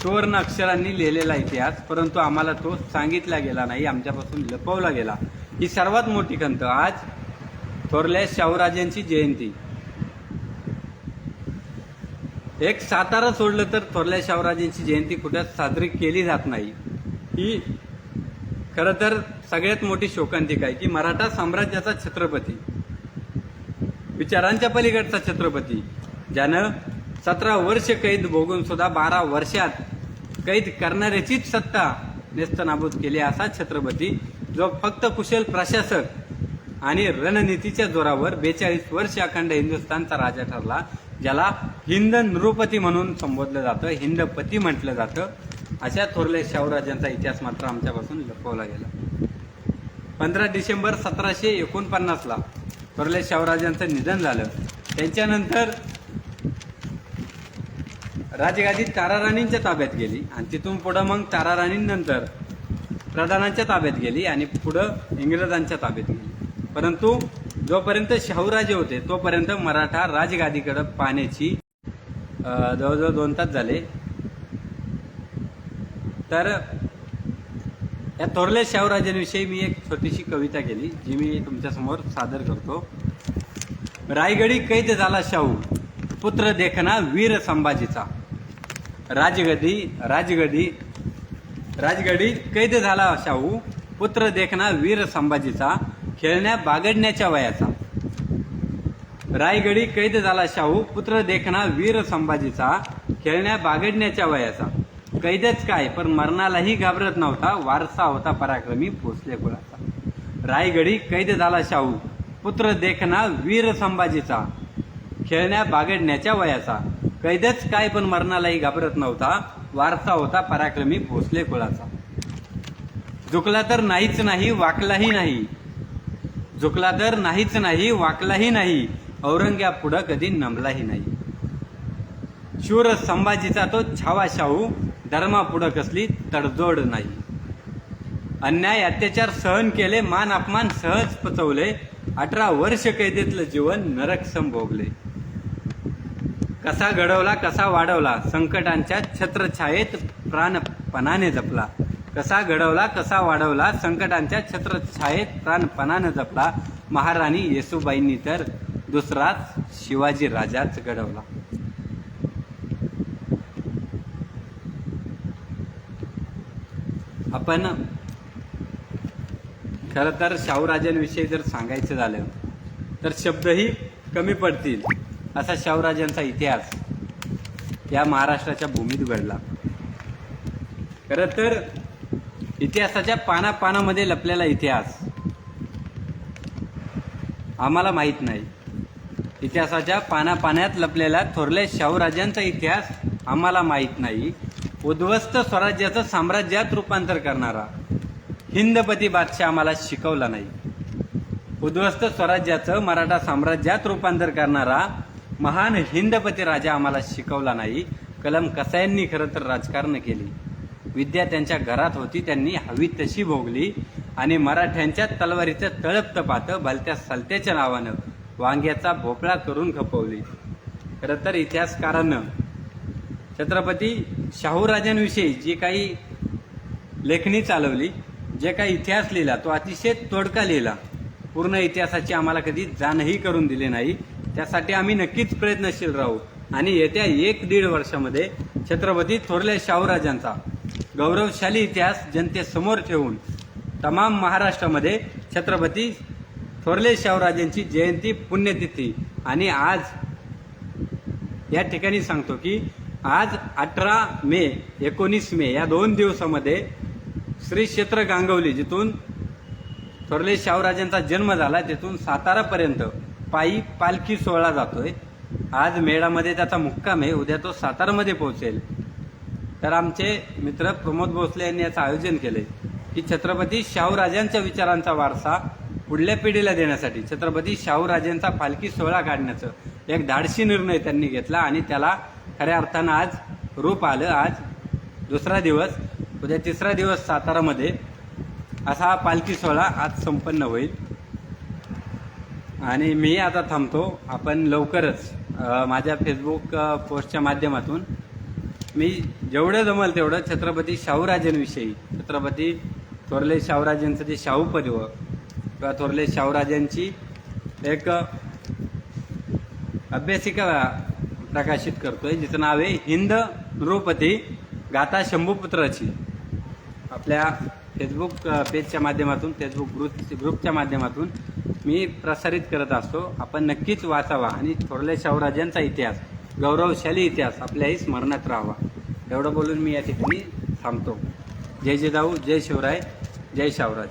सुवर्ण अक्षरांनी लिहिलेला इतिहास, परंतु आम्हाला तो सांगितला गेला नाही, आमच्यापासून लपवला गेला. ही सर्वात मोठी खंत. आज थोरल्या शाहूराजांची जयंती एक सातारा सोडलं तर थोरल्या शाहूराजांची जयंती कुठं साजरी केली जात नाही. ही खरं तर सगळ्यात मोठी शोकांतिका आहे की मराठा साम्राज्याचा छत्रपती, विचारांच्या पलीकडचा छत्रपती, ज्यानं 17 वर्ष कैद भोगून सुद्धा 12 वर्षात कैद करणाऱ्याचीच सत्ता नेस्तनाबूत केली असा छत्रपती, जो फक्त कुशल प्रशासक आणि रणनीतीच्या जोरावर 42 वर्ष अखंड हिंदुस्थानचा राजा ठरला, ज्याला हिंद नृपती म्हणून संबोधलं जातं, हिंदपती म्हटलं जातं. अशा थोरल्या शाहूराजांचा इतिहास मात्र आमच्यापासून लपवला गेला. 15 डिसेंबर 1749ला थोरल्या शाहूराजांचं निधन झालं. त्यांच्यानंतर राजगादी ताराराणींच्या ताब्यात गेली आणि तिथून पुढं मग ताराराणींनंतर प्रधानांच्या ताब्यात गेली आणि पुढं इंग्रजांच्या ताब्यात गेली. परंतु जोपर्यंत शाहूराजे होते तोपर्यंत मराठा राजगादीकडे पाहण्याची जवळजवळ 2 तास झाले. तर या थोरल्या शाहूराजांविषयी मी एक छोटीशी कविता केली, जी मी तुमच्यासमोर सादर करतो. रायगडी कैद झाला शाहू, पुत्र देखना वीर संभाजीचा. राजगडी कैद झाला शाहू, पुत्र देखना वीर संभाजीचा, खेळण्या बागडण्याच्या वयाचा. रायगडी कैद झाला शाहू, पुत्र देखना वीर संभाजीचा, खेळण्या बागडण्याच्या वयाचा. कैदच काय पण मरणालाही घाबरत नव्हता, वारसा होता पराक्रमी भोसले कुळाचा. रायगडी कैद झाला शाहू, पुत्र देखना वीर संभाजीचा, खेळण्या बागडण्याच्या वयाचा. कैदच काय पण मरणालाही घाबरत नव्हता, वारसा होता पराक्रमी भोसले कुळाचा. झुकला तर नाहीच नाही, वाकलाही नाही, झुकला तर नाहीच नाही, वाकलाही नाही, औरंग्या पुढं कधी नमलाही नाही. शूर संभाजीचा तो छावा शाहू, धर्मा पुढं कसली तडजोड नाही. अन्याय अत्याचार सहन केले, मान अपमान सहज पचवले, 18 वर्ष कैदेतलं जीवन नरकसम भोगले. कसा घडवला कसा वाढवला, संकटांच्या छत्रछायेत प्राणपणाने जपला. कसा घडवला कसा वाढवला, संकटांच्या छत्रछायेत प्राणपणाने जपला. महाराणी येसूबाईंनी तर दुसराच शिवाजी राजाच घडवला. आपण खरं तर शाहूराजांविषयी जर सांगायचं झालं तर शब्दही कमी पडतील, असा शाहूराजांचा इतिहास या महाराष्ट्राच्या भूमीत घडला. खरं तर इतिहासाच्या पानापानामध्ये लपलेला इतिहास आम्हाला माहीत नाही. इतिहासाच्या पानापाण्यात लपलेला थोरल्या शाहूराजांचा इतिहास आम्हाला माहीत नाही. उद्ध्वस्त स्वराज्याचं साम्राज्यात रूपांतर करणारा हिंदपती बादशाह आम्हाला शिकवला नाही. उद्ध्वस्त स्वराज्याचं मराठा साम्राज्यात रूपांतर करणारा महान हिंदपती राजा आम्हाला शिकवला नाही. कलम कसायांनी खरं तर राजकारण केली. विद्या त्यांच्या घरात होती, त्यांनी हवी तशी भोगली आणि मराठ्यांच्या तलवारीचं तळपतपातं भलत्या सलत्याच्या नावानं वांग्याचा भोपळा करून खपवली. खरं तर इतिहासकारांनं छत्रपती शाहूराजांविषयी जी काही लेखणी चालवली, जे काही इतिहास लिहिला, तो अतिशय तोडका लिहिला. पूर्ण इतिहासाची आम्हाला कधी जाणही करून दिली नाही. त्यासाठी आम्ही नक्कीच प्रयत्नशील राहू आणि येत्या 1-1.5 वर्षामध्ये छत्रपती थोरल्या शाहूराजांचा गौरवशाली इतिहास जनतेसमोर ठेवून तमाम महाराष्ट्रामध्ये छत्रपती थोरले शाहूराजांची जयंती पुण्यतिथी आणि आज या ठिकाणी सांगतो की आज 18 मे 19 मे या 2 दिवसामध्ये श्री क्षेत्र गांगवली, जिथून थोरले शाहूराजांचा जन्म झाला, तिथून सातारापर्यंत पायी पालखी सोहळा जातोय. आज मेळामध्ये त्याचा मुक्काम आहे, उद्या तो सातारामध्ये पोहोचेल. तर आमचे मित्र प्रमोद भोसले यांनी याचं आयोजन केले की छत्रपती शाहूराजांच्या विचारांचा वारसा पुढल्या पिढीला देण्यासाठी छत्रपती शाहूराजांचा पालखी सोहळा काढण्याचं एक धाडसी निर्णय त्यांनी घेतला आणि त्याला खऱ्या अर्थानं आज रूप आलं. आज 2रा दिवस, उद्या 3रा दिवस सातारामध्ये असा हा पालखी सोहळा आज संपन्न होईल. आणि मी आता थांबतो. आपण लवकरच माझ्या फेसबुक पोस्टच्या माध्यमातून मी जेवढं जमल तेवढं छत्रपती शाहूराजांविषयी, छत्रपती थोरले शाहूराजांचं जे शाहू पर्व किंवा थोरले शाहूराजांची एक अभ्यासिका प्रकाशित करतोय, जिचं नाव आहे हिंद नृपती गाथा शंभूपुत्राची. आपल्या फेसबुक पेजच्या माध्यमातून, फेसबुक ग्रुपच्या माध्यमातून मी प्रसारित करत असतो. आपण नक्कीच वाचावा आणि थोरल्या शाहूराजांचा इतिहास, गौरवशाली इतिहास आपल्याही स्मरणात राहावा. एवढं बोलून मी या ठिकाणी थांबतो. जय जिजाऊ, जय शिवराय, जय शाहूराज.